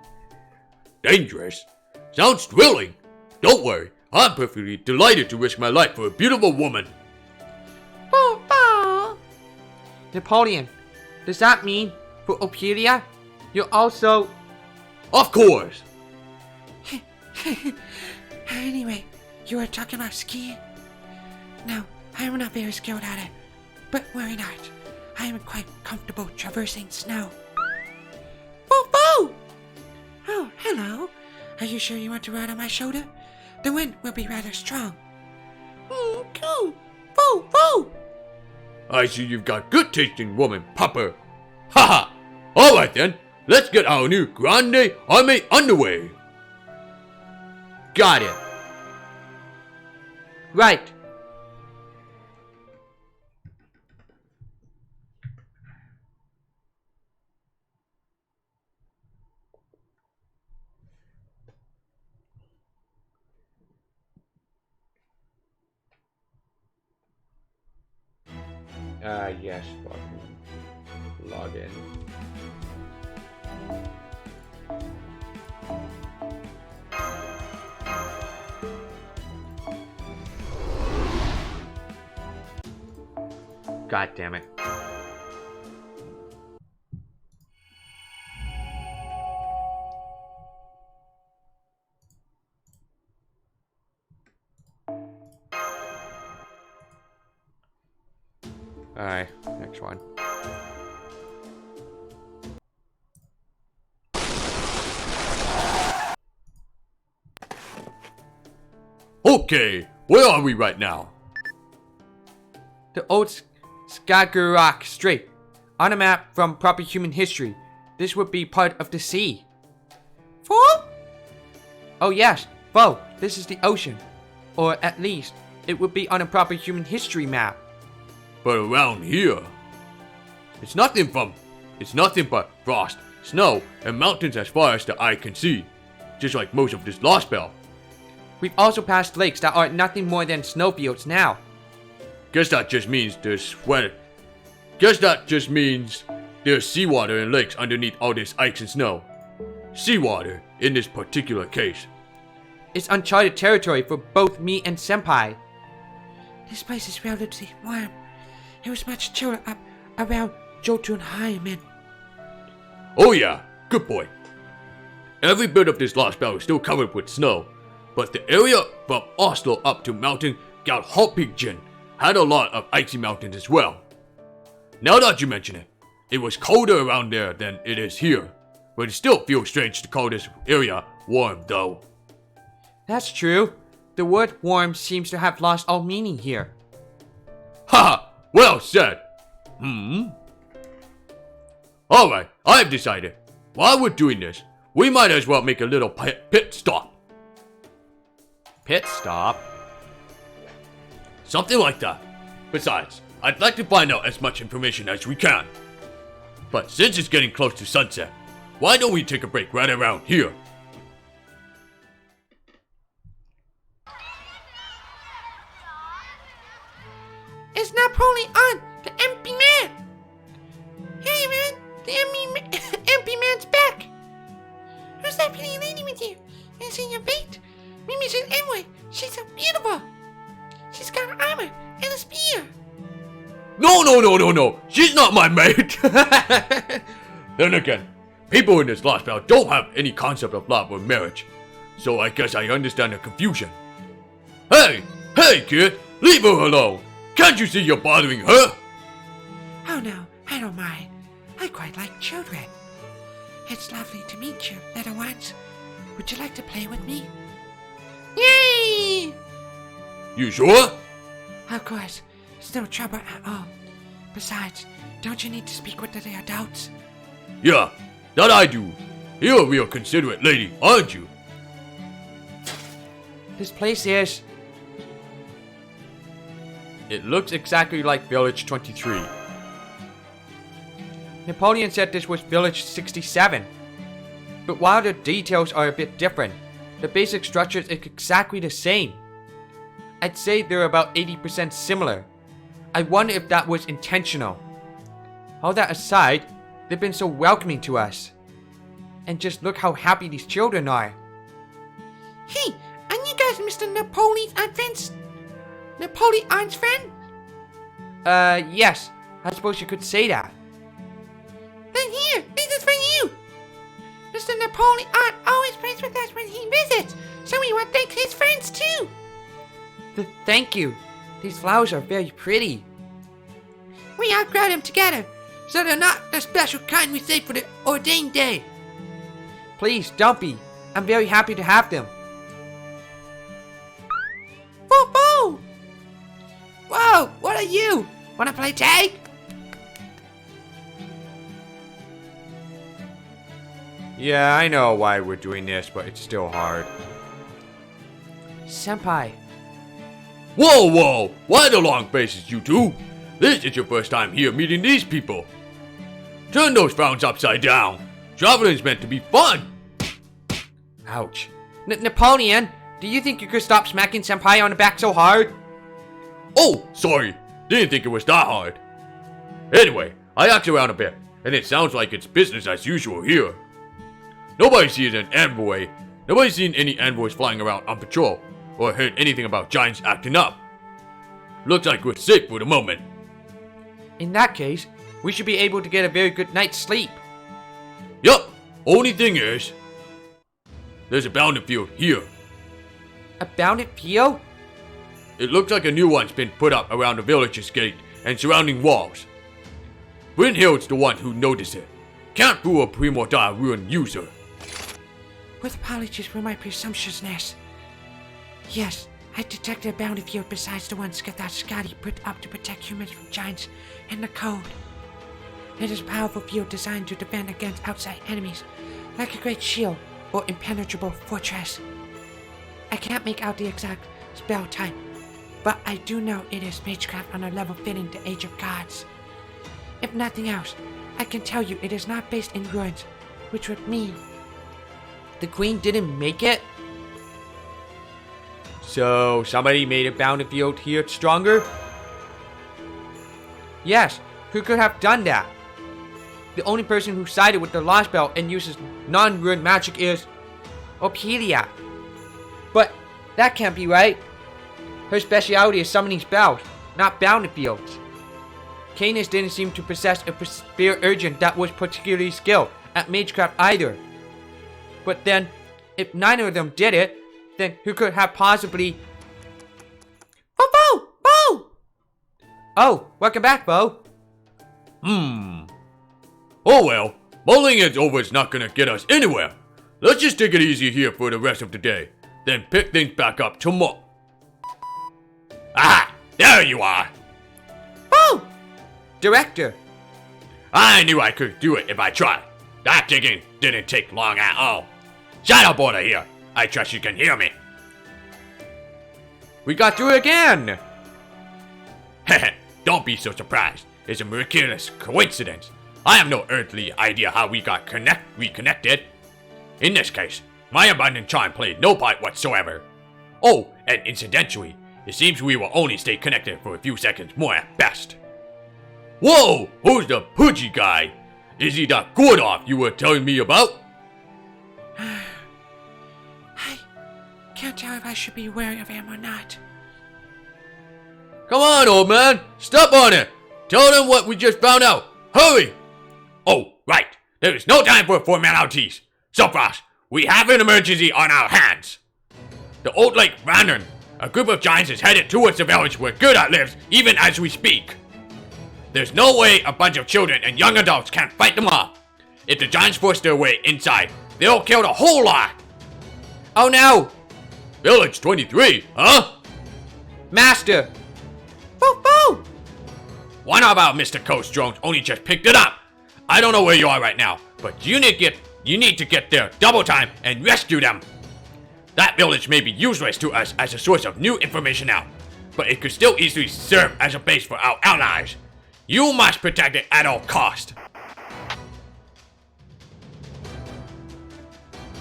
Dangerous? Sounds thrilling. Don't worry, I'm perfectly delighted to risk my life for a beautiful woman. Napoleon, does that mean for Ophelia, you're also... Of course. Anyway, you were talking about skiing? No, I am not very skilled at it. But worry not. I am quite comfortable traversing snow. Boo boo! Oh, hello. Are you sure you want to ride on my shoulder? The wind will be rather strong. Cool. Boo boo! I see you've got good taste in woman, Papa. Haha! Alright then, let's get our new Grande Army underway. Got it. Right. Yes, fucking log in. God damn it. Alright, next one. Okay, where are we right now? The old Skagerrak Strait. On a map from proper human history, this would be part of the sea. Fool? Oh yes, Bo, this is the ocean. Or at least, it would be on a proper human history map. But around here, it's nothing but frost, snow, and mountains as far as the eye can see. Just like most of this Lostbelt. We've also passed lakes that are nothing more than snowfields now. Guess that just means there's seawater in lakes underneath all this ice and snow. Seawater, in this particular case. It's uncharted territory for both me and Senpai. This place is relatively warm. It was much chiller up around Jotunheimen. Oh yeah, good point. Every bit of this Lostbelt is still covered with snow, but the area from Oslo up to Mountain Galhopiggen had a lot of icy mountains as well. Now that you mention it, it was colder around there than it is here, but it still feels strange to call this area warm though. That's true. The word warm seems to have lost all meaning here. Haha, well said. Alright, I've decided. While we're doing this, we might as well make a little pit stop. Pit stop? Something like that. Besides, I'd like to find out as much information as we can. But since it's getting close to sunset, why don't we take a break right around here? It's Napoleon, the MP man. Hey man, the MP man's back. Who's that pretty lady with you? Is it your mate? Mimi's an Emily. She's so beautiful. She's got armor and a spear. No, she's not my mate. Then again, people in this Lostbelt don't have any concept of love or marriage, so I guess I understand the confusion. Hey kid, leave her alone. Can't you see you're bothering her? Oh no, I don't mind. I quite like children. It's lovely to meet you, little ones. Would you like to play with me? Yay! You sure? Of course, it's no trouble at all. Besides, don't you need to speak with the adults? Yeah, that I do. You're a real considerate lady, aren't you? This place is... It looks exactly like Village 23. Napoleon said this was Village 67. But while the details are a bit different, the basic structure is exactly the same. I'd say they're about 80% similar. I wonder if that was intentional. All that aside, they've been so welcoming to us. And just look how happy these children are. Hey, aren't you guys Mr. Napoleon's friends? Napoleon's friend? Yes. I suppose you could say that. Then here, this is for you. Mr. Napoleon always plays with us when he visits, so we want to thank his friends too. Thank you. These flowers are very pretty. We all grow them together, so they're not the special kind we save for the ordained day. Please, don't be. I'm very happy to have them. Foo-foo! Whoa, what are you? Wanna play tag? Yeah, I know why we're doing this, but it's still hard. Senpai. Whoa, why the long faces, you two? This is your first time here meeting these people. Turn those frowns upside down. Traveling's meant to be fun. Ouch. Napoleon, do you think you could stop smacking Senpai on the back so hard? Oh, sorry. Didn't think it was that hard. Anyway, I asked around a bit, and it sounds like it's business as usual here. Nobody's seen an envoy. Nobody's seen any envoys flying around on patrol, or heard anything about giants acting up. Looks like we're safe for the moment. In that case, we should be able to get a very good night's sleep. Yup, only thing is, there's a bounding field here. A bounded field? It looks like a new one's been put up around the village's gate and surrounding walls. Brynhild's the one who noticed it. Can't fool a primordial ruin user. With apologies for my presumptuousness. Yes, I detected a bounded field besides the ones that Scotty put up to protect humans from giants and the code. It is a powerful field designed to defend against outside enemies, like a great shield or impenetrable fortress. I can't make out the exact spell type, but I do know it is magecraft on a level fitting the Age of Gods. If nothing else, I can tell you it is not based in ruins, which would mean the queen didn't make it? So somebody made a bounded field here stronger? Yes, who could have done that? The only person who sided with the Lostbelt and uses non-ruined magic is Ophelia. But that can't be right. Her specialty is summoning spells, not bounded fields. Canis didn't seem to possess a spirit urgent that was particularly skilled at magecraft either. But then, if neither of them did it, then who could have possibly... Bo! Oh, welcome back, Bo. Oh well, mulling it over is not gonna get us anywhere. Let's just take it easy here for the rest of the day, then pick things back up tomorrow. Ah, there you are. Bo! Director. I knew I could do it if I tried. That digging didn't take long at all. Shadow Border here. I trust you can hear me. We got through again. Heh, don't be so surprised. It's a miraculous coincidence. I have no earthly idea how we got reconnected. In this case, my abundant charm played no part whatsoever. Oh, and incidentally, it seems we will only stay connected for a few seconds more at best. Whoa, who's the pudgy guy? Is he the Gordov you were telling me about? I can't tell if I should be wary of him or not. Come on, old man, step on it. Tell them what we just found out. Hurry! Oh, right. There is no time for formalities. Sopras, we have an emergency on our hands. The Old Lake Randon, a group of giants is headed towards the village where Gerda lives even as we speak. There's no way a bunch of children and young adults can fight them off. If the giants force their way inside, they'll kill the whole lot. Oh no! Village 23, huh? Master! Boo! One of our Mr. Coast drones only just picked it up. I don't know where you are right now, but you need to get there double time and rescue them. That village may be useless to us as a source of new information now, but it could still easily serve as a base for our allies. You must protect it at all cost.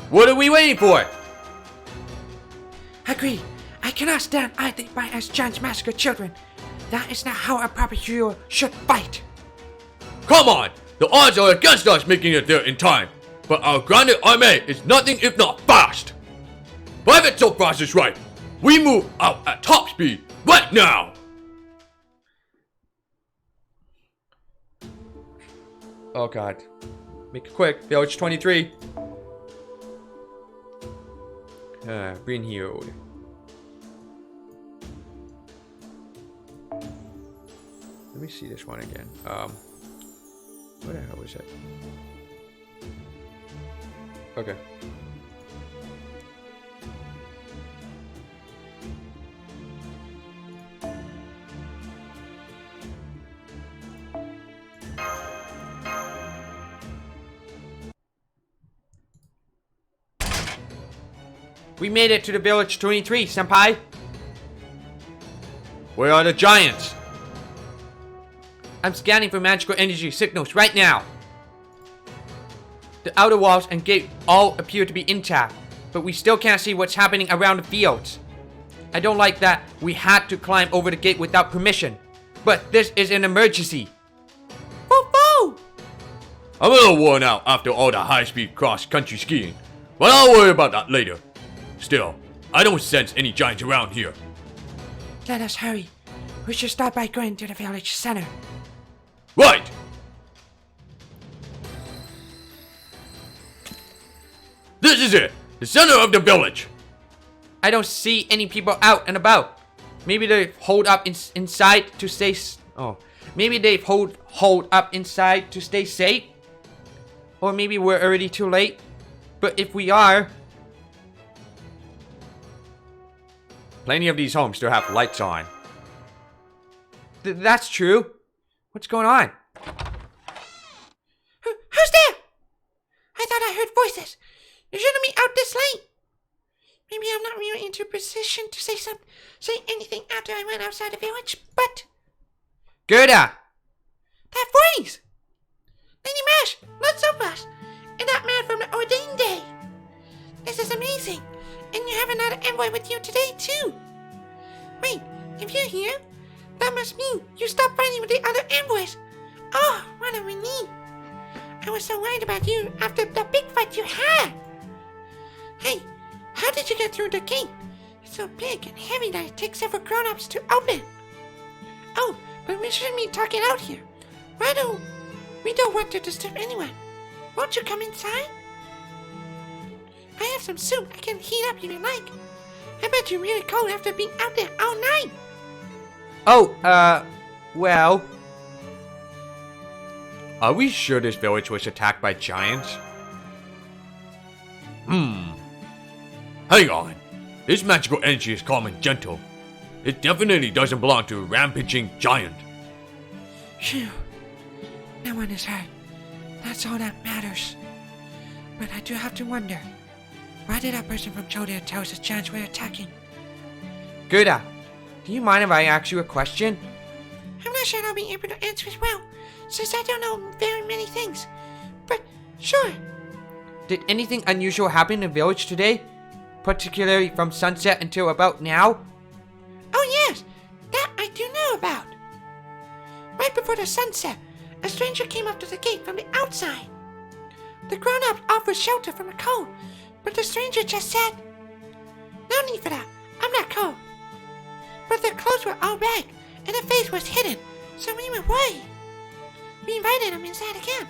What are we waiting for? Agree. I cannot stand idly by as giants massacre children. That is not how a proper hero should fight. Come on! The odds are against us making it there in time, but our grounded army is nothing if not fast. Private Sopras is right. We move out at top speed right now. Oh god. Make it quick. Village 23. Brynhild. Let me see this one again. Where the hell was it? Okay. We made it to the village 23, senpai. Where are the giants? I'm scanning for magical energy signals right now. The outer walls and gate all appear to be intact, but we still can't see what's happening around the fields. I don't like that we had to climb over the gate without permission, but this is an emergency. I'm a little worn out after all the high-speed cross-country skiing, but I'll worry about that later. Still, I don't sense any giants around here. Let us hurry. We should start by going to the village center. Right! This is it! The center of the village! I don't see any people out and about. Maybe they've holed up inside to stay. Maybe they've holed up inside to stay safe. Or maybe we're already too late. But if we are, Plenty of these homes still have lights on. that's true. What's going on? Who's there? I thought I heard voices. You shouldn't be out this late. Maybe I'm not really into position to say anything after I went outside the village, but Gerda! that voice! Lady Mash, Lostbelt, and that man from the Ordained Day. This is amazing. And you have another envoy with you today, too. Wait, if you're here, that must mean you stopped fighting with the other envoys. Oh, what a relief. I was so worried about you after the big fight you had. Hey, how did you get through the gate? It's so big and heavy that it takes several grown-ups to open. Oh, but we shouldn't be talking out here. We don't want to disturb anyone. Won't you come inside? I have some soup I can heat up if you like. I bet you're really cold after being out there all night. Oh, well. Are we sure this village was attacked by giants? Hang on. This magical energy is calm and gentle. It definitely doesn't belong to a rampaging giant. Phew. No one is hurt. That's all that matters. But I do have to wonder, why did that person from Götterdämmerung tell us the giants were attacking? Gerda, do you mind if I ask you a question? I'm not sure I'll be able to answer as well, since I don't know very many things. But sure. Did anything unusual happen in the village today? Particularly from sunset until about now? Oh yes, that I do know about. Right before the sunset, a stranger came up to the gate from the outside. The grown-ups offered shelter from the cold, but the stranger just said, "No need for that, I'm not cold." But their clothes were all ragged, and their face was hidden, so we were worried. We invited them inside again,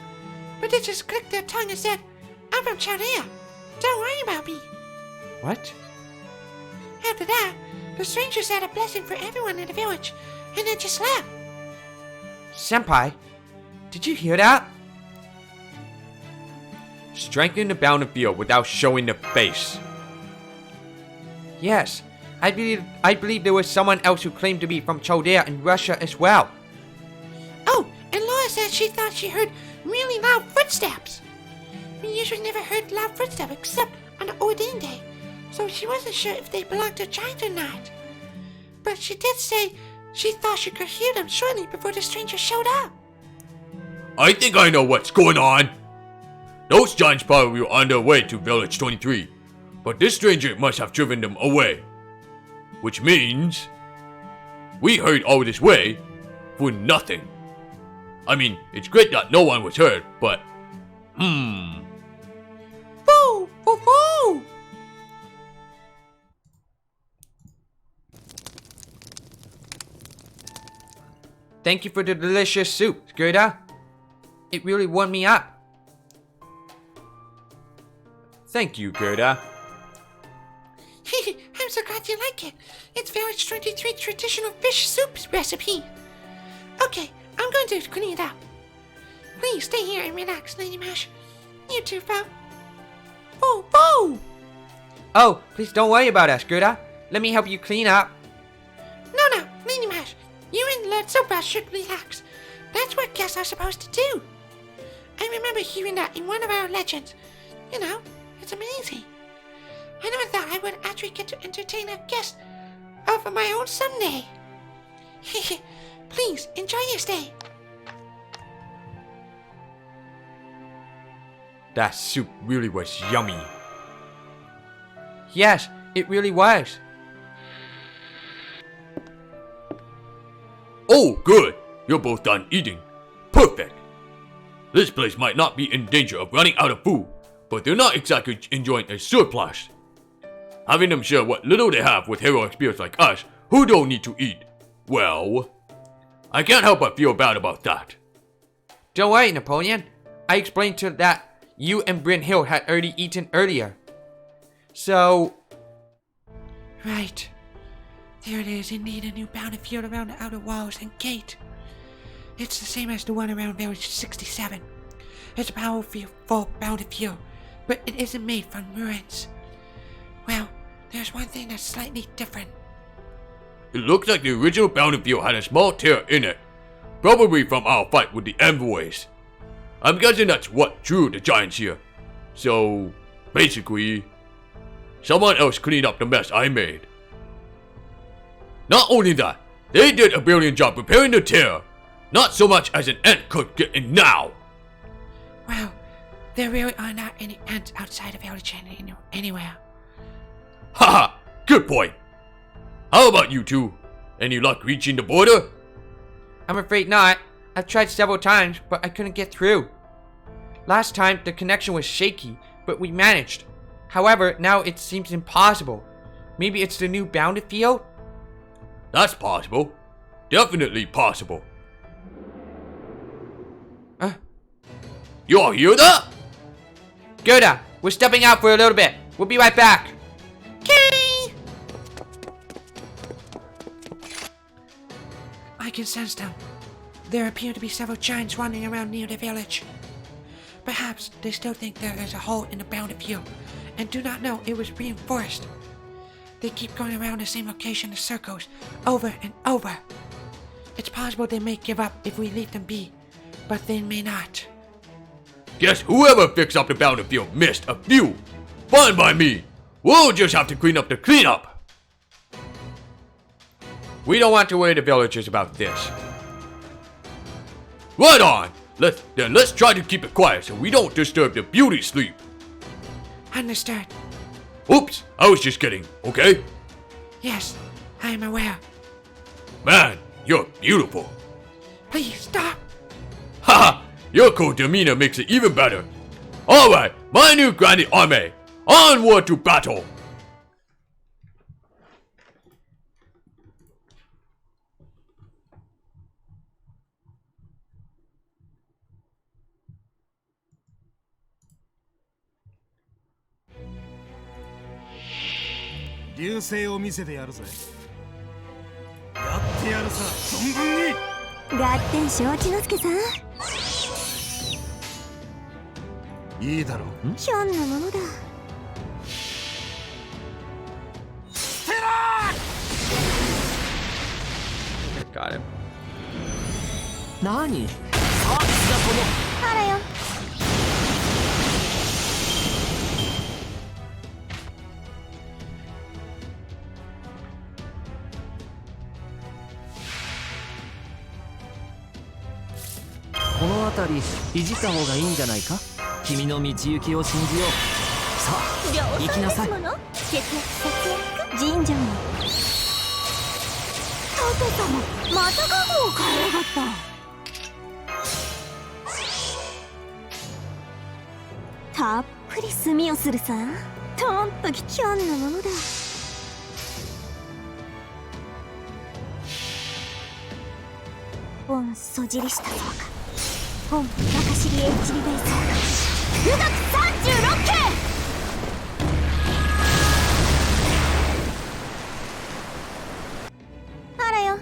but they just clicked their tongue and said, "I'm from Chaldea, don't worry about me." What? After that, the stranger said a blessing for everyone in the village, and then just left. Senpai, did you hear that? Strengthen the battlefield without showing the face. Yes, I believe there was someone else who claimed to be from Chaldea in Russia as well. Oh, and Laura said she thought she heard really loud footsteps. We usually never heard loud footsteps except on the Ordained Day, so she wasn't sure if they belonged to giants or not. But she did say she thought she could hear them shortly before the stranger showed up. I think I know what's going on. Those giants probably were on their way to Village 23, but this stranger must have driven them away. Which means we hurried all this way for nothing. I mean, it's great that no one was hurt, but Boo! Boo! Boo! Thank you for the delicious soup, Gerda. It really warmed me up. Thank you, Gerda. I'm so glad you like it. It's Village 23 traditional fish soup recipe. Okay, I'm going to clean it up. Please stay here and relax, Lady Mash. You too, Bo. Boo! Boo! Oh, please don't worry about us, Gerda. Let me help you clean up. No, Lady Mash. You and Lostbelt should relax. That's what guests are supposed to do. I remember hearing that in one of our legends. You know, it's amazing. I never thought I would actually get to entertain a guest of my own someday. Please, enjoy your stay. That soup really was yummy. Yes, it really was. oh, good. You're both done eating. Perfect. This place might not be in danger of running out of food, but they're not exactly enjoying a surplus. Having them share what little they have with heroic spirits like us who don't need to eat, well, I can't help but feel bad about that. Don't worry, Napoleon. I explained to that you and Bryn Hill had already eaten earlier. So... Right. There it is, indeed, a new bounded field around the outer walls and gate. It's the same as the one around village 67. It's a powerful bounded field, but it isn't made from ruins. Well, there's one thing that's slightly different. It looks like the original bounded field had a small tear in it, probably from our fight with the envoys. I'm guessing that's what drew the giants here. So, basically, someone else cleaned up the mess I made. Not only that, they did a brilliant job repairing the tear. Not so much as an ant could get in now. Well, there really are not any ants outside of village anywhere. Haha, good point. How about you two? Any luck reaching the border? I'm afraid not. I've tried several times, but I couldn't get through. Last time, the connection was shaky, but we managed. However, now it seems impossible. Maybe it's the new bounded field? That's possible. Definitely possible. You all hear that? Gerda, we're stepping out for a little bit. We'll be right back. Okay. I can sense them. There appear to be several giants wandering around near the village. Perhaps they still think there is a hole in the bounded field and do not know it was reinforced. They keep going around the same location in circles, over and over. It's possible they may give up if we leave them be, but they may not. Guess whoever fixed up the bounded field missed a few. Fine by me. We'll just have to clean up the cleanup. We don't want to worry the villagers about this. Right on. Let's try to keep it quiet so we don't disturb the beauty sleep. Understood. Oops, I was just kidding, okay? Yes, I am aware. Man, you're beautiful. Please stop. Haha, your cool demeanor makes it even better. Alright, my new Granny Army, onward to battle. Got him. 何さあだあらよ。この辺りいじった方がいいんじゃないか。君の道行きを信じよう。さあ行きなさい。節約節約神社も。タト様またカゴを買いやがった。たっぷり炭をするさ。とんときひょんなものだ。本そじりしたそうか。本バカシリ HB ベース9月36件。あらよ。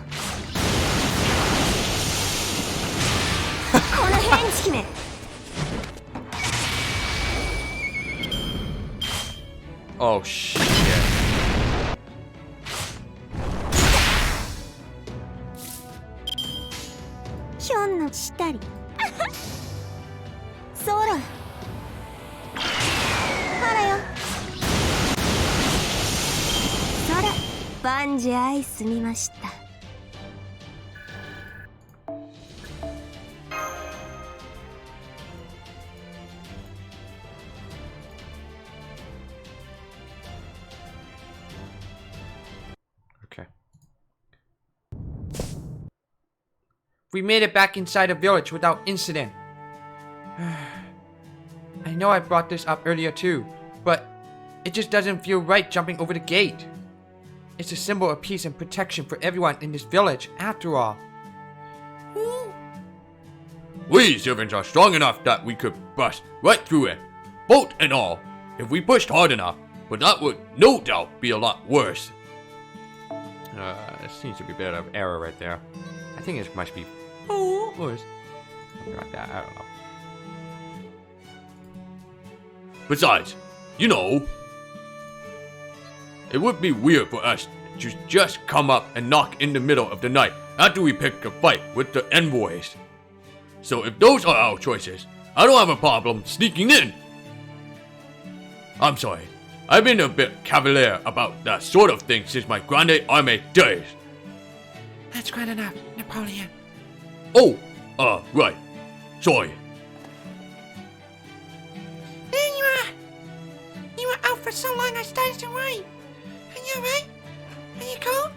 この変地姫。Oh shit. ひょんのしたり。そうだ。あらよ。そら、万事愛済みました。Okay. We made it back inside the village without incident. I know I brought this up earlier too, but it just doesn't feel right jumping over the gate. It's a symbol of peace and protection for everyone in this village, after all. We servants are strong enough that we could bust right through it, boat and all, if we pushed hard enough, but that would no doubt be a lot worse. There seems to be a bit of error right there. I think it must be or something like that. I don't know. Besides, you know, it would be weird for us to just come up and knock in the middle of the night after we pick a fight with the envoys. So if those are our choices, I don't have a problem sneaking in. I'm sorry, I've been a bit cavalier about that sort of thing since my grande arme days. That's quite enough, Napoleon. Oh, right. Sorry. There you are. You were out for so long I started to worry. Are you alright? Are you cold?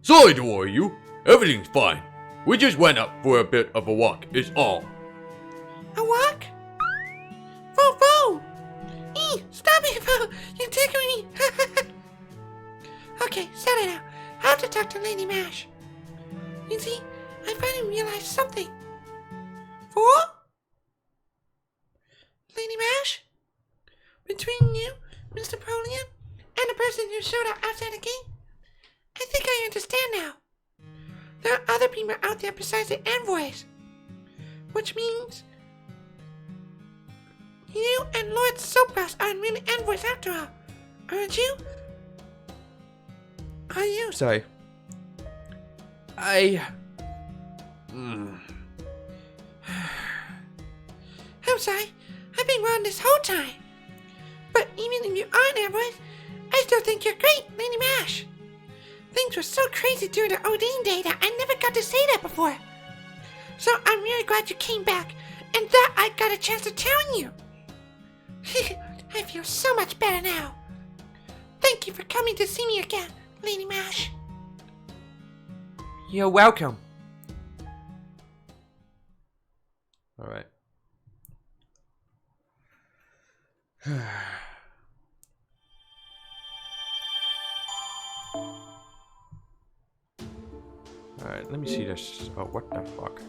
Sorry to worry you. Everything's fine. We just went up for a bit of a walk, is all. A walk? Foo! Stop it, Foo! You're tickling me! Okay, settle down. I have to talk to Lady Mash. You see, I finally realized something. Foo? Lady Mash? Between you, Mr. Napoleon, and the person who showed up outside the gate, I think I understand now. There are other people out there besides the envoys. Which means you and Lord Soapgrass aren't really envoys after all, aren't you? Are you? Sorry. I'm sorry. I've been wrong this whole time. But even if you aren't envoys, I still think you're great, Lady Mash. Things were so crazy during the Odin day that I never got to say that before. So I'm really glad you came back, and that I got a chance to tell you. I feel so much better now. Thank you for coming to see me again, Lady Mash. You're welcome. Alright. Alright, let me see this. Oh, what the fuck?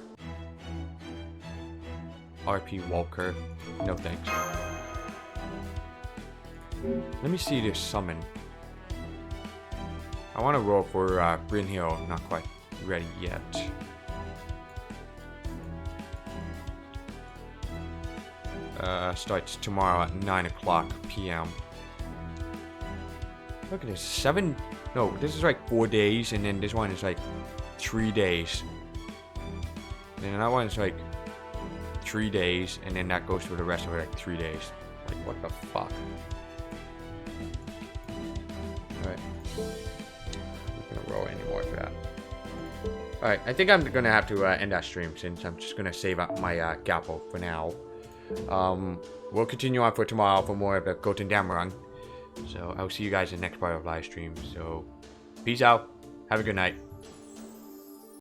RP Walker. No thanks. Let me see this summon. I want to roll for Bryn Hill. Not quite ready yet. Starts tomorrow at 9 o'clock p.m. Look at this. 7... No, this is like 4 days, and then this one is like 3 days. And then that one is like 3 days, and then that goes for the rest of it like 3 days. Like, what the fuck? Alright. I'm not gonna roll anymore for that. Alright, I think I'm gonna have to end that stream since I'm just gonna save up my Gapple for now. We'll continue on for tomorrow for more of the Götterdämmerung. So I'll see you guys in the next part of live stream. So peace out. Have a good night.